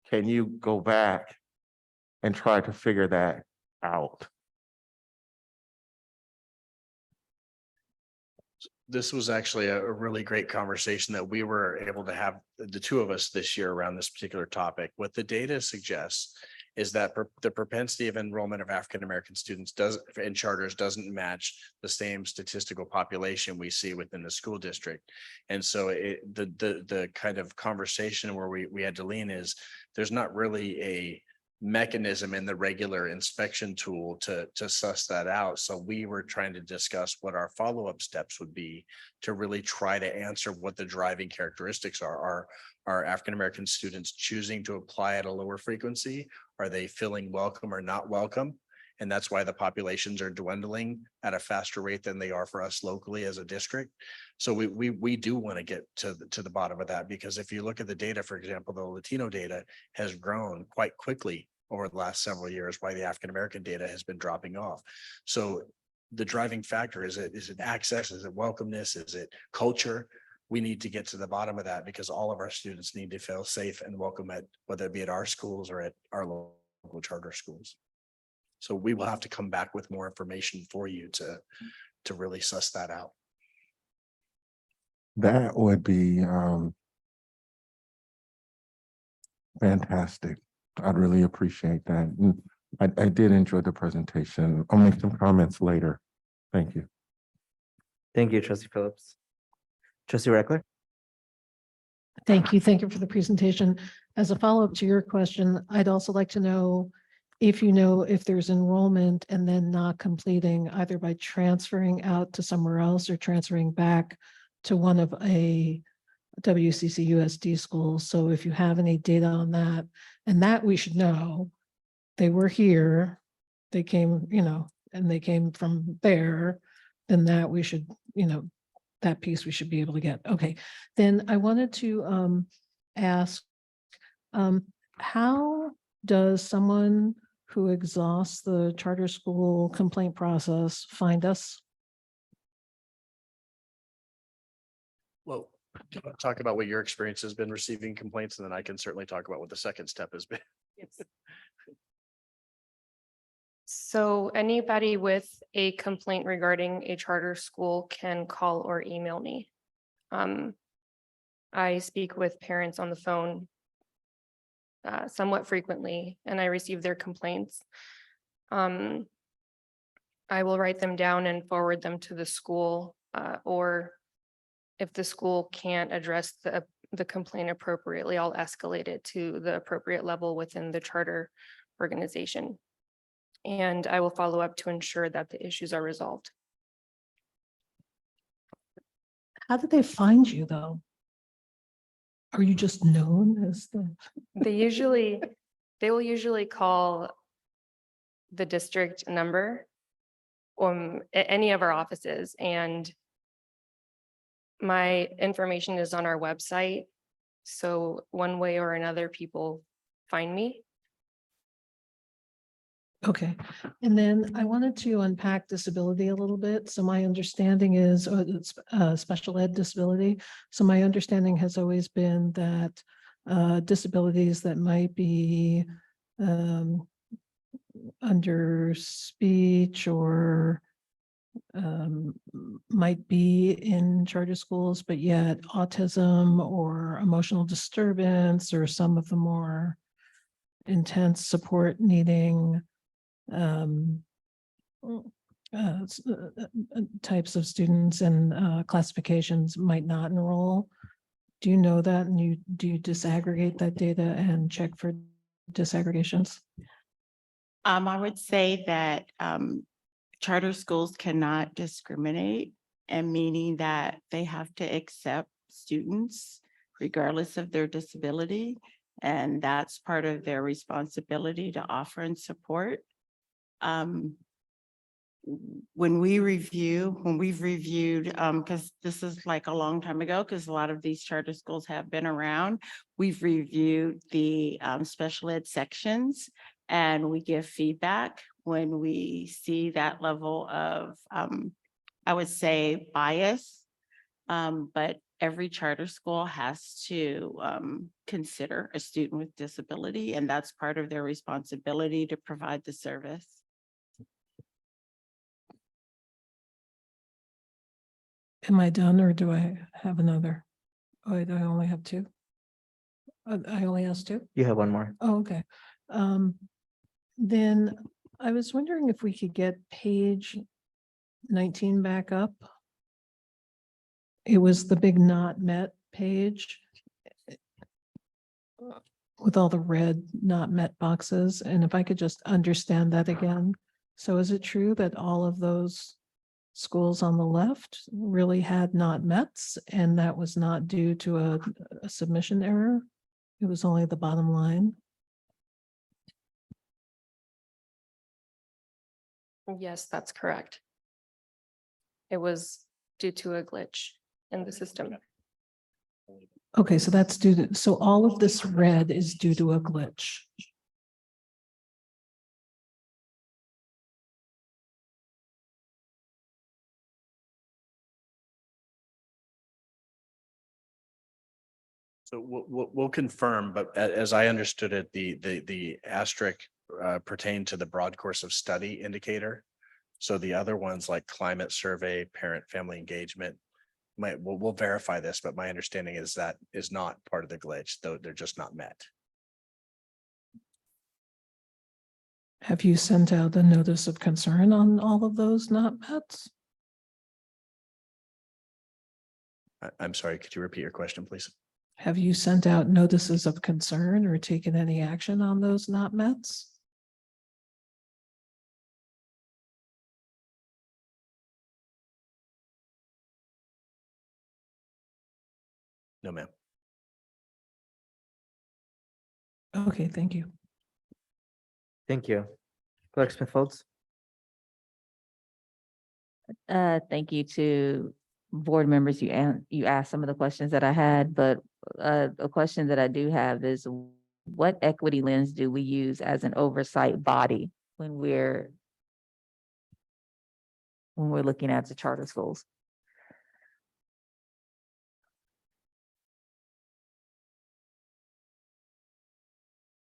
can you go back and try to figure that out? This was actually a really great conversation that we were able to have, the two of us this year around this particular topic. What the data suggests is that the propensity of enrollment of African-American students in charters doesn't match the same statistical population we see within the school district. And so the kind of conversation where we had to lean is there's not really a mechanism in the regular inspection tool to suss that out. So we were trying to discuss what our follow-up steps would be to really try to answer what the driving characteristics are. Are African-American students choosing to apply at a lower frequency? Are they feeling welcome or not welcome? And that's why the populations are dwindling at a faster rate than they are for us locally as a district. So we do want to get to the bottom of that, because if you look at the data, for example, the Latino data has grown quite quickly over the last several years, while the African-American data has been dropping off. So the driving factor, is it access? Is it welcomeness? Is it culture? We need to get to the bottom of that, because all of our students need to feel safe and welcome at, whether it be at our schools or at our local charter schools. So we will have to come back with more information for you to really suss that out. That would be fantastic. I'd really appreciate that. And I did enjoy the presentation. I'll make some comments later. Thank you. Thank you, Trustee Phillips. Trustee Reckler? Thank you. Thank you for the presentation. As a follow-up to your question, I'd also like to know if there's enrollment and then not completing, either by transferring out to somewhere else or transferring back to one of a WCC USD schools. So if you have any data on that, and that we should know, they were here, they came, and they came from there, then that we should, that piece we should be able to get. Okay, then I wanted to ask, how does someone who exhausts the charter school complaint process find us? Well, talk about what your experience has been receiving complaints, and then I can certainly talk about what the second step has been. So anybody with a complaint regarding a charter school can call or email me. I speak with parents on the phone somewhat frequently, and I receive their complaints. I will write them down and forward them to the school, or if the school can't address the complaint appropriately, I'll escalate it to the appropriate level within the charter organization. And I will follow up to ensure that the issues are resolved. How did they find you, though? Are you just known as the? They will usually call the district number at any of our offices, and my information is on our website. So one way or another, people find me. Okay, and then I wanted to unpack disability a little bit. So my understanding is, it's special ed disability. So my understanding has always been that disabilities that might be under speech or might be in charter schools, but yet autism or emotional disturbance or some of the more intense support needing types of students and classifications might not enroll. Do you know that? And do you disaggregate that data and check for disaggregations? I would say that charter schools cannot discriminate, and meaning that they have to accept students regardless of their disability. And that's part of their responsibility to offer and support. When we've reviewed, because this is like a long time ago, because a lot of these charter schools have been around, we've reviewed the special ed sections, and we give feedback when we see that level of, I would say, bias. But every charter school has to consider a student with disability, and that's part of their responsibility to provide the service. Am I done or do I have another? Oh, I only have two. I only asked two? You have one more. Oh, okay. Then I was wondering if we could get page 19 back up. It was the big not met page with all the red not met boxes. And if I could just understand that again. So is it true that all of those schools on the left really had not mets, and that was not due to a submission error? It was only the bottom line. Yes, that's correct. It was due to a glitch in the system. Okay, so that's due to, so all of this red is due to a glitch. So we'll confirm, but as I understood it, the asterisk pertained to the broad course of study indicator. So the other ones like climate survey, parent family engagement, we'll verify this, but my understanding is that is not part of the glitch, though they're just not met. Have you sent out a notice of concern on all of those not mets? I'm sorry, could you repeat your question, please? Have you sent out notices of concern or taken any action on those not mets? No, ma'am. Okay, thank you. Thank you. Clerk Smith Folds. Thank you to board members. You asked some of the questions that I had, but a question that I do have is what equity lens do we use as an oversight body when we're looking at the charter schools?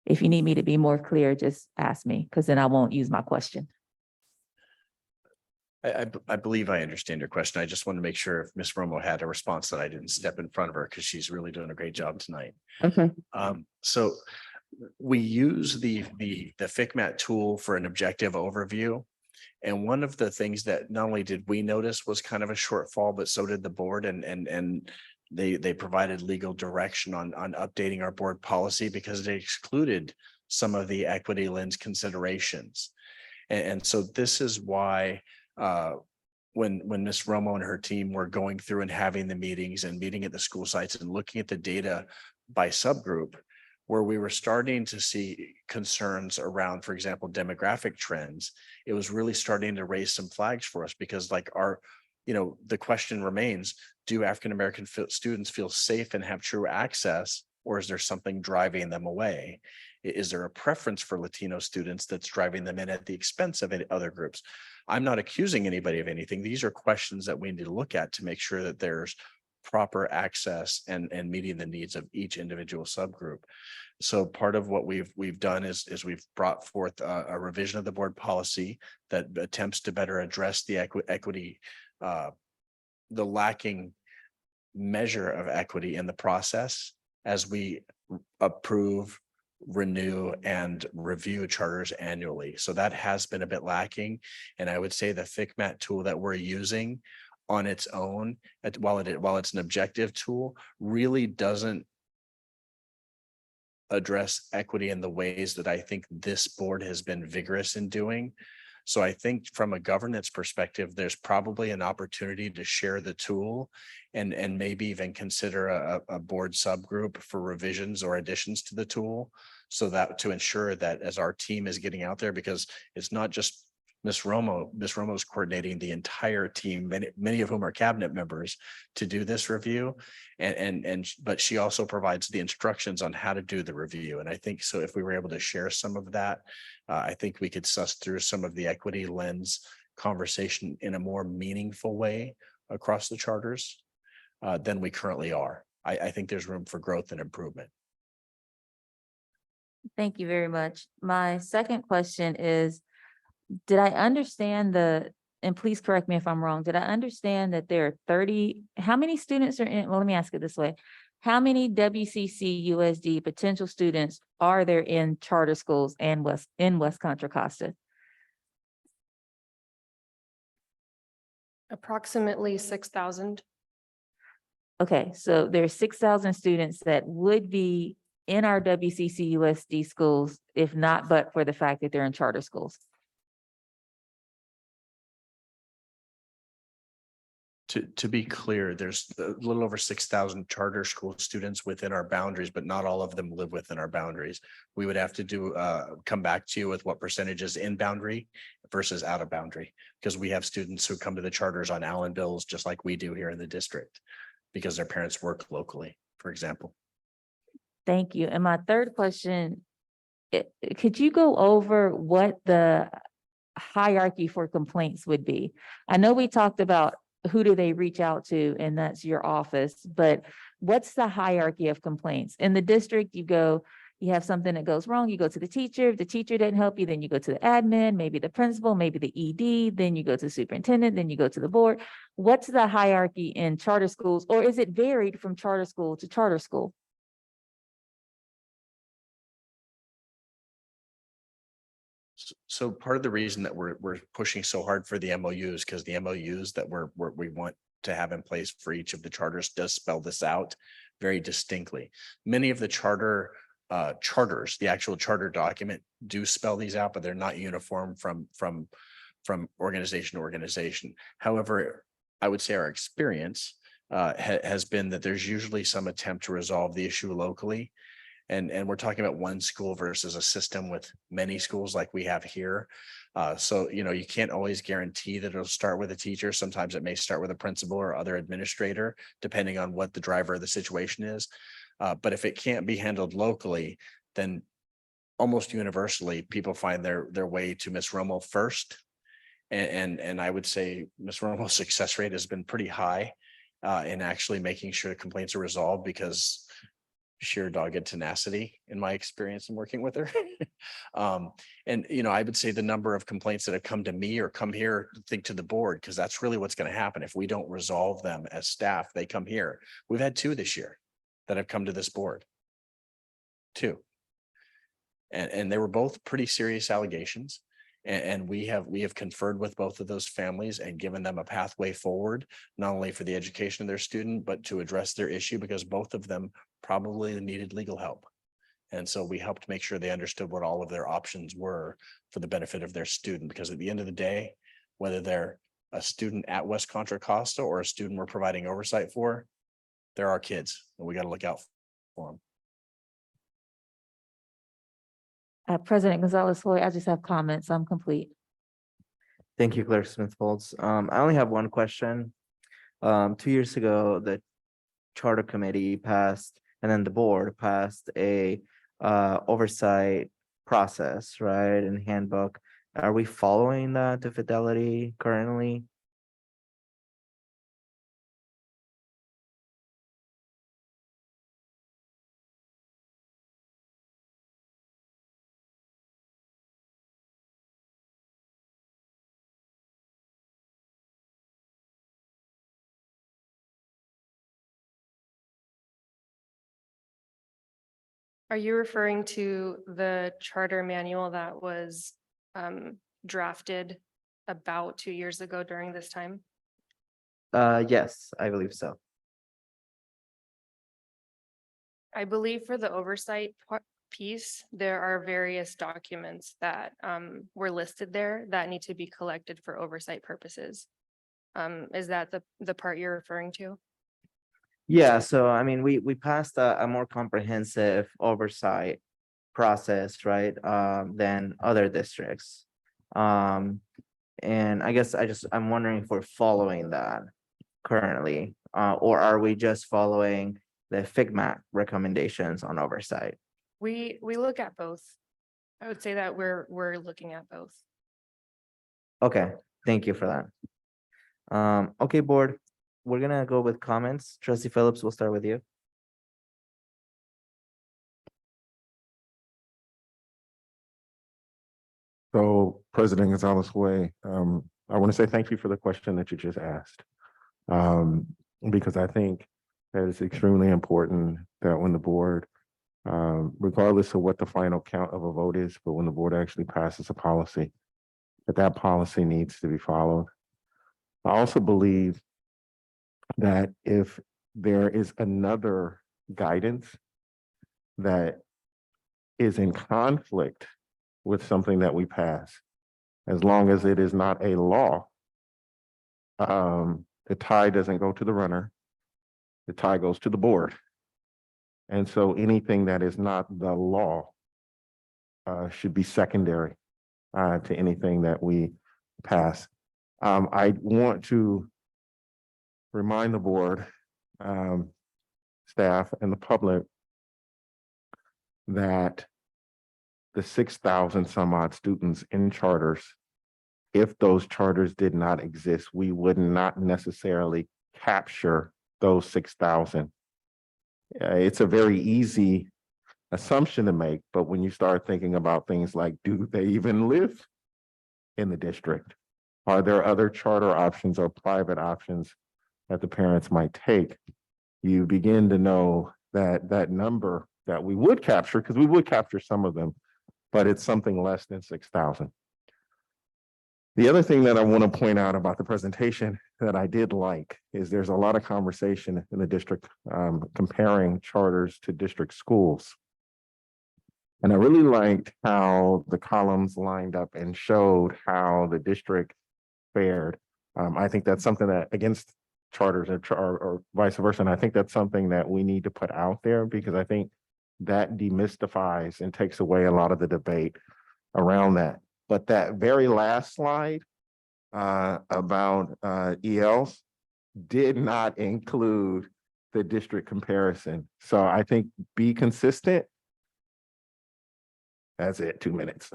If you need me to be more clear, just ask me, because then I won't use my question. I believe I understand your question. I just want to make sure if Ms. Romo had a response that I didn't step in front of her, because she's really doing a great job tonight. Okay. So we use the FICMAT tool for an objective overview. And one of the things that not only did we notice was kind of a shortfall, but so did the board, and they provided legal direction on updating our board policy because they excluded some of the equity lens considerations. And so this is why when Ms. Romo and her team were going through and having the meetings and meeting at the school sites and looking at the data by subgroup, where we were starting to see concerns around, for example, demographic trends, it was really starting to raise some flags for us, because like the question remains, do African-American students feel safe and have true access, or is there something driving them away? Is there a preference for Latino students that's driving them in at the expense of other groups? I'm not accusing anybody of anything. These are questions that we need to look at to make sure that there's proper access and meeting the needs of each individual subgroup. So part of what we've done is we've brought forth a revision of the board policy that attempts to better address the equity, the lacking measure of equity in the process as we approve, renew, and review charters annually. So that has been a bit lacking. And I would say the FICMAT tool that we're using on its own, while it's an objective tool, really doesn't address equity in the ways that I think this board has been vigorous in doing. So I think from a governance perspective, there's probably an opportunity to share the tool and maybe even consider a board subgroup for revisions or additions to the tool. So that to ensure that as our team is getting out there, because it's not just Ms. Romo's coordinating the entire team, many of whom are cabinet members, to do this review. But she also provides the instructions on how to do the review. And I think so if we were able to share some of that, I think we could suss through some of the equity lens conversation in a more meaningful way across the charters than we currently are. I think there's room for growth and improvement. Thank you very much. My second question is, did I understand and please correct me if I'm wrong, did I understand that there are 30, how many students are in, well, let me ask it this way. How many WCC USD potential students are there in charter schools and in West Contra Costa? Approximately 6,000. Okay, so there's 6,000 students that would be in our WCC USD schools, if not but for the fact that they're in charter schools. To be clear, there's a little over 6,000 charter school students within our boundaries, but not all of them live within our boundaries. We would have to come back to you with what percentage is in boundary versus out of boundary, because we have students who come to the charters on Allen bills, just like we do here in the district, because their parents work locally, for example. Thank you. And my third question, could you go over what the hierarchy for complaints would be? I know we talked about who do they reach out to, and that's your office, but what's the hierarchy of complaints? In the district, you have something that goes wrong, you go to the teacher. If the teacher didn't help you, then you go to the admin, maybe the principal, maybe the ED, then you go to the superintendent, then you go to the board. What's the hierarchy in charter schools, or is it varied from charter school to charter school? So part of the reason that we're pushing so hard for the MOUs, because the MOUs that we want to have in place for each of the charters does spell this out very distinctly. Many of the charters, the actual charter document do spell these out, but they're not uniform from organization to organization. However, I would say our experience has been that there's usually some attempt to resolve the issue locally. And we're talking about one school versus a system with many schools like we have here. So, you can't always guarantee that it'll start with a teacher. Sometimes it may start with a principal or other administrator, depending on what the driver of the situation is. But if it can't be handled locally, then almost universally, people find their way to Ms. Romo first. And I would say Ms. Romo's success rate has been pretty high in actually making sure complaints are resolved, because sheer dogged tenacity in my experience in working with her. And I would say the number of complaints that have come to me or come here, think to the board, because that's really what's going to happen. If we don't resolve them as staff, they come here. We've had 2 this year that have come to this board. 2. And they were both pretty serious allegations. And we have conferred with both of those families and given them a pathway forward, not only for the education of their student, but to address their issue, because both of them probably needed legal help. And so we helped make sure they understood what all of their options were for the benefit of their student, because at the end of the day, whether they're a student at West Contra Costa or a student we're providing oversight for, they're our kids and we got to look out for them. President Gonzalez-Hoy, I just have comments. I'm complete. Thank you, Clerk Smith-Foltz. I only have one question. 2 years ago, the charter committee passed, and then the board passed a oversight process, right, and handbook. Are we following that to fidelity currently? Are you referring to the charter manual that was drafted about 2 years ago during this time? Yes, I believe so. I believe for the oversight piece, there are various documents that were listed there that need to be collected for oversight purposes. Is that the part you're referring to? Yeah, so I mean, we passed a more comprehensive oversight process, right, than other districts. And I guess I'm wondering if we're following that currently, or are we just following the FIGMAC recommendations on oversight? We look at both. I would say that we're looking at both. Okay, thank you for that. Okay, board, we're gonna go with comments. Trustee Phillips, we'll start with you. So President Gonzalez Way, I want to say thank you for the question that you just asked. Because I think that it's extremely important that when the board, regardless of what the final count of a vote is, but when the board actually passes a policy, that policy needs to be followed. I also believe that if there is another guidance that is in conflict with something that we pass, as long as it is not a law, the tie doesn't go to the runner, the tie goes to the board. And so anything that is not the law should be secondary to anything that we pass. I want to remind the board, staff and the public that the 6,000 some odd students in charters, if those charters did not exist, we would not necessarily capture those 6,000. It's a very easy assumption to make, but when you start thinking about things like, do they even live in the district? Are there other charter options or private options that the parents might take? You begin to know that that number that we would capture, because we would capture some of them, but it's something less than 6,000. The other thing that I want to point out about the presentation that I did like is there's a lot of conversation in the district comparing charters to district schools. And I really liked how the columns lined up and showed how the district fared. I think that's something that against charters or vice versa. And I think that's something that we need to put out there, because I think that demystifies and takes away a lot of the debate around that. But that very last slide about ELs did not include the district comparison. So I think be consistent. That's it, 2 minutes.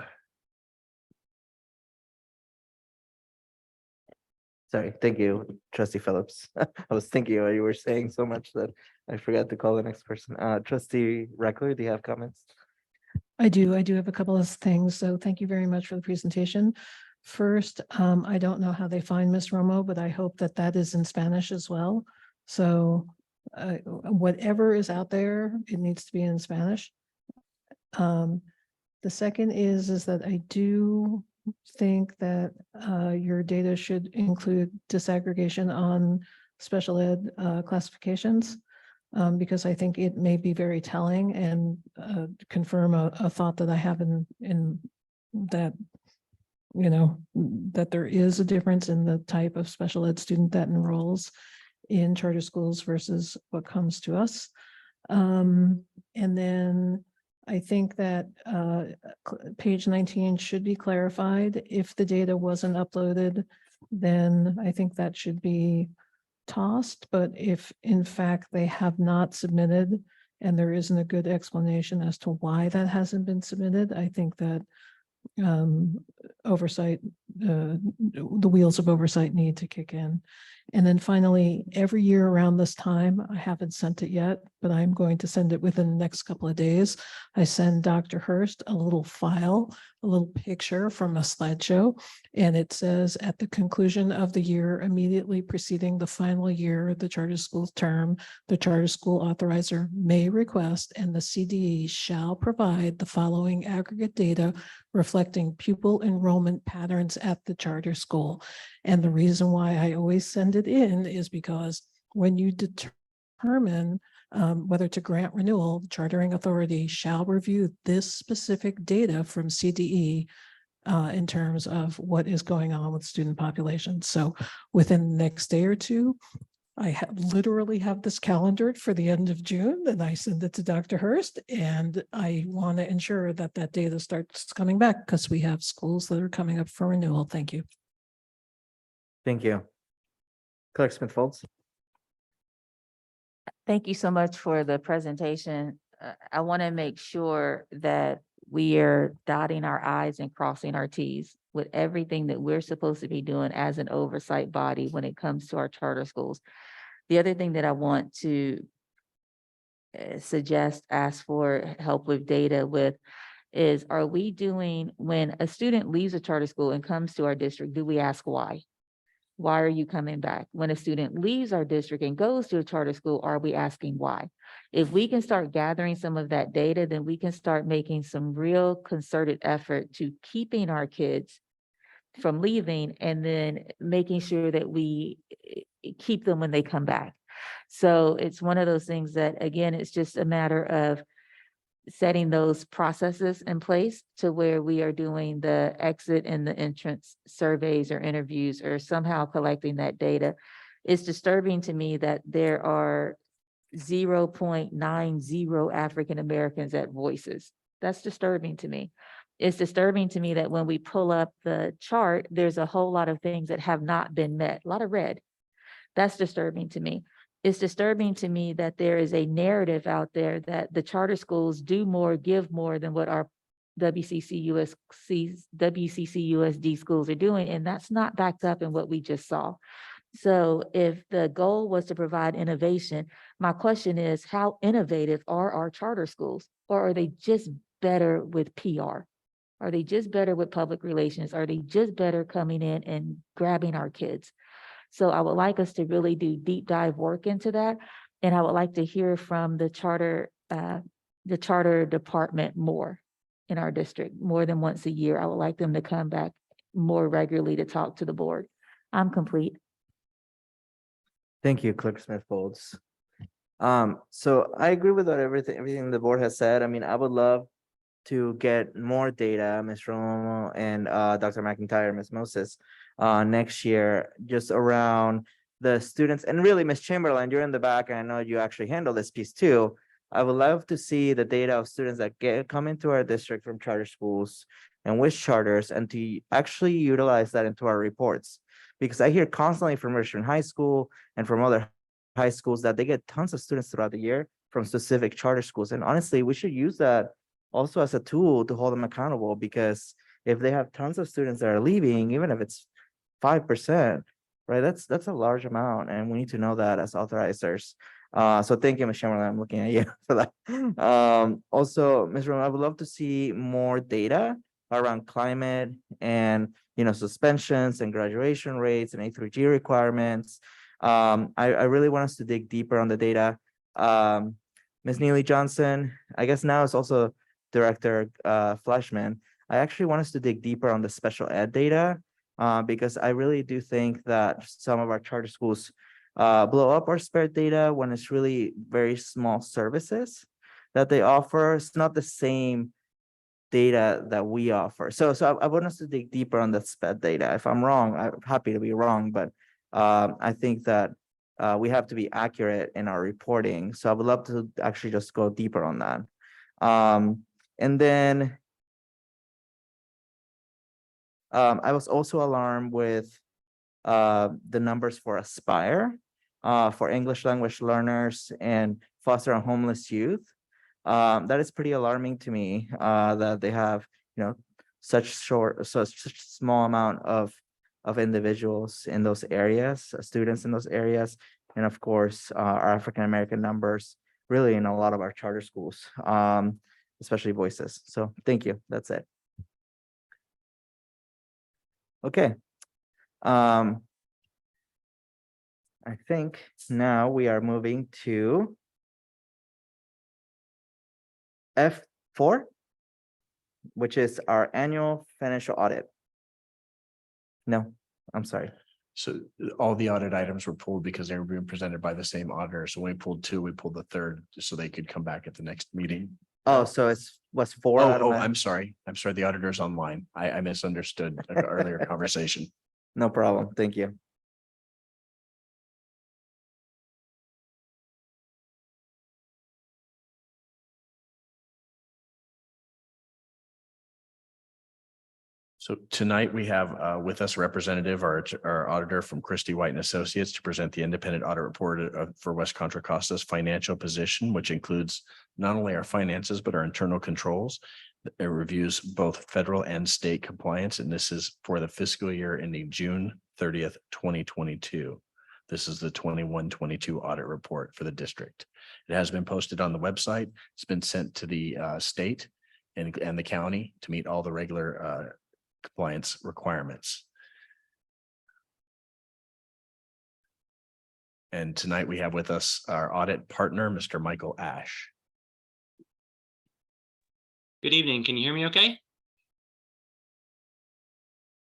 Sorry, thank you, Trustee Phillips. I was thinking while you were saying so much that I forgot to call the next person. Trustee Reckler, do you have comments? I do have a couple of things. So thank you very much for the presentation. First, I don't know how they find Miss Romo, but I hope that that is in Spanish as well. So whatever is out there, it needs to be in Spanish. The second is that I do think that your data should include disaggregation on special ed classifications, because I think it may be very telling and confirm a thought that I have in that, you know, that there is a difference in the type of special ed student that enrolls in charter schools versus what comes to us. And then I think that page 19 should be clarified. If the data wasn't uploaded, then I think that should be tossed. But if in fact they have not submitted and there isn't a good explanation as to why that hasn't been submitted, I think that oversight, the wheels of oversight need to kick in. And then finally, every year around this time, I haven't sent it yet, but I'm going to send it within the next couple of days. I send Dr. Hurst a little file, a little picture from a slideshow, and it says at the conclusion of the year, immediately preceding the final year of the charter school term, the charter school authorizer may request and the CDE shall provide the following aggregate data reflecting pupil enrollment enrollment patterns at the charter school. And the reason why I always send it in is because when you determine whether to grant renewal, the chartering authority shall review this specific data from CDE in terms of what is going on with student population. So within the next day or two, I literally have this calendared for the end of June, and I send it to Dr. Hurst, and I want to ensure that that data starts coming back because we have schools that are coming up for renewal. Thank you. Thank you. Clerk Smith Folds. Thank you so much for the presentation. I want to make sure that we are dotting our i's and crossing our t's with everything that we're supposed to be doing as an oversight body when it comes to our charter schools. The other thing that I want to ask for help with data with is, are we doing, when a student leaves a charter school and comes to our district, do we ask why? Why are you coming back? When a student leaves our district and goes to a charter school, are we asking why? If we can start gathering some of that data, then we can start making some real concerted effort to keeping our kids from leaving and then making sure that we keep them when they come back. So it's one of those things that, again, it's just a matter of setting those processes in place to where we are doing the exit and the entrance surveys or interviews or somehow collecting that data. It's disturbing to me that there are 0.90 African Americans at Voices. That's disturbing to me. It's disturbing to me that when we pull up the chart, there's a whole lot of things that have not been met, a lot of red. That's disturbing to me. It's disturbing to me that there is a narrative out there that the charter schools do more, give more than what our WCCUSD schools are doing, and that's not backed up in what we just saw. So if the goal was to provide innovation, my question is, how innovative are our charter schools? Or are they just better with PR? Are they just better with public relations? Are they just better coming in and grabbing our kids? So I would like us to really do deep dive work into that. And I would like to hear from the charter department more in our district, more than once a year. I would like them to come back more regularly to talk to the board. I'm complete. Thank you, Clerk Smith Folds. So I agree with everything the board has said. I mean, I would love to get more data, Ms. Romo and Dr. McIntyre, Ms. Moses, next year, just around the students. And really, Ms. Chamberlain, you're in the back, and I know you actually handle this piece too. I would love to see the data of students that come into our district from charter schools and which charters, and to actually utilize that into our reports. Because I hear constantly from Richmond High School and from other high schools that they get tons of students throughout the year from specific charter schools. And honestly, we should use that also as a tool to hold them accountable, because if they have tons of students that are leaving, even if it's 5%, right, that's a large amount, and we need to know that as authorizers. So thank you, Ms. Chamberlain. I'm looking at you for that. Also, Ms. Romo, I would love to see more data around climate and suspensions and graduation rates and A3G requirements. I really want us to dig deeper on the data. Ms. Neely Johnson, I guess now it's also Director Fleshman. I actually want us to dig deeper on the special ed data, because I really do think that some of our charter schools blow up our spare data when it's really very small services that they offer. It's not the same data that we offer. So I want us to dig deeper on the SPED data. If I'm wrong, I'm happy to be wrong, but I think that we have to be accurate in our reporting. So I would love to actually just go deeper on that. And then I was also alarmed with the numbers for Aspire, for English language learners and foster and homeless youth. That is pretty alarming to me, that they have, such small amount of individuals in those areas, students in those areas, and of course, our African-American numbers really in a lot of our charter schools, especially Voices. So thank you. That's it. Okay. I think now we are moving to F4, which is our annual financial audit. No, I'm sorry. So all the audit items were pulled because they were being presented by the same auditor. So when we pulled two, we pulled the third just so they could come back at the next meeting. Oh, so was four Oh, automatic? I'm sorry. I'm sorry. The auditor's online. I misunderstood the earlier conversation. No problem. Thank you. So tonight we have with us representative, our auditor from Christie White and Associates to present the independent audit report for West Contra Costa's financial position, which includes not only our finances, but our internal controls. It reviews both federal and state compliance, and this is for the fiscal year ending June 30th, 2022. This is the 21-22 audit report for the district. It has been posted on the website. It's been sent to the state and the county to meet all the regular compliance requirements. And tonight we have with us our audit partner, Mr. Michael Ash. Good evening. Can you hear me okay?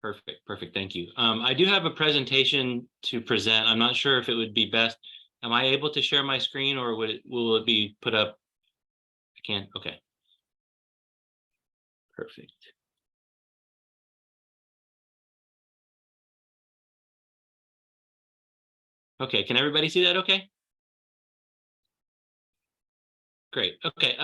Perfect. Thank you. I do have a presentation to present. I'm not sure if it would be best. Am I able to share my screen or will it be put up? I can't. Okay. Perfect. Okay, can everybody see that okay? Great. Okay.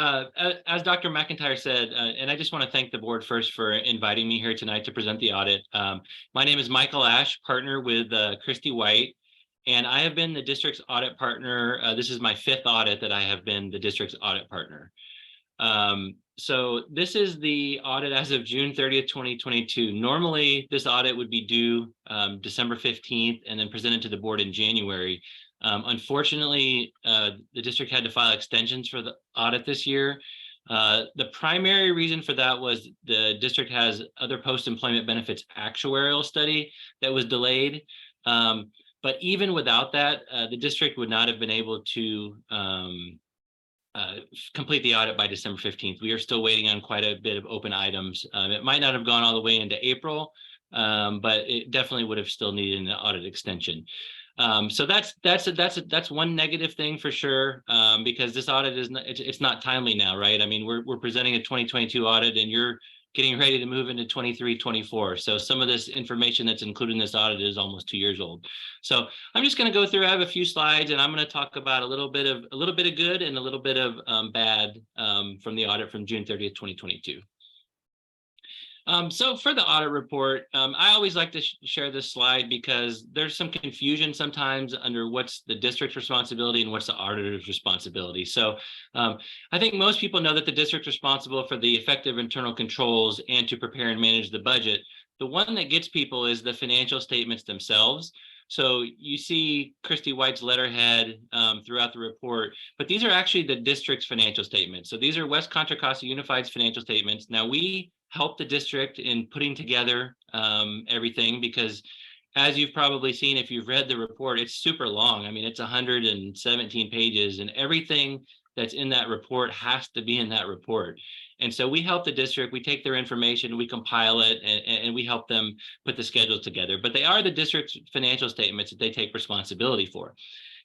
As Dr. McIntyre said, and I just want to thank the board first for inviting me here tonight to present the audit. My name is Michael Ash, partner with Christie White, and I have been the district's audit partner. This is my 5th audit that I have been the district's audit partner. So this is the audit as of June 30th, 2022. Normally, this audit would be due December 15th and then presented to the board in January. Unfortunately, the district had to file extensions for the audit this year. The primary reason for that was the district has other post-employment benefits actuarial study that was delayed. But even without that, the district would not have been able to complete the audit by December 15th. We are still waiting on quite a bit of open items. It might not have gone all the way into April, but it definitely would have still needed an audit extension. So that's one negative thing for sure, because this audit is not, it's not timely now, right? I mean, we're presenting a 2022 audit and you're getting ready to move into 23-24. So some of this information that's included in this audit is almost 2 years old. So I'm just going to go through, I have a few slides and I'm going to talk about a little bit of good and a little bit of bad from the audit from June 30th, 2022. So for the audit report, I always like to share this slide because there's some confusion sometimes under what's the district's responsibility and what's the auditor's responsibility. So I think most people know that the district's responsible for the effective internal controls and to prepare and manage the budget. The one that gets people is the financial statements themselves. So you see Christie White's letterhead throughout the report, but these are actually the district's financial statements. So these are West Contra Costa Unified's financial statements. Now we help the district in putting together everything because as you've probably seen, if you've read the report, it's super long. I mean, it's 117 pages and everything that's in that report has to be in that report. And so we help the district, we take their information, we compile it, and we help them put the schedules together. But they are the district's financial statements that they take responsibility for.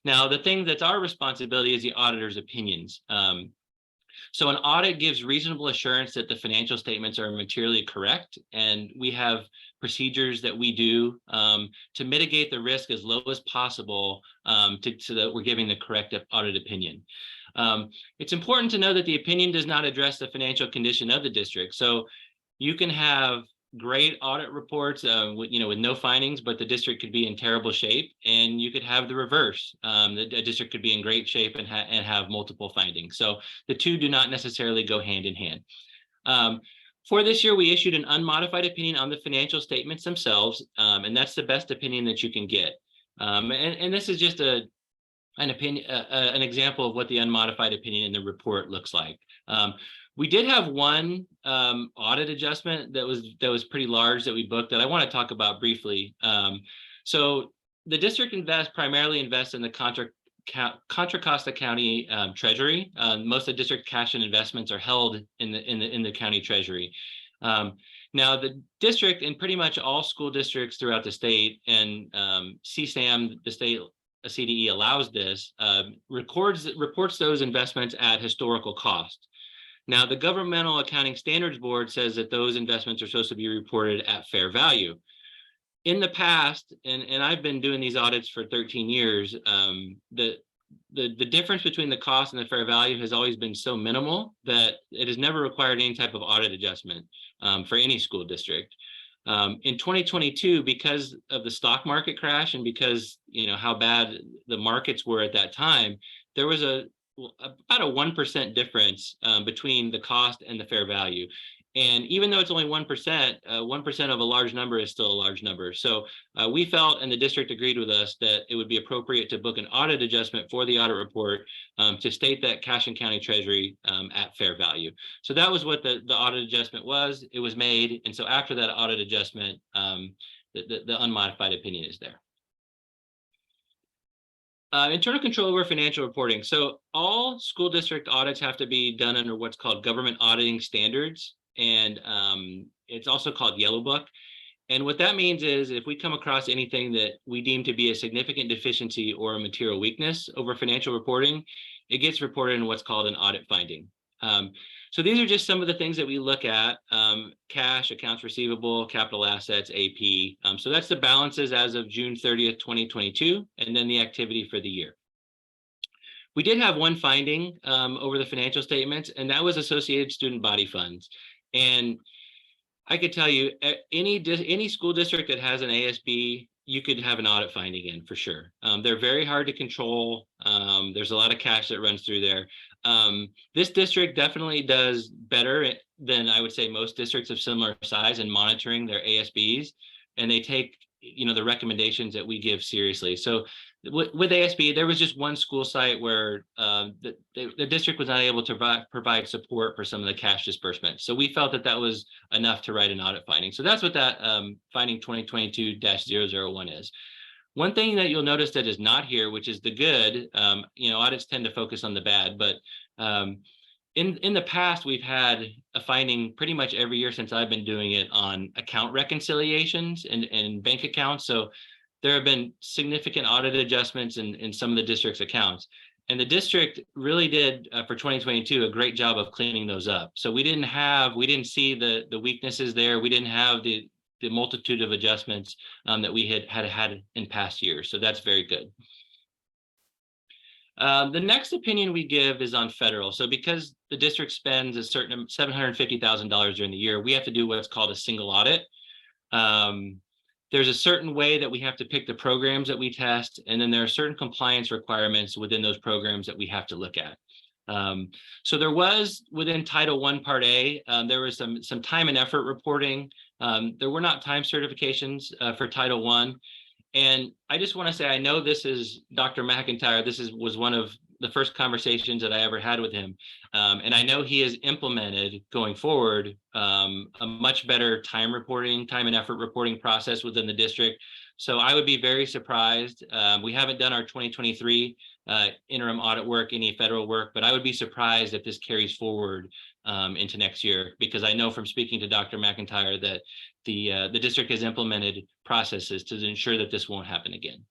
Now, the thing that's our responsibility is the auditor's opinions. So an audit gives reasonable assurance that the financial statements are materially correct, and we have procedures that we do to mitigate the risk as low as possible so that we're giving the correct audit opinion. It's important to know that the opinion does not address the financial condition of the district. So you can have great audit reports with no findings, but the district could be in terrible shape, and you could have the reverse. The district could be in great shape and have multiple findings. So the two do not necessarily go hand in hand. For this year, we issued an unmodified opinion on the financial statements themselves, and that's the best opinion that you can get. And this is just an opinion, an example of what the unmodified opinion in the report looks like. We did have one audit adjustment that was pretty large that we booked that I want to talk about briefly. So the district primarily invests in the Contra Costa County Treasury. Most of the district cash and investments are held in the county treasury. Now, the district and pretty much all school districts throughout the state and CSAM, the state CDE allows this, reports those investments at historical cost. Now, the Governmental Accounting Standards Board says that those investments are supposed to be reported at fair value. In the past, and I've been doing these audits for 13 years, the difference between the cost and the fair value has always been so minimal that it has never required any type of audit adjustment for any school district. In 2022, because of the stock market crash and because how bad the markets were at that time, there was about a 1% difference between the cost and the fair value. And even though it's only 1%, 1% of a large number is still a large number. So we felt, and the district agreed with us, that it would be appropriate to book an audit adjustment for the audit report to state that Cashin County Treasury at fair value. So that was what the audit adjustment was. It was made. And so after that audit adjustment, the unmodified opinion is there. Internal control over financial reporting. So all school district audits have to be done under what's called government auditing standards. And it's also called Yellow Book. And what that means is if we come across anything that we deem to be a significant deficiency or a material weakness over financial reporting, it gets reported in what's called an audit finding. So these are just some of the things that we look at: cash, accounts receivable, capital assets, AP. So that's the balances as of June 30th, 2022, and then the activity for the year. We did have one finding over the financial statements, and that was associated student body funds. And I could tell you, any school district that has an ASB, you could have an audit finding in for sure. They're very hard to control. There's a lot of cash that runs through there. This district definitely does better than I would say most districts of similar size in monitoring their ASBs, and they take the recommendations that we give seriously. So with ASB, there was just one school site where the district was not able to provide support for some of the cash disbursement. So we felt that that was enough to write an audit finding. So that's what that finding 2022-001 is. One thing that you'll notice that is not here, which is the good, audits tend to focus on the bad, but in the past, we've had a finding pretty much every year since I've been doing it on account reconciliations and bank accounts. So there have been significant audit adjustments in some of the district's accounts. And the district really did for 2022 a great job of cleaning those up. So we didn't see the weaknesses there. We didn't have the multitude of adjustments that we had in past years. So that's very good. The next opinion we give is on federal. So because the district spends a certain $750,000 during the year, we have to do what's called a single audit. There's a certain way that we have to pick the programs that we test, and then there are certain compliance requirements within those programs that we have to look at. So there was within Title I Part A, there was some time and effort reporting. There were not time certifications for Title I. And I just want to say, I know this is Dr. McIntyre. This was one of the first conversations that I ever had with him. And I know he has implemented going forward a much better time and effort reporting process within the district. So I would be very surprised. We haven't done our 2023 interim audit work, any federal work, but I would be surprised if this carries forward into next year, because I know from speaking to Dr. McIntyre that the district has implemented processes to ensure that this won't happen again.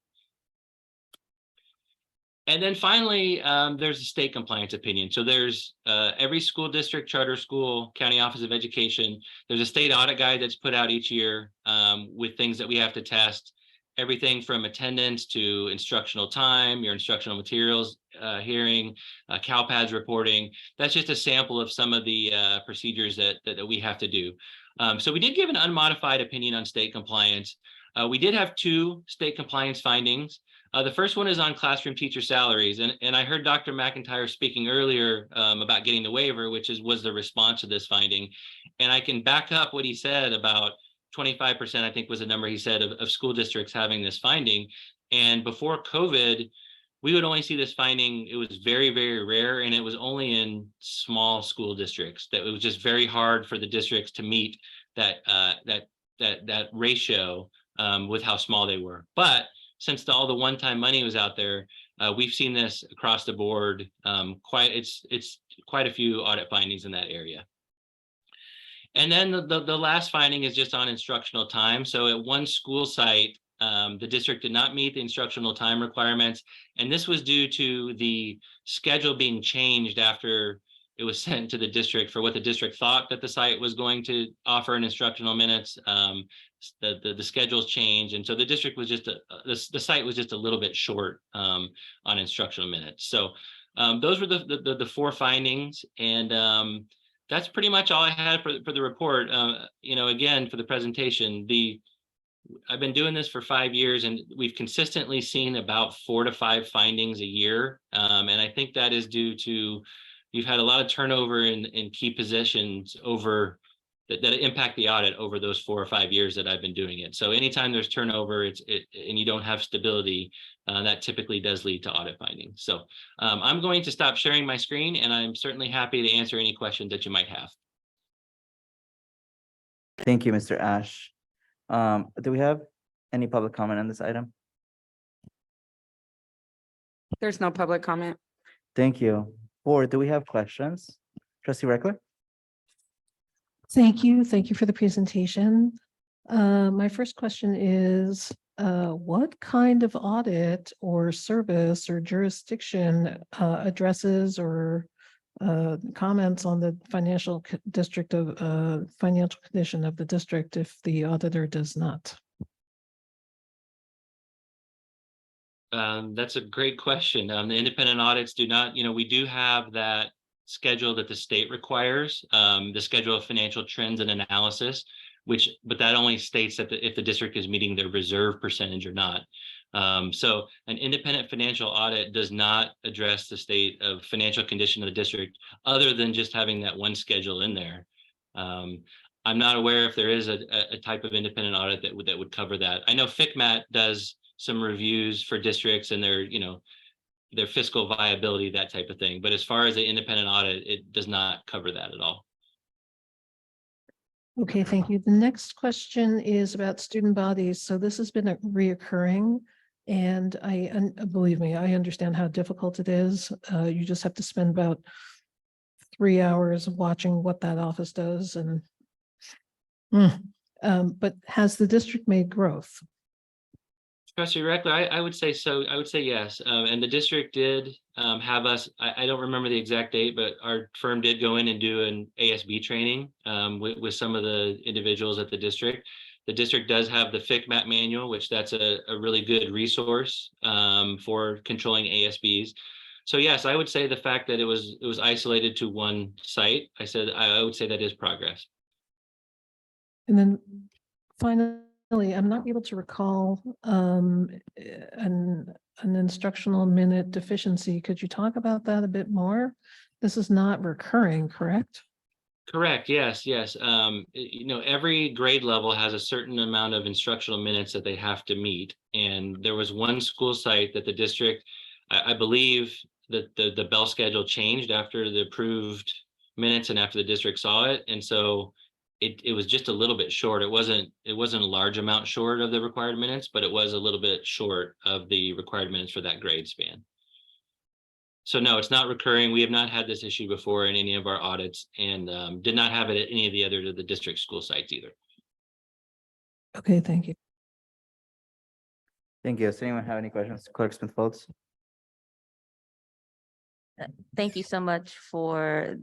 And then finally, there's a state compliance opinion. So there's every school district, charter school, county office of education, there's a state audit guide that's put out each year with things that we have to test, everything from attendance to instructional time, your instructional materials, hearing, CalPADS reporting. That's just a sample of some of the procedures that we have to do. So we did give an unmodified opinion on state compliance. We did have 2 state compliance findings. The first one is on classroom teacher salaries. And I heard Dr. McIntyre speaking earlier about getting the waiver, which was the response to this finding. And I can back up what he said about 25%, I think was the number he said, of school districts having this finding. And before COVID, we would only see this finding. It was very, very rare. And it was only in small school districts that it was just very hard for the districts to meet that ratio with how small they were. But since all the one-time money was out there, we've seen this across the board. It's quite a few audit findings in that area. And then the last finding is just on instructional time. So at one school site, the district did not meet the instructional time requirements. And this was due to the schedule being changed after it was sent to the district for what the district thought that the site was going to offer in instructional minutes. The schedules changed. And so the district was just, the site was just a little bit short on instructional minutes. So those were the four findings. And that's pretty much all I had for the report. Again, for the presentation, I've been doing this for 5 years, and we've consistently seen about 4 to 5 findings a year. And I think that is due to, you've had a lot of turnover in key positions over that impact the audit over those 4 or 5 years that I've been doing it. So anytime there's turnover, and you don't have stability, that typically does lead to audit findings. So I'm going to stop sharing my screen, and I'm certainly happy to answer any questions that you might have. Thank you, Mr. Ash. Do we have any public comment on this item? There's no public comment. Thank you. Board, do we have questions? Trustee Reckler? Thank you. Thank you for the presentation. My first question is, what kind of audit or service or jurisdiction addresses or comments on the financial financial condition of the district if the auditor does not? That's a great question. The independent audits do not, we do have that schedule that the state requires, the schedule of financial trends and analysis, but that only states that if the district is meeting their reserve percentage or not. So an independent financial audit does not address the state of financial condition of the district other than just having that one schedule in there. I'm not aware if there is a type of independent audit that would cover that. I know FCMAT does some reviews for districts and their fiscal viability, that type of thing. But as far as the independent audit, it does not cover that at all. Okay, thank you. The next question is about student bodies. So this has been a reoccurring, and believe me, I understand how difficult it is. You just have to spend about 3 hours watching what that office does. And but has the district made growth? Trustee Reckler, I would say so. I would say yes. And the district did have us, I don't remember the exact date, but our firm did go in and do an ASB training with some of the individuals at the district. The district does have the FCMAT manual, which that's a really good resource for controlling ASBs. So yes, I would say the fact that it was isolated to one site, I would say that is progress. And then finally, I'm not able to recall an instructional minute deficiency. Could you talk about that a bit more? This is not recurring, correct? Correct. Yes. Every grade level has a certain amount of instructional minutes that they have to meet. And there was one school site that the district, I believe that the bell schedule changed after the approved minutes and after the district saw it. And so it was just a little bit short. It wasn't a large amount short of the required minutes, but it was a little bit short of the required minutes for that grade span. So no, it's not recurring. We have not had this issue before in any of our audits, and did not have it at any of the district school sites either. Okay, thank you. Thank you. Does anyone have any questions? Clerk Smith Foltz? Thank you so much for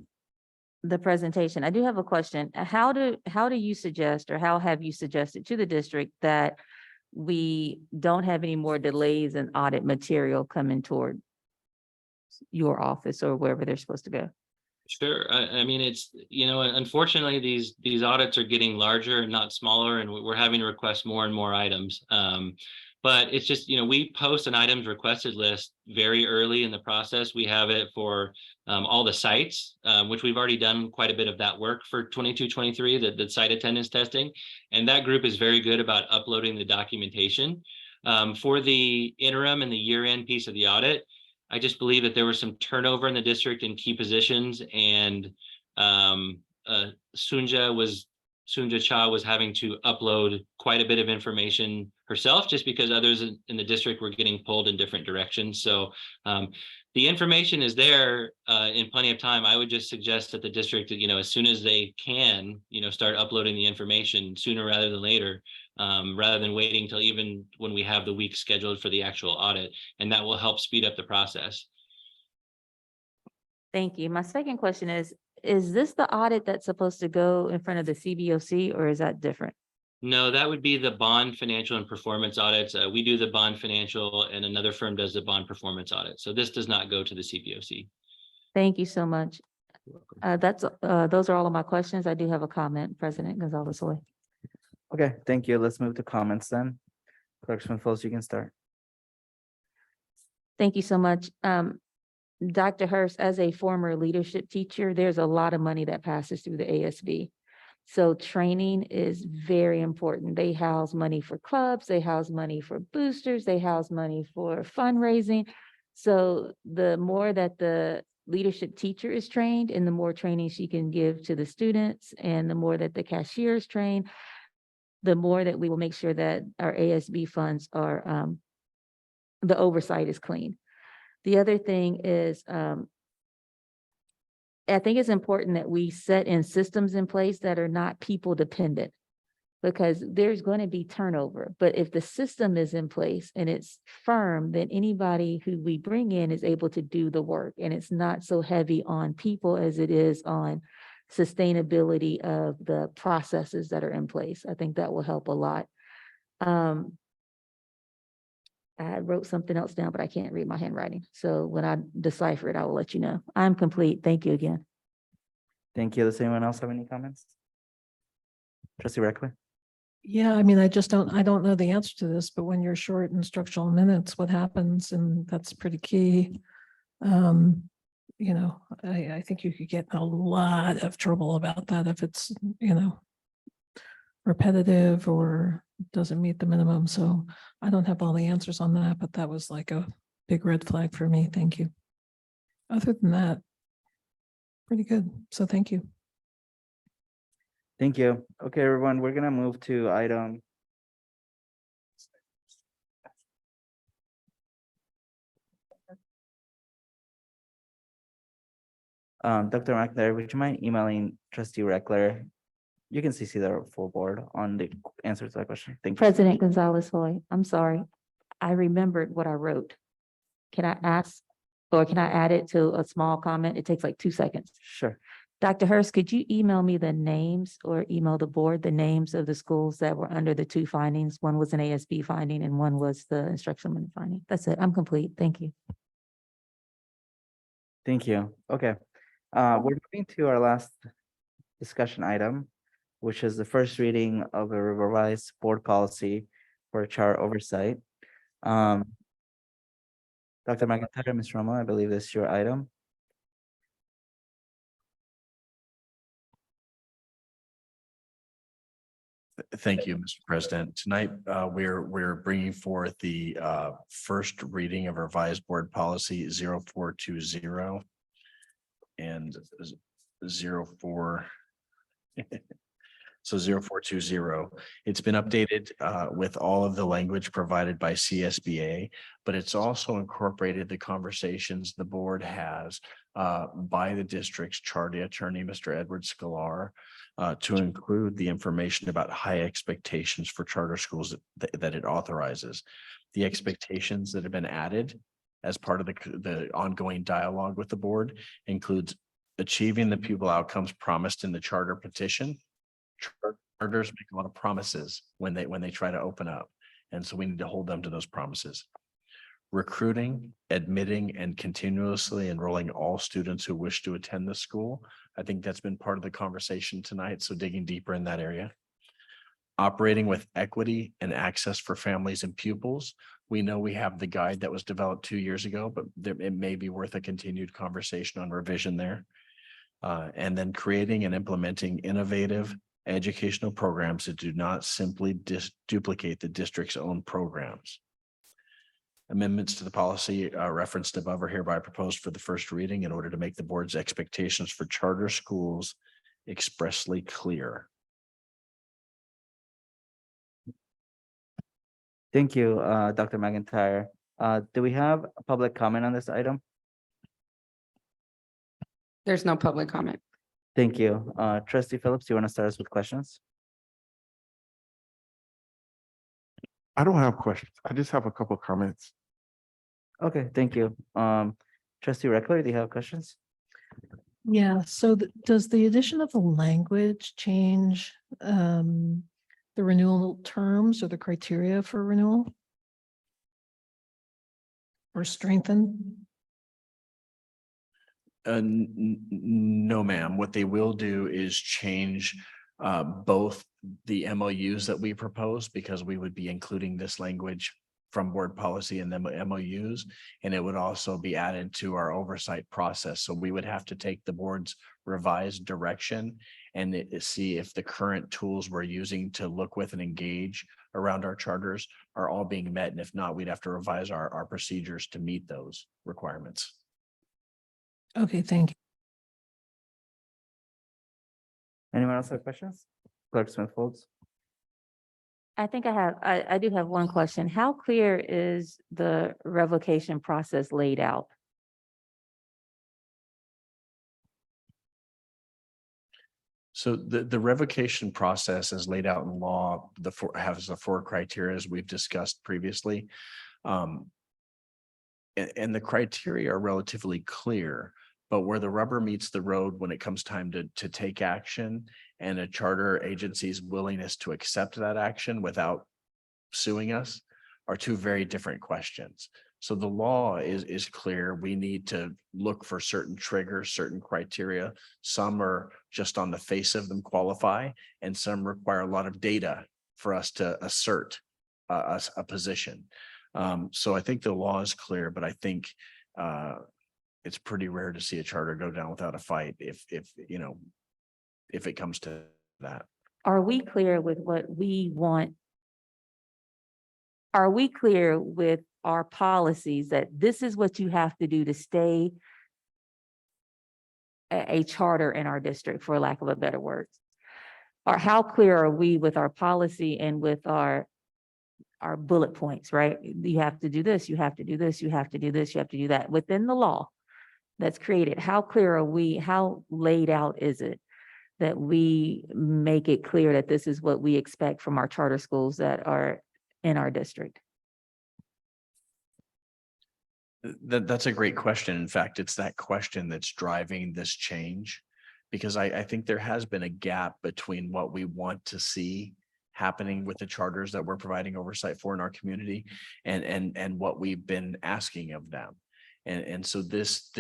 the presentation. I do have a question. How do you suggest, or how have you suggested to the district that we don't have any more delays in audit material coming toward your office or wherever they're supposed to go? Sure. I mean, it's, unfortunately, these audits are getting larger and not smaller, and we're having to request more and more items. But it's just, we post an items requested list very early in the process. We have it for all the sites, which we've already done quite a bit of that work for 22-23, the site attendance testing. And that group is very good about uploading the documentation. For the interim and the year-end piece of the audit, I just believe that there was some turnover in the district in key positions, and Sunja Cha was having to upload quite a bit of information herself, just because others in the district were getting pulled in different directions. So the information is there in plenty of time. I would just suggest that the district, as soon as they can, start uploading the information sooner rather than later, rather than waiting till even when we have the week scheduled for the actual audit, and that will help speed up the process. Thank you. My second question is this the audit that's supposed to go in front of the CBOC, or is that different? No, that would be the bond financial and performance audits. We do the bond financial and another firm does the bond performance audit. So this does not go to the CBOC. Thank you so much. Those are all of my questions. I do have a comment, President Gonzalez Hoy. Okay, thank you. Let's move to comments then. Clerkman Fultz, you can start. Thank you so much. Dr. Hurst, as a former leadership teacher, there's a lot of money that passes through the ASB. So training is very important. They house money for clubs, they house money for boosters, they house money for fundraising. So the more that the leadership teacher is trained and the more training she can give to the students and the more that the cashier is trained, the more that we will make sure that our ASB funds are, the oversight is clean. The other thing is, I think it's important that we set in systems in place that are not people dependent, because there's going to be turnover. But if the system is in place and it's firm, then anybody who we bring in is able to do the work. And it's not so heavy on people as it is on sustainability of the processes that are in place. I think that will help a lot. I wrote something else down, but I can't read my handwriting. So when I decipher it, I will let you know. I'm complete. Thank you again. Thank you. Does anyone else have any comments? Trustee Reckler? Yeah, I mean, I don't know the answer to this, but when you're short instructional minutes, what happens? And that's pretty key. I think you could get in a lot of trouble about that if it's, repetitive or doesn't meet the minimum. So I don't have all the answers on that, but that was like a big red flag for me. Thank you. Other than that, pretty good. So thank you. Thank you. Okay, everyone, we're gonna move to item. Dr. McIntyre, would you mind emailing Trustee Reckler? You can CC the full board on the answer to that question. Thank you. President Gonzalez Hoy, I'm sorry. I remembered what I wrote. Can I ask, or can I add it to a small comment? It takes like 2 seconds. Sure. Dr. Hurst, could you email me the names or email the board the names of the schools that were under the 2 findings? One was an ASB finding and one was the instructional minute finding. That's it. I'm complete. Thank you. Thank you. Okay. We're moving to our last discussion item, which is the first reading of a revised board policy for charter oversight. Dr. McIntyre, Ms. Romo, I believe this is your item. Thank you, Mr. President. Tonight, we're bringing forth the first reading of revised board policy 0420 and 04. So 0420. It's been updated with all of the language provided by CSBA, but it's also incorporated the conversations the board has by the district's charter attorney, Mr. Edward Sklar, to include the information about high expectations for charter schools that it authorizes. The expectations that have been added as part of the ongoing dialogue with the board includes achieving the pupil outcomes promised in the charter petition. Charters make a lot of promises when they try to open up, and so we need to hold them to those promises. Recruiting, admitting, and continuously enrolling all students who wish to attend the school. I think that's been part of the conversation tonight, so digging deeper in that area. Operating with equity and access for families and pupils. We know we have the guide that was developed 2 years ago, but it may be worth a continued conversation on revision there. And then creating and implementing innovative educational programs that do not simply duplicate the district's own programs. Amendments to the policy referenced above are hereby proposed for the first reading in order to make the board's expectations for charter schools expressly clear. Thank you, Dr. McIntyre. Do we have a public comment on this item? There's no public comment. Thank you. Trustee Phillips, you want to start us with questions? I don't have questions. I just have a couple comments. Okay, thank you. Trustee Reckler, do you have questions? Yeah, so does the addition of the language change the renewal terms or the criteria for renewal? Or strengthen? No, ma'am. What they will do is change both the MOUs that we propose, because we would be including this language from board policy and the MOUs, and it would also be added to our oversight process. So we would have to take the board's revised direction and see if the current tools we're using to look with and engage around our charters are all being met. And if not, we'd have to revise our procedures to meet those requirements. Okay, thank you. Anyone else have questions? Clerk Smith Folds? I think I do have one question. How clear is the revocation process laid out? So the revocation process as laid out in law, has the four criteria as we've discussed previously. And the criteria are relatively clear, but where the rubber meets the road when it comes time to take action and a charter agency's willingness to accept that action without suing us are two very different questions. So the law is clear. We need to look for certain triggers, certain criteria. Some are just on the face of them qualify, and some require a lot of data for us to assert a position. So I think the law is clear, but I think it's pretty rare to see a charter go down without a fight if it comes to that. Are we clear with what we want? Are we clear with our policies that this is what you have to do to stay a charter in our district, for lack of a better word? Or how clear are we with our policy and with our bullet points, right? You have to do this, you have to do this, you have to do this, you have to do that within the law that's created. How clear are we? How laid out is it that we make it clear that this is what we expect from our charter schools that are in our district? That's a great question. In fact, it's that question that's driving this change, because I think there has been a gap between what we want to see happening with the charters that we're providing oversight for in our community and what we've been asking of them. And so this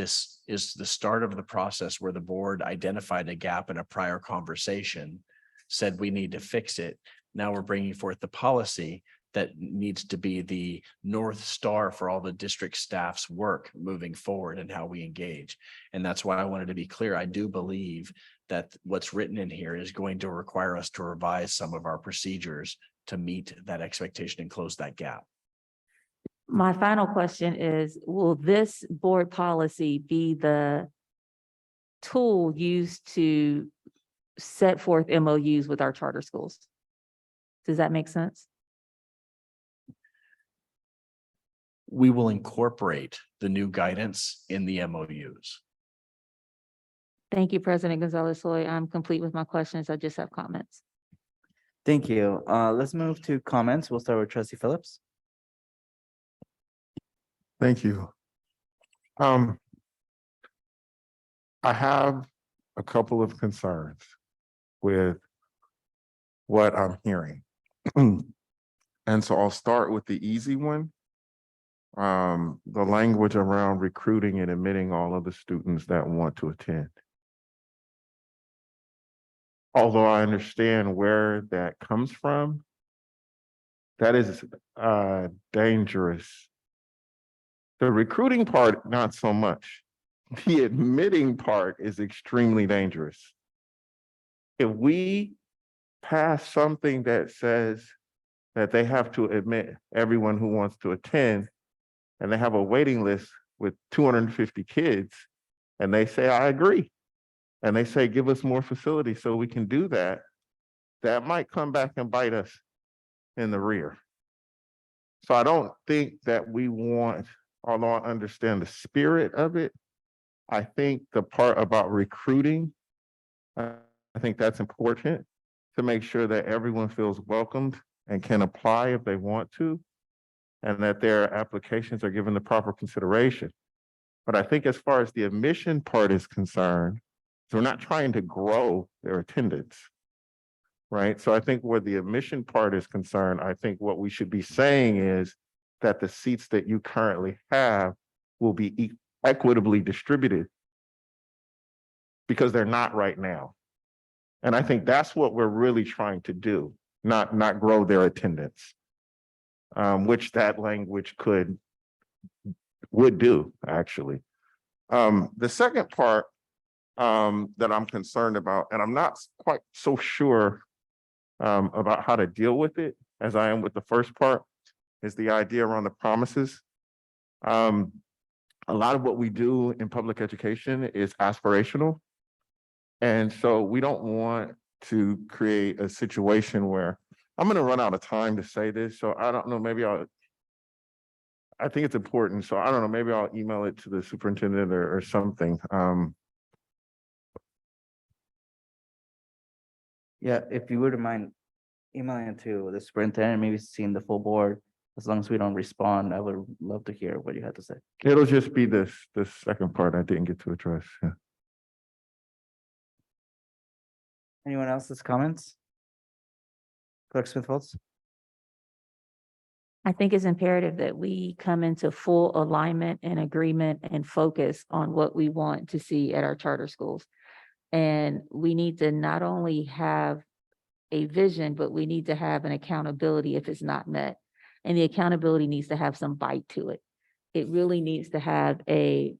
is the start of the process where the board identified a gap in a prior conversation, said we need to fix it. Now we're bringing forth the policy that needs to be the North Star for all the district staff's work moving forward and how we engage. And that's why I wanted to be clear. I do believe that what's written in here is going to require us to revise some of our procedures to meet that expectation and close that gap. My final question is, will this board policy be the tool used to set forth MOUs with our charter schools? Does that make sense? We will incorporate the new guidance in the MOUs. Thank you, President Gonzalez-Hoy. I'm complete with my questions. I just have comments. Thank you. Let's move to comments. We'll start with Trustee Phillips. Thank you. I have a couple of concerns with what I'm hearing. And so I'll start with the easy one. The language around recruiting and admitting all of the students that want to attend. Although I understand where that comes from, that is dangerous. The recruiting part, not so much. The admitting part is extremely dangerous. If we pass something that says that they have to admit everyone who wants to attend, and they have a waiting list with 250 kids, and they say, I agree. And they say, give us more facilities so we can do that, that might come back and bite us in the rear. So I don't think that we want, although I understand the spirit of it, I think the part about recruiting, I think that's important to make sure that everyone feels welcomed and can apply if they want to, and that their applications are given the proper consideration. But I think as far as the admission part is concerned, so we're not trying to grow their attendance, right? So I think where the admission part is concerned, I think what we should be saying is that the seats that you currently have will be equitably distributed because they're not right now. And I think that's what we're really trying to do, not grow their attendance, which that language would do, actually. The second part that I'm concerned about, and I'm not quite so sure about how to deal with it as I am with the first part, is the idea around the promises. A lot of what we do in public education is aspirational. And so we don't want to create a situation where I'm going to run out of time to say this. So I don't know, maybe I think it's important. So I don't know, maybe I'll email it to the superintendent or something. Yeah, if you wouldn't mind emailing it to the superintendent, maybe seeing the full board, as long as we don't respond, I would love to hear what you had to say. It'll just be this second part I didn't get to address. Yeah. Anyone else's comments? Clerk Smith Foltz? I think it's imperative that we come into full alignment and agreement and focus on what we want to see at our charter schools. And we need to not only have a vision, but we need to have an accountability if it's not met. And the accountability needs to have some bite to it. It really needs to have a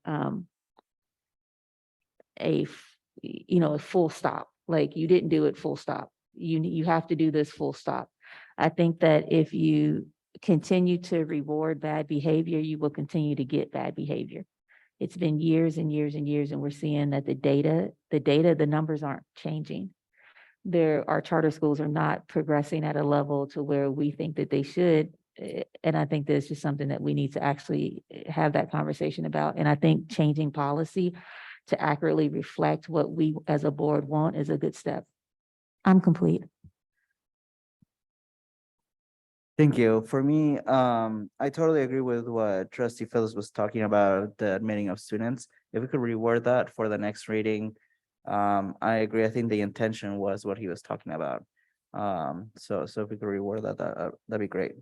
full stop. Like, you didn't do it, full stop. You have to do this, full stop. I think that if you continue to reward bad behavior, you will continue to get bad behavior. It's been years and years and years, and we're seeing that the numbers aren't changing. Our charter schools are not progressing at a level to where we think that they should. And I think that's just something that we need to actually have that conversation about. And I think changing policy to accurately reflect what we as a board want is a good step. I'm complete. Thank you. For me, I totally agree with what Trustee Phillips was talking about, the admitting of students. If we could reword that for the next reading, I agree. I think the intention was what he was talking about. So if we could reword that'd be great.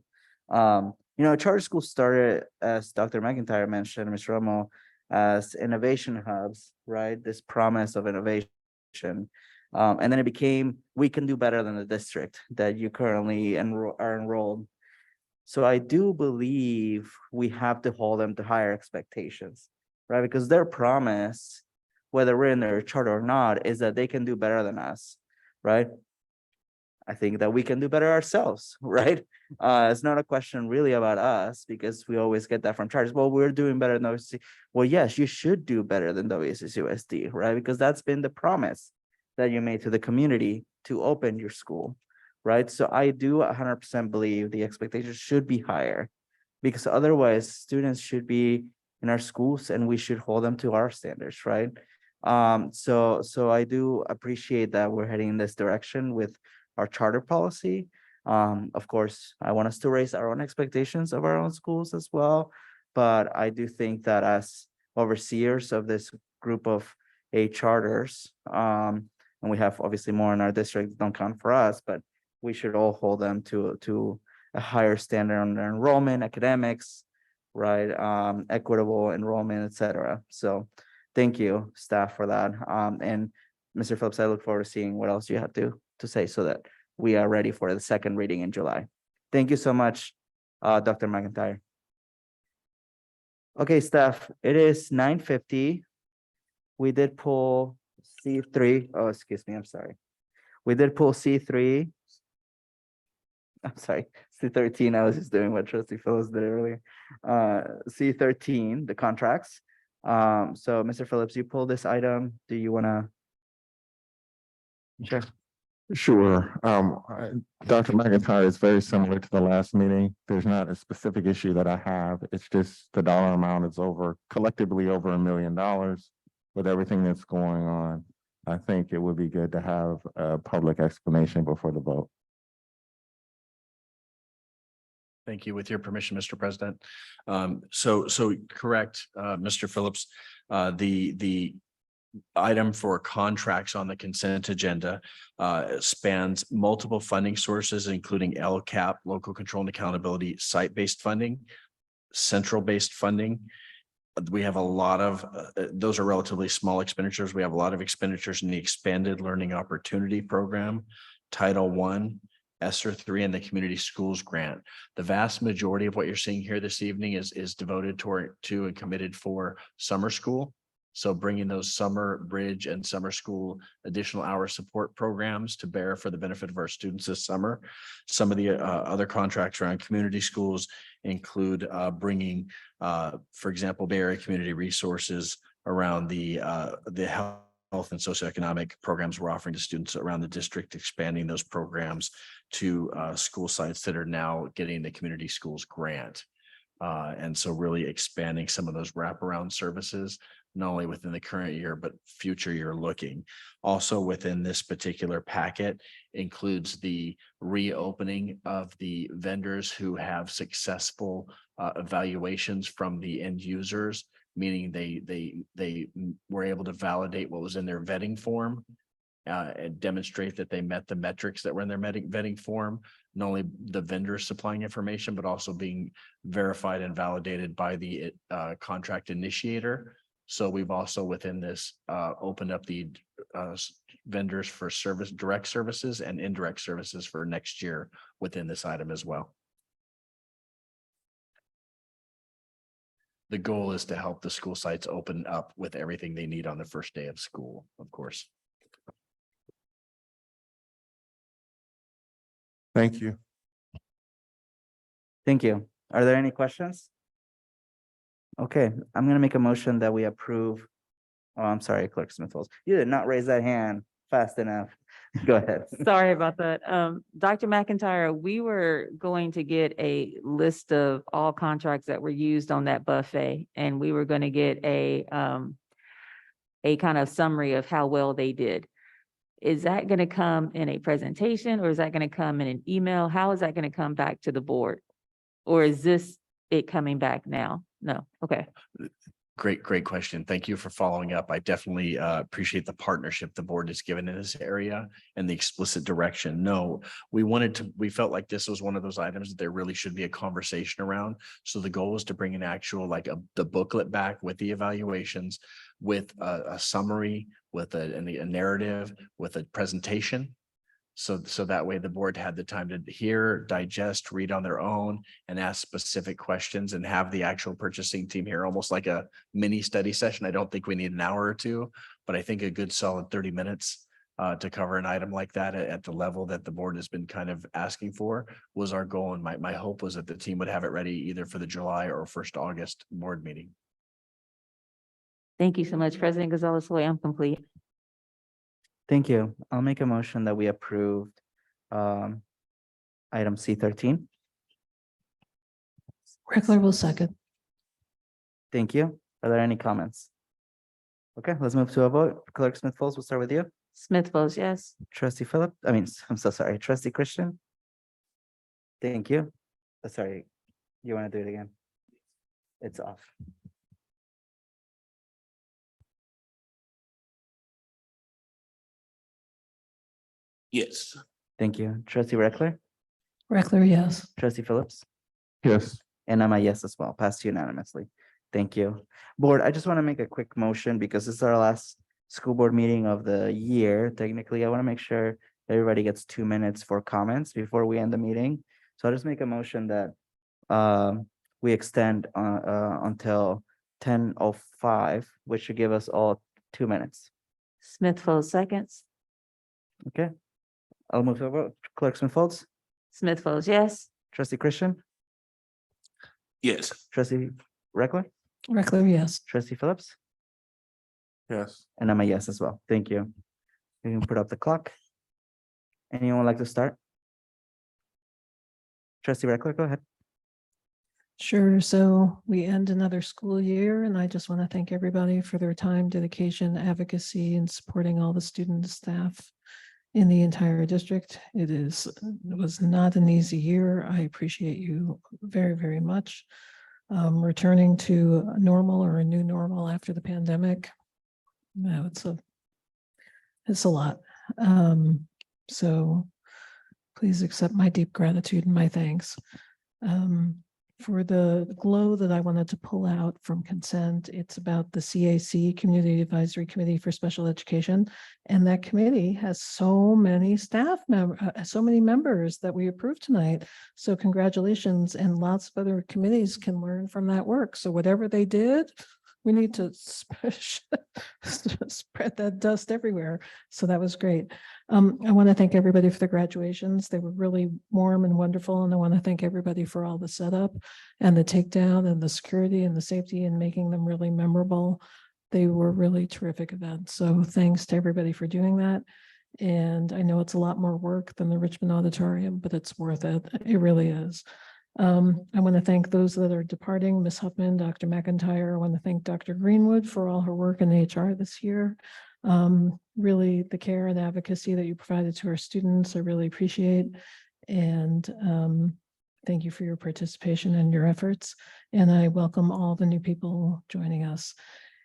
Charter schools started, as Dr. McIntyre mentioned, Ms. Romo, as innovation hubs, right? This promise of innovation. And then it became, we can do better than the district that you currently are enrolled. So I do believe we have to hold them to higher expectations, right? Because their promise, whether we're in their charter or not, is that they can do better than us, right? I think that we can do better ourselves, right? It's not a question really about us, because we always get that from charters. Well, we're doing better than WCC. Well, yes, you should do better than WCCUSD, right? Because that's been the promise that you made to the community to open your school, right? So I do 100% believe the expectations should be higher, because otherwise students should be in our schools and we should hold them to our standards, right? So I do appreciate that we're heading in this direction with our charter policy. Of course, I want us to raise our own expectations of our own schools as well. But I do think that as overseers of this group of 8 charters, and we have obviously more in our district, don't count for us, but we should all hold them to a higher standard on their enrollment, academics, right? Equitable enrollment, etc. So thank you, staff, for that. And Mr. Phillips, I look forward to seeing what else you have to say so that we are ready for the second reading in July. Thank you so much, Dr. McIntyre. Okay, staff, it is 9:50. We did pull C3. Oh, excuse me, I'm sorry. We did pull C3. I'm sorry, C13. I was just doing what Trustee Phillips did earlier. C13, the contracts. So Mr. Phillips, you pulled this item. Do you want to? Sure. Sure. Dr. McIntyre is very similar to the last meeting. There's not a specific issue that I have. It's just the dollar amount is collectively over $1 million. with everything that's going on, I think it would be good to have a public explanation before the vote. Thank you. With your permission, Mr. President. So correct, Mr. Phillips, the item for contracts on the consent agenda spans multiple funding sources, including LCAP, local control and accountability, site-based funding, central-based funding. We have a lot of, those are relatively small expenditures. We have a lot of expenditures in the Expanded Learning Opportunity Program, Title I, ESSER 3, and the Community Schools Grant. The vast majority of what you're seeing here this evening is devoted to and committed for summer school. So bringing those summer bridge and summer school additional hour support programs to bear for the benefit of our students this summer. Some of the other contracts around community schools include bringing, for example, Bay Area Community Resources around the health and socioeconomic programs we're offering to students around the district, expanding those programs to school sites that are now getting the Community Schools Grant. And so really expanding some of those wraparound services, not only within the current year, but future year looking. Also within this particular packet includes the reopening of the vendors who have successful evaluations from the end users, meaning they were able to validate what was in their vetting form and demonstrate that they met the metrics that were in their vetting form. Not only the vendors supplying information, but also being verified and validated by the contract initiator. So we've also within this opened up the vendors for direct services and indirect services for next year within this item as well. The goal is to help the school sites open up with everything they need on the first day of school, of course. Thank you. Thank you. Are there any questions? Okay, I'm gonna make a motion that we approve. Oh, I'm sorry, Clerk Smith-Folds. You did not raise that hand fast enough. Go ahead. Sorry about that. Dr. McIntyre, we were going to get a list of all contracts that were used on that buffet, and we were going to get a kind of summary of how well they did. Is that going to come in a presentation, or is that going to come in an email? How is that going to come back to the board? Or is this it coming back now? No, okay. Great question. Thank you for following up. I definitely appreciate the partnership the board has given in this area and the explicit direction. No, we felt like this was one of those items that there really should be a conversation around. So the goal was to bring an actual, the booklet back with the evaluations, with a summary, with a narrative, with a presentation. So that way the board had the time to hear, digest, read on their own, and ask specific questions and have the actual purchasing team here, almost like a mini study session. I don't think we need an hour or two, but I think a good solid 30 minutes to cover an item like that at the level that the board has been kind of asking for was our goal. And my hope was that the team would have it ready either for the July or 1st August board meeting. Thank you so much, President Gonzalez-Hoy. I'm complete. Thank you. I'll make a motion that we approved item C13. Reckler will second. Thank you. Are there any comments? Okay, let's move to a vote. Clerk Smith-Folds, we'll start with you. Smith-Folds, yes. Trustee Philip, I'm so sorry, Trustee Christian. Thank you. Sorry, you want to do it again? It's off. Yes. Thank you. Trustee Reckler, Reckler, yes. Trustee Phillips, Yes. and I'm a yes as well, passed unanimously. Thank you. Board, I just want to make a quick motion because this is our last school board meeting of the year. Technically, I want to make sure everybody gets 2 minutes for comments before we end the meeting. So I'll just make a motion that we extend until 10:05, which should give us all 2 minutes. Smith-Folds seconds. Okay. I'll move to a vote. Clerk Smith-Folds, Smith-Folds, yes. Trustee Christian, Yes. Trustee Reckler, Reckler, yes. Trustee Phillips, Yes. and I'm a yes as well. Thank you. We can put up the clock. Anyone like to start? Trustee Reckler, go ahead. Sure. So we end another school year, and I just want to thank everybody for their time, dedication, advocacy, and supporting all the students, staff in the entire district. It was not an easy year. I appreciate you very, very much. Returning to a normal or a new normal after the pandemic. No, it's a lot. So please accept my deep gratitude and my thanks. For the glow that I wanted to pull out from consent, it's about the CAC, Community Advisory Committee for Special Education. And that committee has so many so many members that we approved tonight. So congratulations, and lots of other committees can learn from that work. So whatever they did, we need to spread that dust everywhere. So that was great. I want to thank everybody for the graduations. They were really warm and wonderful. And I want to thank everybody for all the setup and the takedown and the security and the safety and making them really memorable. They were really terrific events. So thanks to everybody for doing that. And I know it's a lot more work than the Richmond Auditorium, but it's worth it. It really is. I want to thank those that are departing, Ms. Huffman, Dr. McIntyre. I want to thank Dr. Greenwood for all her work in HR this year. Really the care and advocacy that you provided to our students, I really appreciate. And thank you for your participation and your efforts. And I welcome all the new people joining us.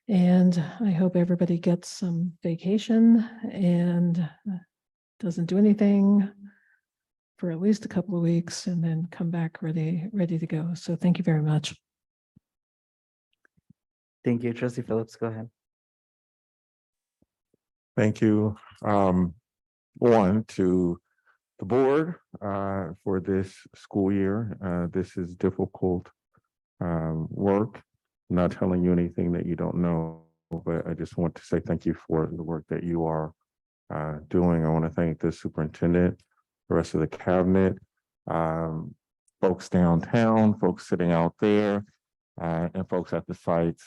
And I hope everybody gets some vacation and doesn't do anything for at least a couple of weeks and then come back ready to go. So thank you very much. Thank you, Trustee Phillips. Go ahead. Thank you. One, to the board for this school year. This is difficult work. I'm not telling you anything that you don't know, but I just want to say thank you for the work that you are doing. I want to thank the superintendent, the rest of the cabinet, folks downtown, folks sitting out there, and folks at the sites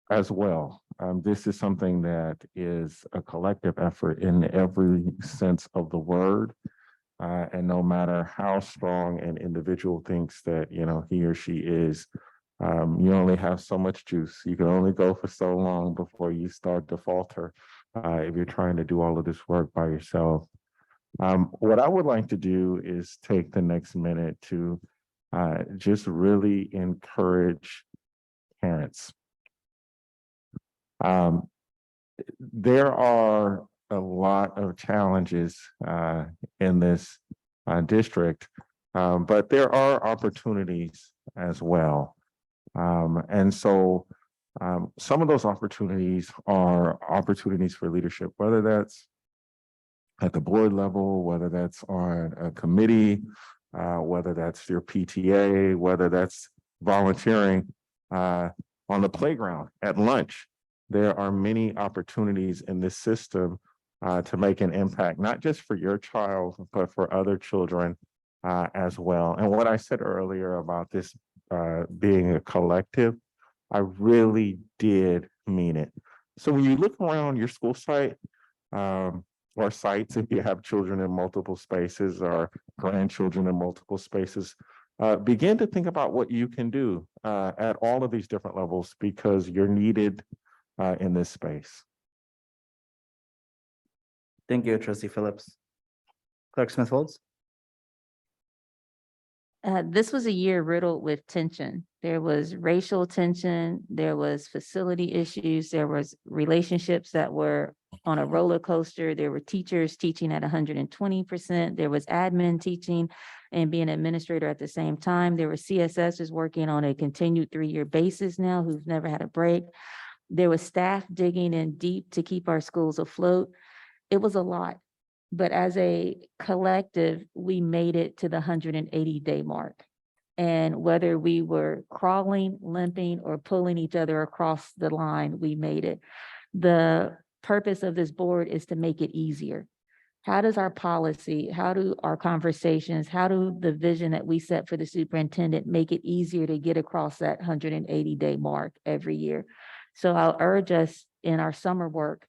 as well. This is something that is a collective effort in every sense of the word. And no matter how strong an individual thinks that, he or she is, you only have so much juice. You can only go for so long before you start to falter if you're trying to do all of this work by yourself. What I would like to do is take the next minute to just really encourage parents. There are a lot of challenges in this district, but there are opportunities as well. And so some of those opportunities are opportunities for leadership, whether that's at the board level, whether that's on a committee, whether that's your PTA, whether that's volunteering on the playground, at lunch. There are many opportunities in this system to make an impact, not just for your child, but for other children as well. And what I said earlier about this being a collective, I really did mean it. So when you look around your school site or sites, if you have children in multiple spaces or grandchildren in multiple spaces, begin to think about what you can do at all of these different levels, because you're needed in this space. Thank you, Trustee Phillips. Clerk Smith Folds. This was a year riddled with tension. There was racial tension, there was facility issues, there was relationships that were on a roller coaster. There were teachers teaching at 120%. There was admin teaching and being an administrator at the same time. There were CSSs working on a continued 3-year basis now who've never had a break. There was staff digging in deep to keep our schools afloat. It was a lot. But as a collective, we made it to the 180-day mark. And whether we were crawling, limping, or pulling each other across the line, we made it. The purpose of this board is to make it easier. How does our policy, how do our conversations, how do the vision that we set for the superintendent make it easier to get across that 180-day mark every year? So I'll urge us in our summer work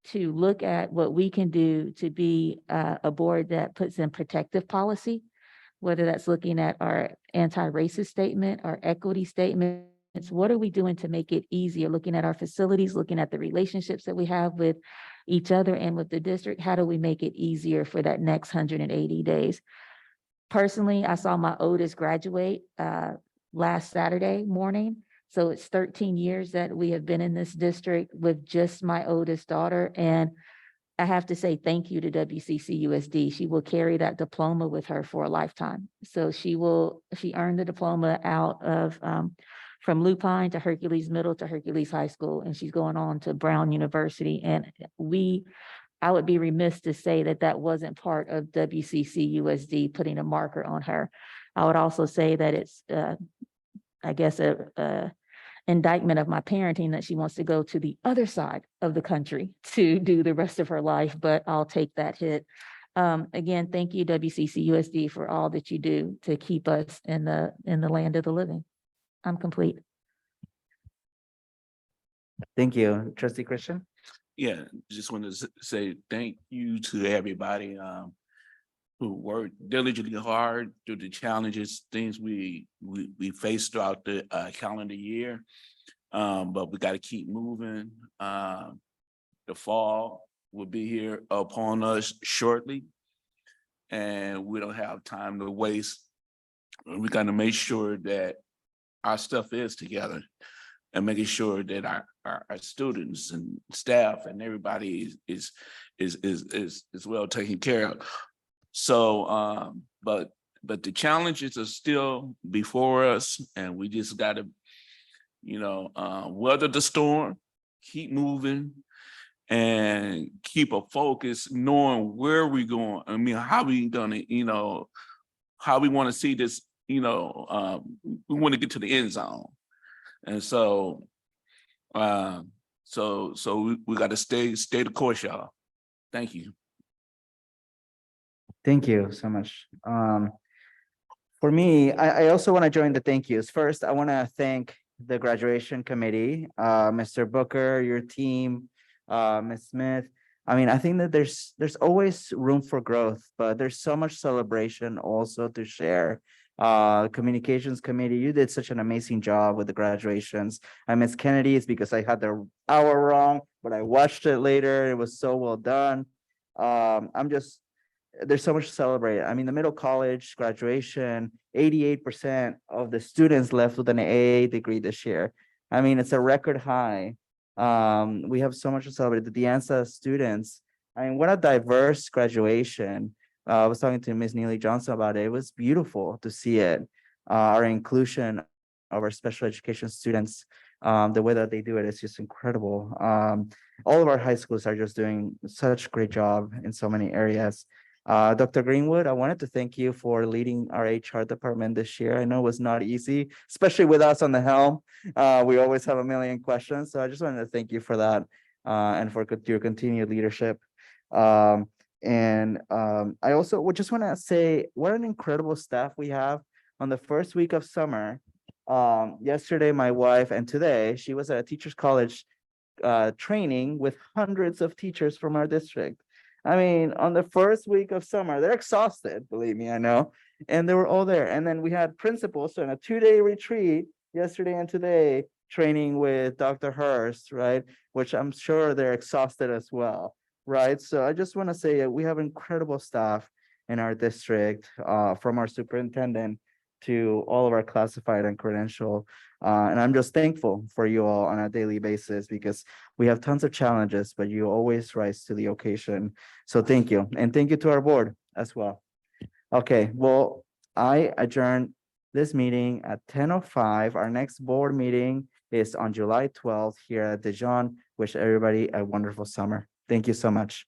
to look at what we can do to be a board that puts in protective policy, whether that's looking at our anti-racist statement, our equity statements. What are we doing to make it easier? Looking at our facilities, looking at the relationships that we have with each other and with the district, how do we make it easier for that next 180 days? Personally, I saw my oldest graduate last Saturday morning. So it's 13 years that we have been in this district with just my oldest daughter. And I have to say thank you to WCCUSD. She will carry that diploma with her for a lifetime. So she earned the diploma out of from Lupine to Hercules Middle to Hercules High School, and she's going on to Brown University. And I would be remiss to say that that wasn't part of WCCUSD putting a marker on her. I would also say that it's, I guess, a indictment of my parenting that she wants to go to the other side of the country to do the rest of her life, but I'll take that hit. Again, thank you, WCCUSD, for all that you do to keep us in the land of the living. I'm complete. Thank you. Trustee Christian? Yeah, just want to say thank you to everybody who worked diligently hard through the challenges, things we faced throughout the calendar year. But we got to keep moving. The fall will be here upon us shortly, and we don't have time to waste. We got to make sure that our stuff is together and making sure that our students and staff and everybody is well taken care of. So, but the challenges are still before us, and we just got to, weather the storm, keep moving, and keep a focus, knowing where we're going. I mean, how we gonna, how we want to see this. We want to get to the end zone, and so we got to stay the course, y'all. Thank you. Thank you so much. For me, I also want to join the thank yous. First, I want to thank the graduation committee, Mr. Booker, your team, Ms. Smith. I mean, I think that there's always room for growth, but there's so much celebration also to share. Communications committee, you did such an amazing job with the graduations. I miss Kennedy's because I had the hour wrong, but I watched it later. It was so well done. There's so much to celebrate. I mean, the middle college graduation, 88% of the students left with an AA degree this year. I mean, it's a record high. We have so much to celebrate. The DeAnza students, I mean, what a diverse graduation. I was talking to Ms. Neely Johnson about it. It was beautiful to see it. Our inclusion of our special education students, the way that they do it is just incredible. All of our high schools are just doing such a great job in so many areas. Dr. Greenwood, I wanted to thank you for leading our HR department this year. I know it was not easy, especially with us on the helm. We always have a million questions. So I just wanted to thank you for that and for your continued leadership. I also would just want to say what an incredible staff we have on the first week of summer. Yesterday, my wife, and today, she was at a teachers college training with hundreds of teachers from our district. I mean, on the first week of summer, they're exhausted, believe me, I know. And they were all there. And then we had principals on a 2-day retreat yesterday and today, training with Dr. Hurst, right? Which I'm sure they're exhausted as well. Right. So I just want to say we have incredible staff in our district, from our superintendent to all of our classified and credential. And I'm just thankful for you all on a daily basis because we have tons of challenges, but you always rise to the occasion. So thank you. And thank you to our board as well. Okay, well, I adjourn this meeting at 10:05. Our next board meeting is on July 12th here at Dijon. Wish everybody a wonderful summer. Thank you so much.